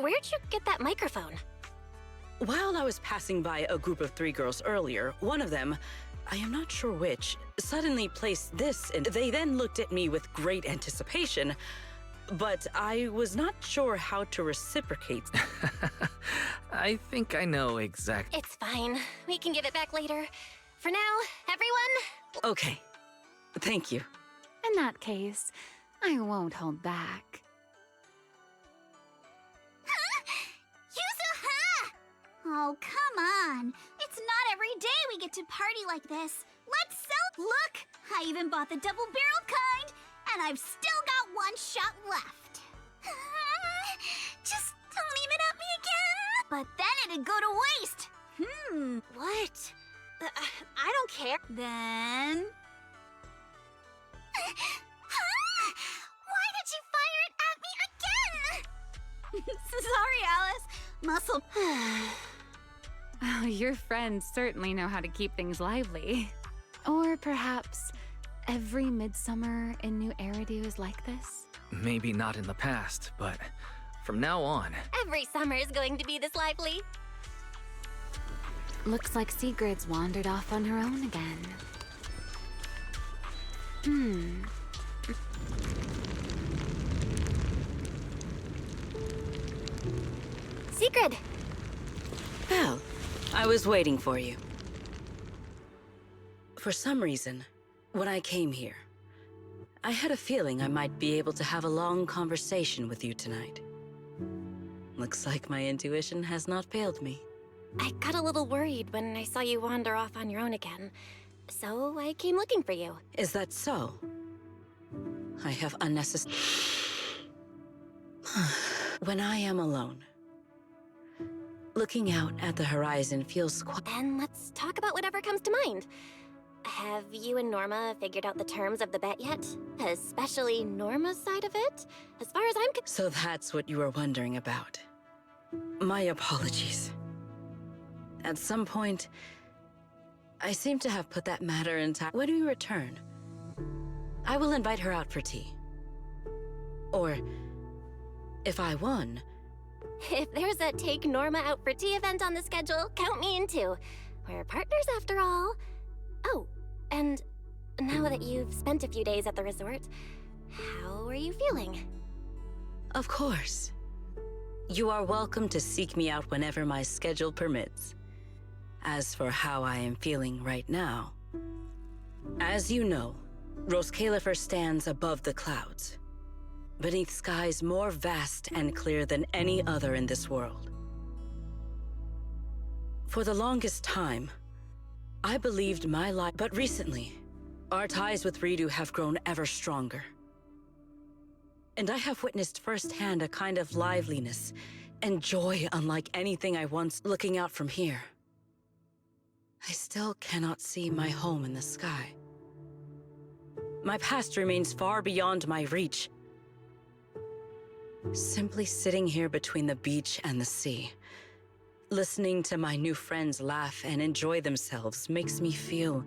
Where'd you get that microphone? While I was passing by a group of 3 girls earlier, one of them, I am not sure which, suddenly placed this, and they then looked at me with great anticipation, but I was not sure how to reciprocate. I think I know exactly. It's fine. We can give it back later. For now, everyone... Okay. Thank you. In that case, I won't hold back. Oh, come on. It's not every day we get to party like this. Let's sell. Look, I even bought the double-barreled kind, and I've still got 1 shot left. Just don't aim it at me again. But then it'd go to waste. What? I don't care. Then... Why did you fire it at me again? Sorry, Alice. Muscle... Oh, your friends certainly know how to keep things lively. Or perhaps every midsummer in New Eridu is like this? Maybe not in the past, but from now on... Every summer is going to be this lively. Looks like Sigrid's wandered off on her own again. Sigrid! Well, I was waiting for you. For some reason, when I came here, I had a feeling I might be able to have a long conversation with you tonight. Looks like my intuition has not failed me. I got a little worried when I saw you wander off on your own again, so I came looking for you. Is that so? I have unnecessary... When I am alone, looking out at the horizon feels quite... And let's talk about whatever comes to mind. Have you and Norma figured out the terms of the bet yet? Especially Norma's side of it? As far as I'm So that's what you were wondering about. My apologies. At some point, I seem to have put that matter entirely... When we return, I will invite her out for tea. Or, if I won... If there's a Take Norma Out for Tea event on the schedule, count me in too. We're partners after all. Oh, and now that you've spent a few days at the resort, how are you feeling? Of course. You are welcome to seek me out whenever my schedule permits. As for how I am feeling right now, as you know, Roskalifer stands above the clouds, beneath skies more vast and clear than any other in this world. For the longest time, I believed my life, but recently, our ties with Ridu have grown ever stronger. And I have witnessed firsthand a kind of liveliness and joy unlike anything I once looking out from here. I still cannot see my home in the sky. My past remains far beyond my reach. Simply sitting here between the beach and the sea, listening to my new friends laugh and enjoy themselves makes me feel...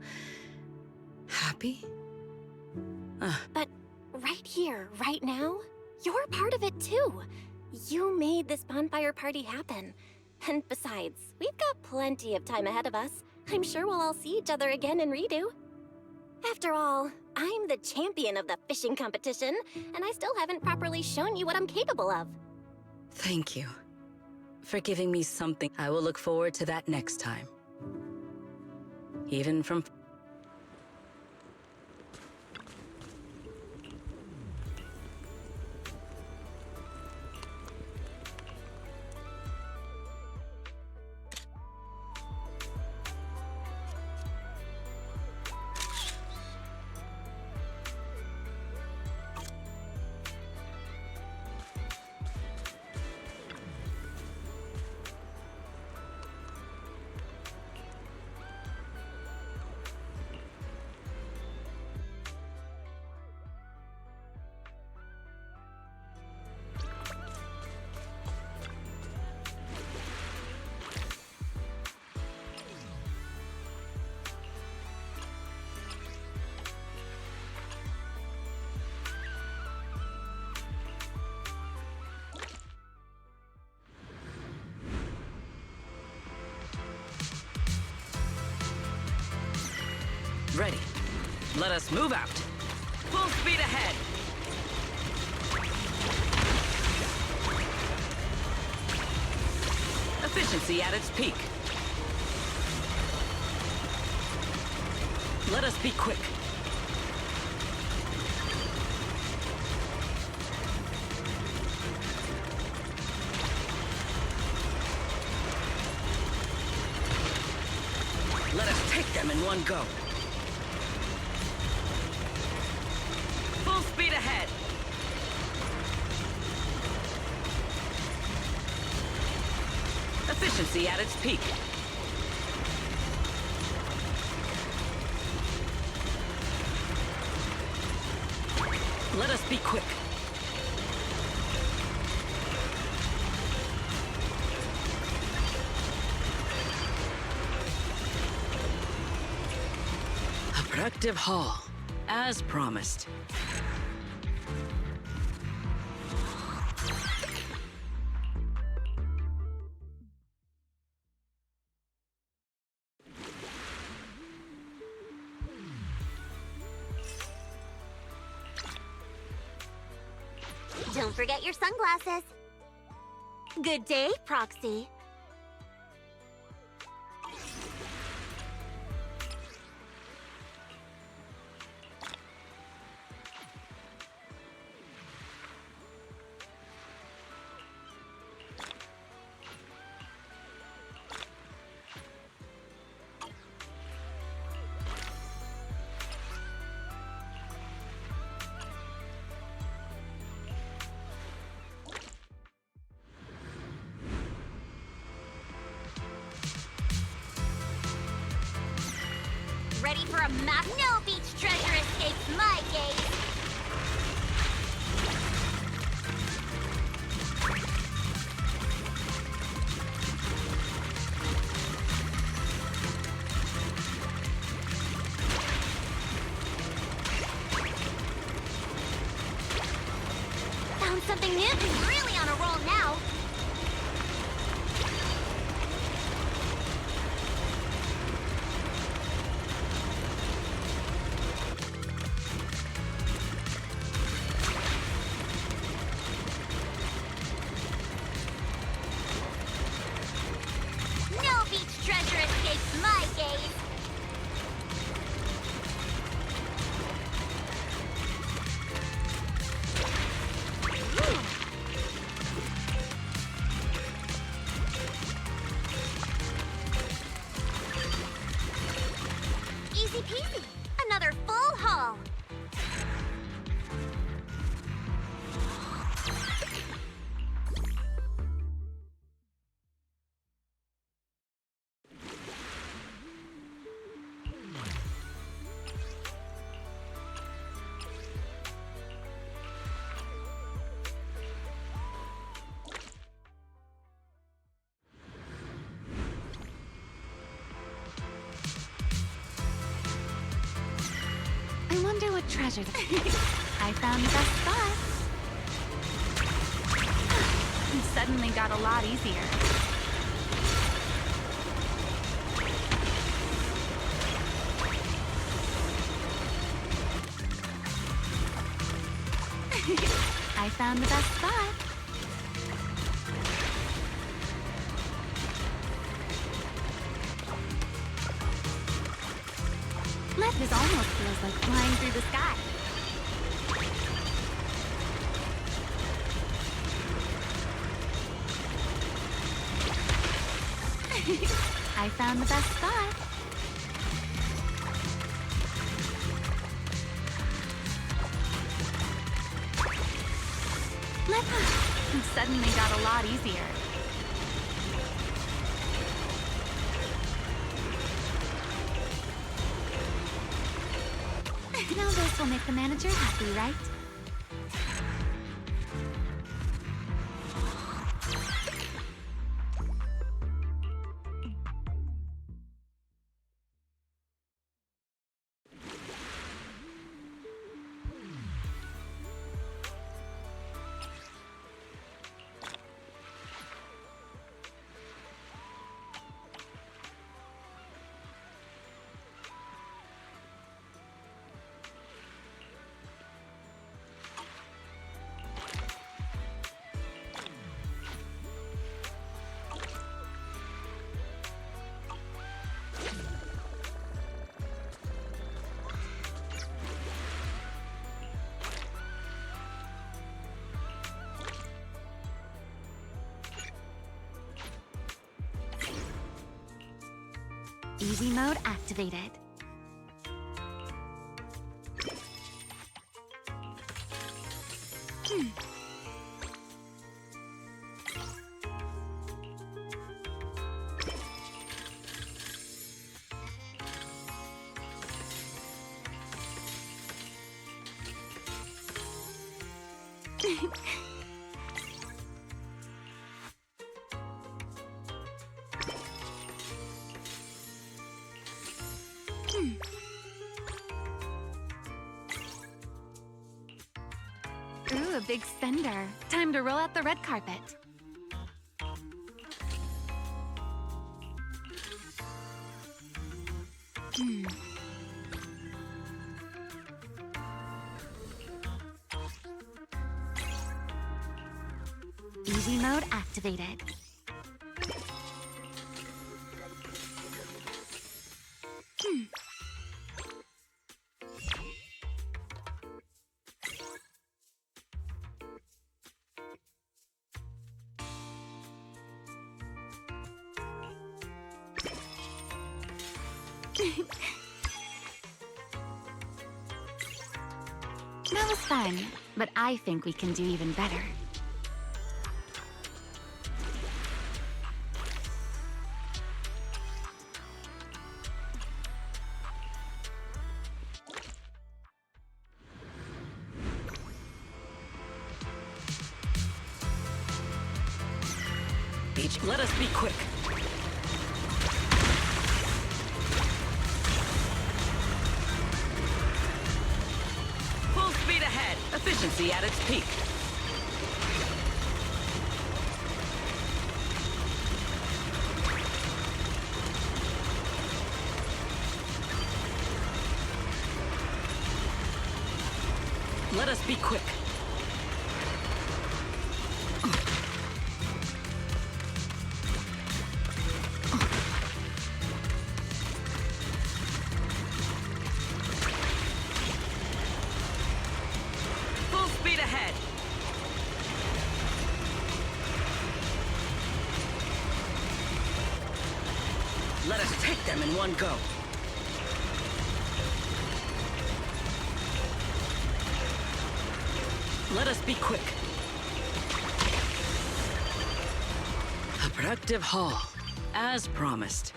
happy? But right here, right now, you're part of it too. You made this bonfire party happen. And besides, we've got plenty of time ahead of us. I'm sure we'll all see each other again in Redo. After all, I'm the champion of the fishing competition, and I still haven't properly shown you what I'm capable of. Thank you for giving me something. I will look forward to that next time. Even from... Let us move out. Full speed ahead. Efficiency at its peak. Let us be quick. Let us take them in one go. Full speed ahead. Efficiency at its peak. Let us be quick. A productive haul, as promised. Don't forget your sunglasses. Good day, Proxy. Ready for a map? No beach treasure escapes my gaze. Found something new. He's really on a roll now. No beach treasure escapes my gaze. Easy peasy. Another full haul. I wonder what treasure. I found the best spot. It suddenly got a lot easier. I found the best spot. This almost feels like flying through the sky. I found the best spot. It suddenly got a lot easier. Now this will make the manager happy, right? Easy mode activated. Ooh, a big spender. Time to roll out the red carpet. Easy mode activated. That was fun, but I think we can do even better. Let us be quick. Full speed ahead. Efficiency at its peak. Let us be quick. Full speed ahead. Let us take them in one go. Let us be quick. A productive haul, as promised.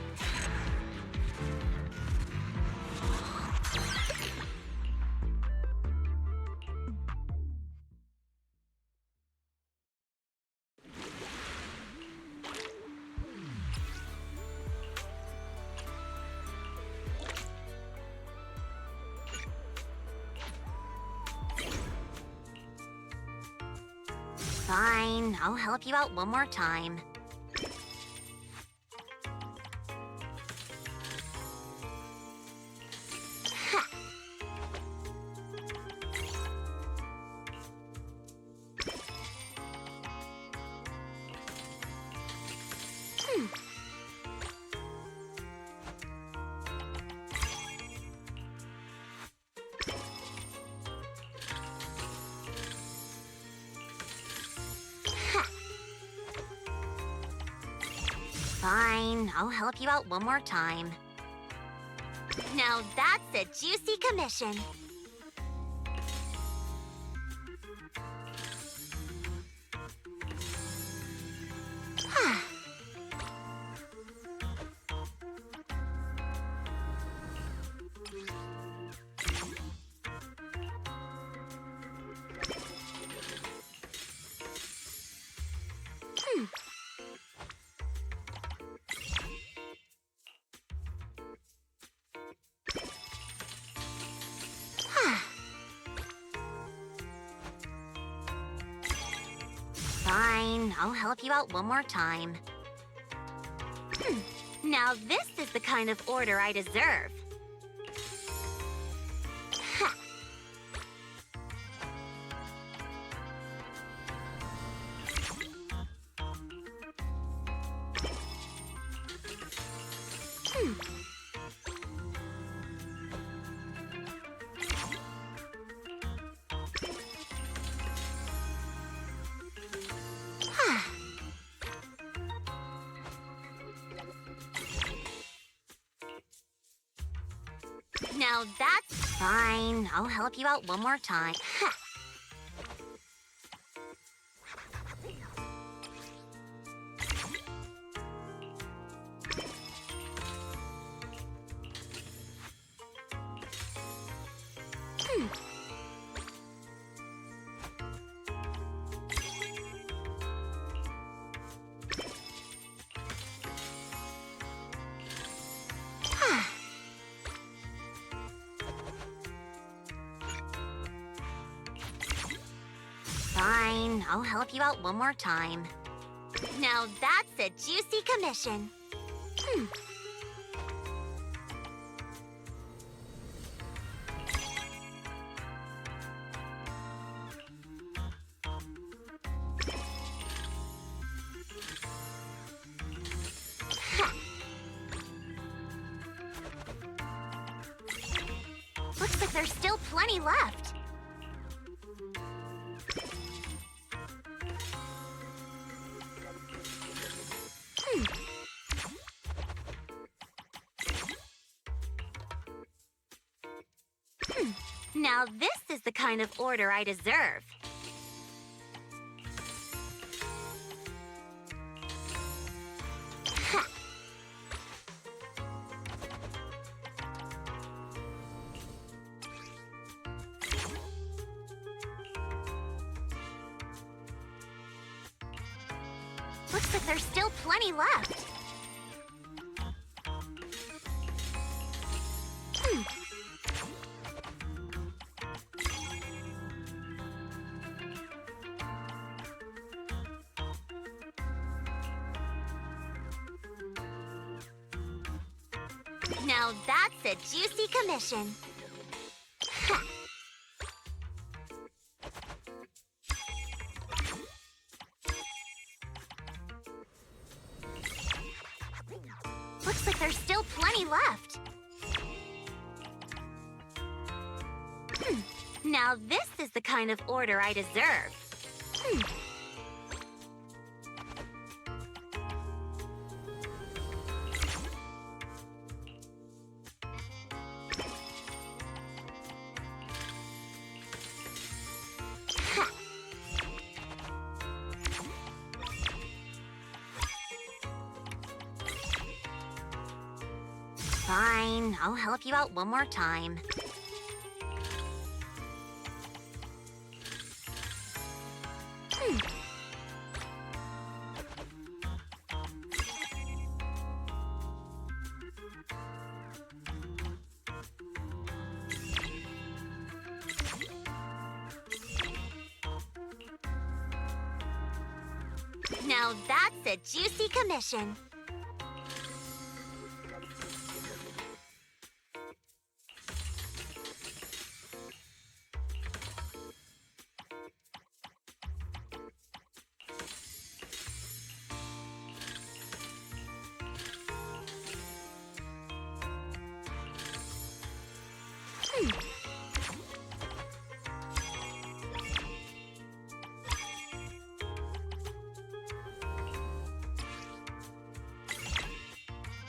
Fine, I'll help you out one more time. Ha. Fine, I'll help you out one more time. Now that's a juicy commission. Fine, I'll help you out one more time. Now this is the kind of order I deserve. Ha. Now that's fine. I'll help you out one more time. Fine, I'll help you out one more time. Now that's a juicy commission. Looks like there's still plenty left. Now this is the kind of order I deserve. Looks like there's still plenty left. Now that's a juicy commission. Looks like there's still plenty left. Now this is the kind of order I deserve. Fine, I'll help you out one more time. Now that's a juicy commission.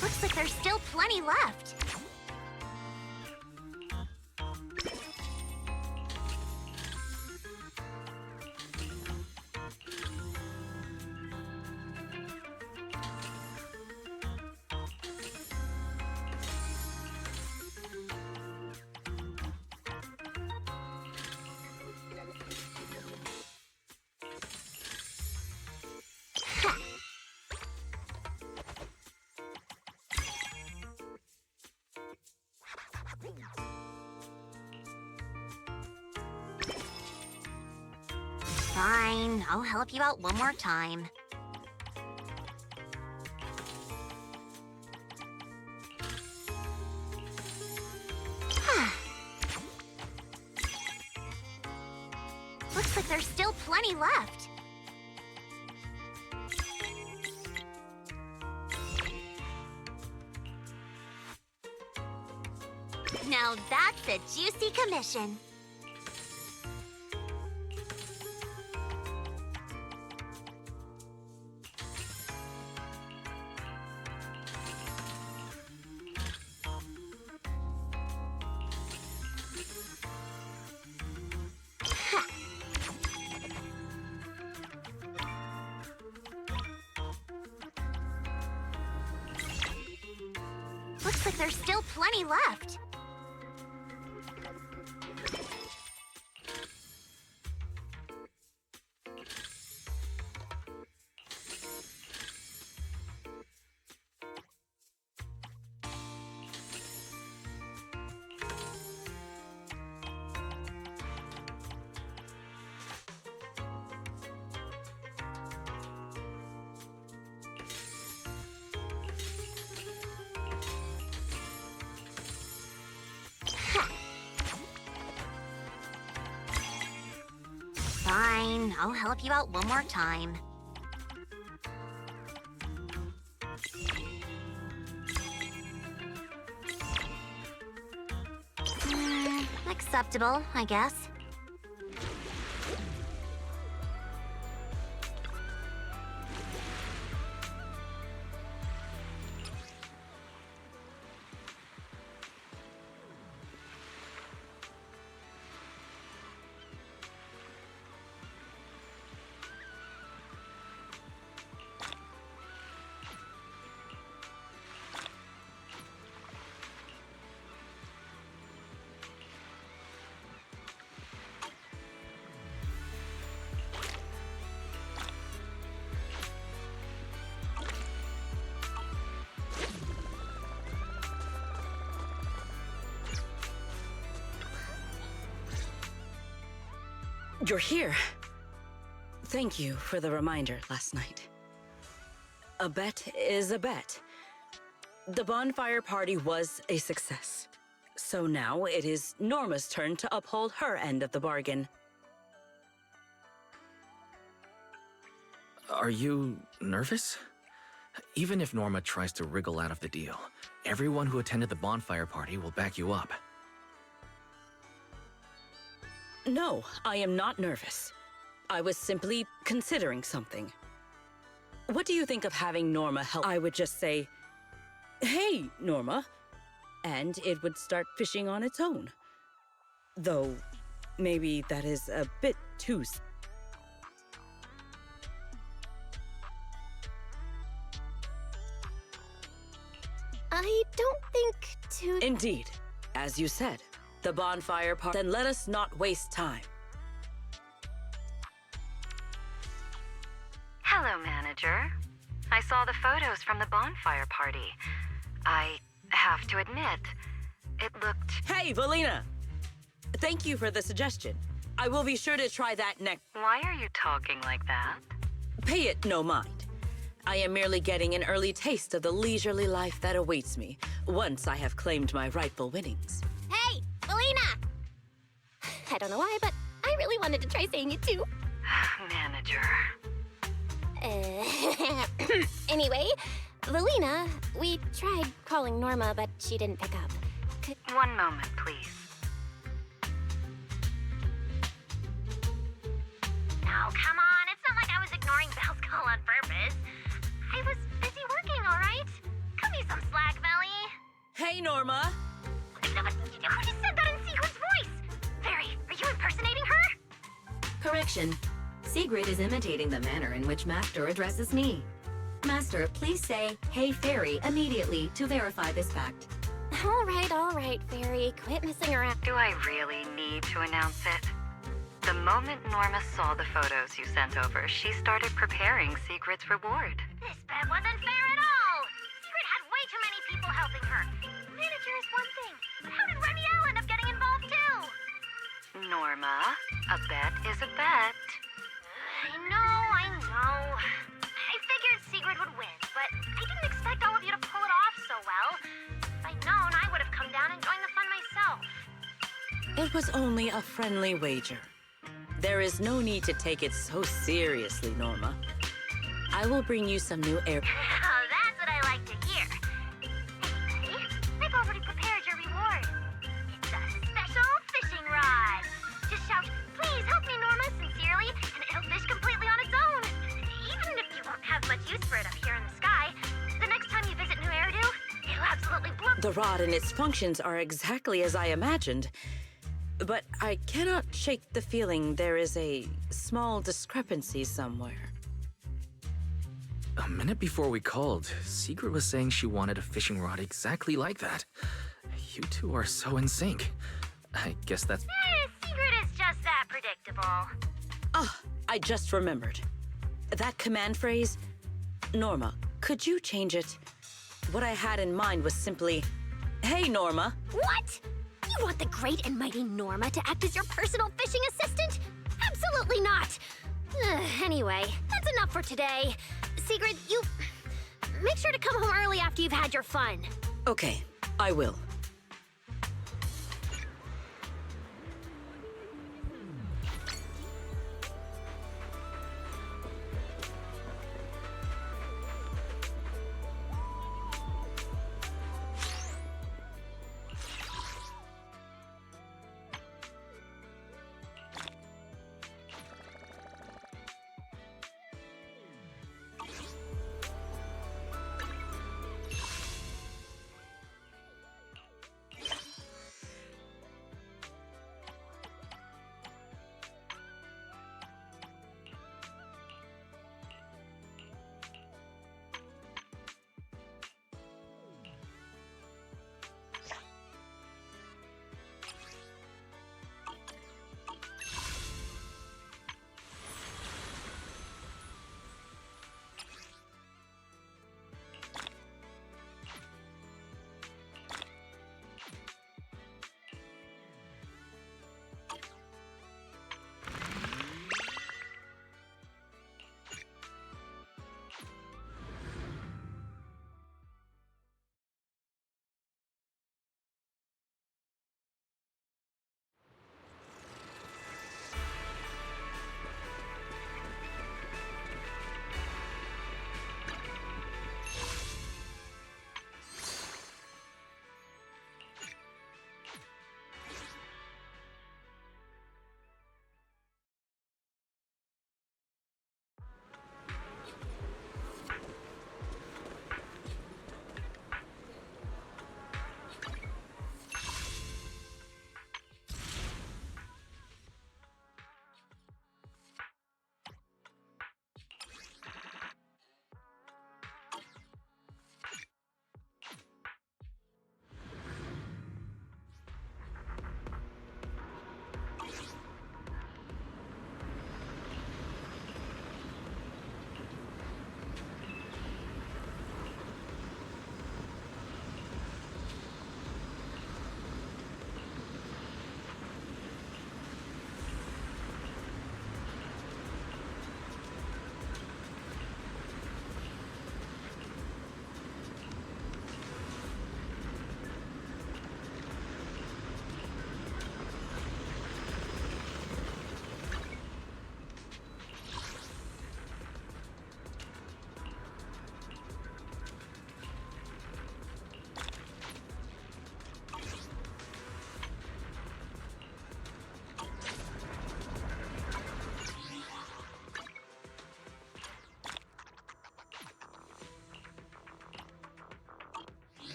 Looks like there's still plenty left. Fine, I'll help you out one more time. Looks like there's still plenty left. Now that's a juicy commission. Looks like there's still plenty left. Fine, I'll help you out one more time. Acceptable, I guess. You're here. Thank you for the reminder last night. A bet is a bet. The bonfire party was a success. So now it is Norma's turn to uphold her end of the bargain. Are you nervous? Even if Norma tries to wriggle out of the deal, everyone who attended the bonfire party will back you up. No, I am not nervous. I was simply considering something. What do you think of having Norma help? I would just say, "Hey, Norma," and it would start fishing on its own. Though, maybe that is a bit too... I don't think to... Indeed. As you said, the bonfire party... Then let us not waste time. Hello, manager. I saw the photos from the bonfire party. I have to admit, it looked... Hey, Valina! Thank you for the suggestion. I will be sure to try that next... Why are you talking like that? Pay it no mind. I am merely getting an early taste of the leisurely life that awaits me once I have claimed my rightful winnings. Hey, Valina! I don't know why, but I really wanted to try saying it too. Manager. Anyway, Valina, we tried calling Norma, but she didn't pick up. One moment, please. No, come on. It's not like I was ignoring Belle's call on purpose. I was busy working, all right? Cut me some slack, Belly. Hey, Norma! No, but who just said that in Sigrid's voice? Fairy, are you impersonating her? Correction. Sigrid is imitating the manner in which Master addresses me. Master, please say, "Hey, Fairy," immediately to verify this fact. All right, Fairy. Quit messing around. Do I really need to announce it? The moment Norma saw the photos you sent over, she started preparing Sigrid's reward. This bet wasn't fair at all. Sigrid had way too many people helping her. Manager is one thing, but how did Remiel end up getting involved too? Norma, a bet is a bet. I know. I figured Sigrid would win, but I didn't expect all of you to pull it off so well. If I'd known, I would have come down and joined the fun myself. It was only a friendly wager. There is no need to take it so seriously, Norma. I will bring you some new air... Oh, that's what I like to hear. Hey, I've already prepared your reward. It's a special fishing rod. Just shout, "Please help me, Norma," sincerely, and it'll fish completely on its own. Even if you won't have much use for it up here in the sky, the next time you visit New Eridu, it'll absolutely blow... The rod and its functions are exactly as I imagined. But I cannot shake the feeling there is a small discrepancy somewhere. A minute before we called, Sigrid was saying she wanted a fishing rod exactly like that. You two are so in sync. I guess that's... Secret is just that predictable. Ah, I just remembered. That command phrase, Norma, could you change it? What I had in mind was simply, hey, Norma. What? You want the great and mighty Norma to act as your personal fishing assistant? Absolutely not! Anyway, that's enough for today. Sigrid, you... make sure to come home early after you've had your fun. Okay, I will.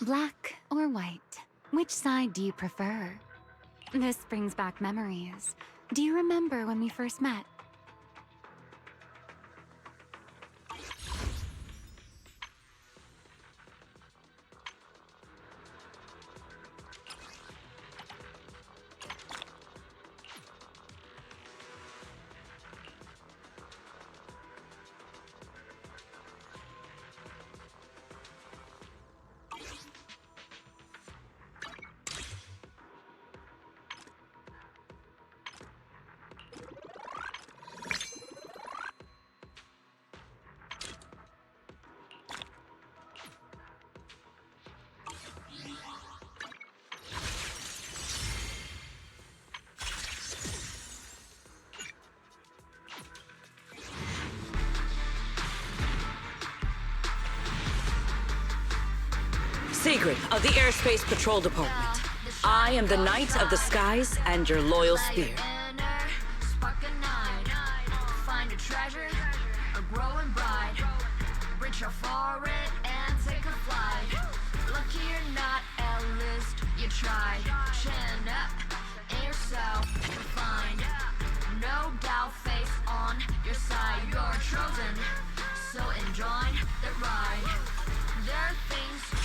Black or white? Which side do you prefer? This brings back memories. Do you remember when we first met? Sigrid of the Airspace Patrol Department. I am the Knight of the Skies and your loyal spear. Spark a night, find a treasure, a growing bright. Reach out for it and take a flight. Lucky or not, at least you tried. Chin up, and yourself refined. No doubt, face on your side. You're chosen, so enjoy the ride. There are things.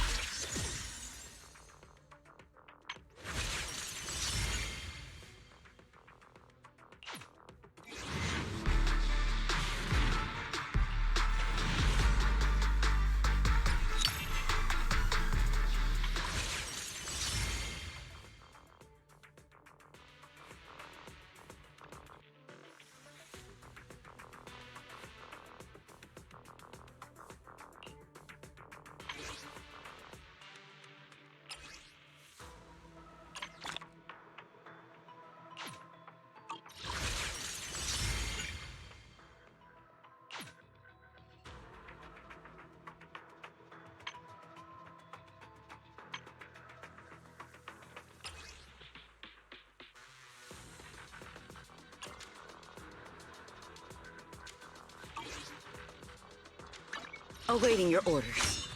Awaiting your orders.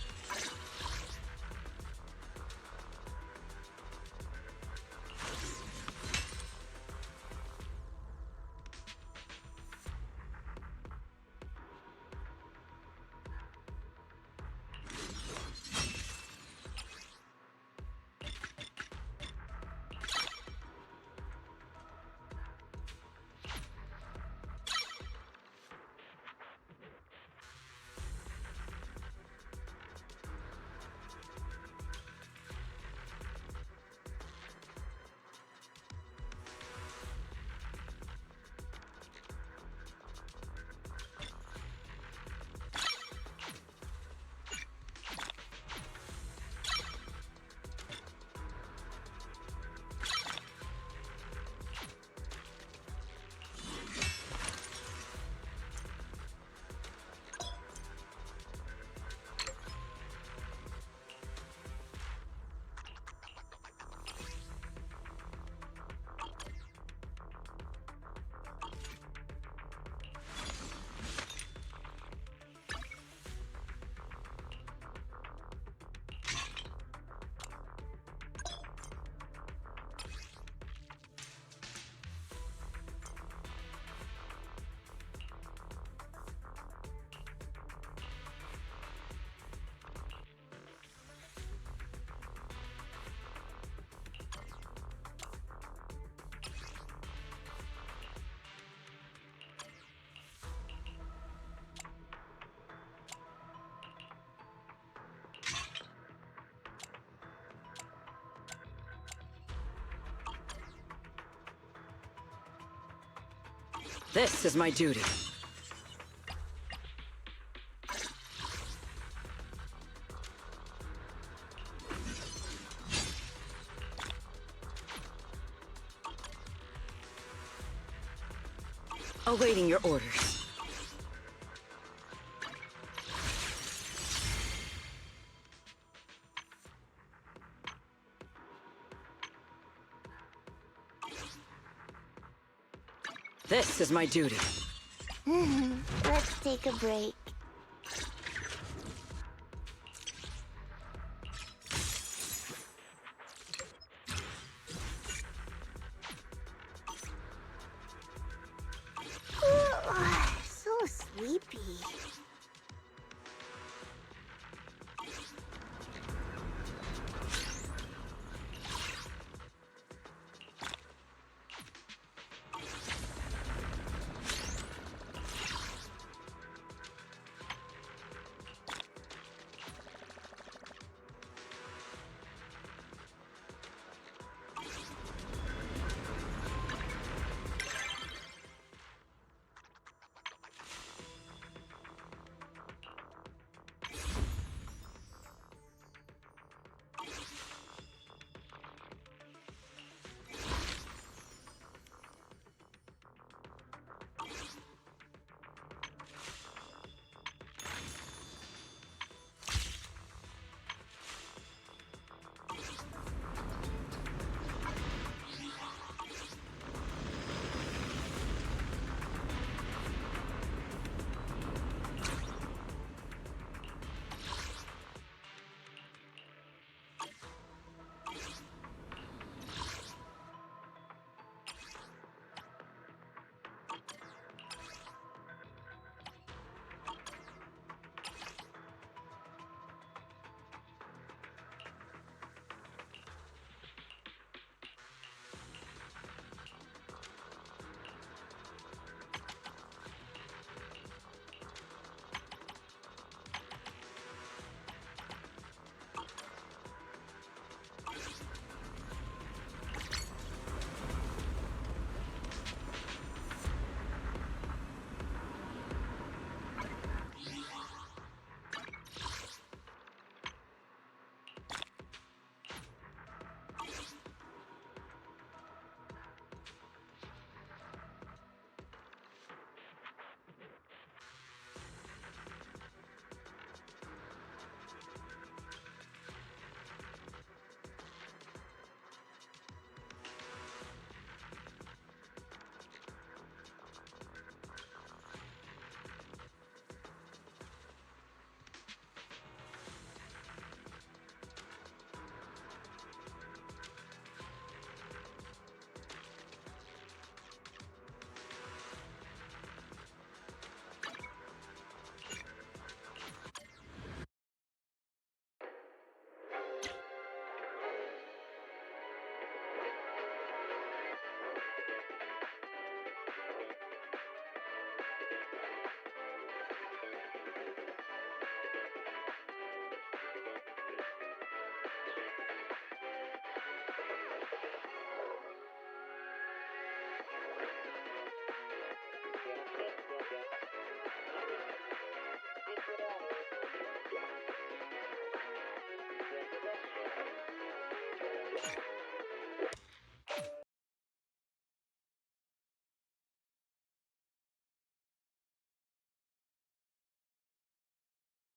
This is my duty. Awaiting your orders. This is my duty. Let's take a break. So sleepy.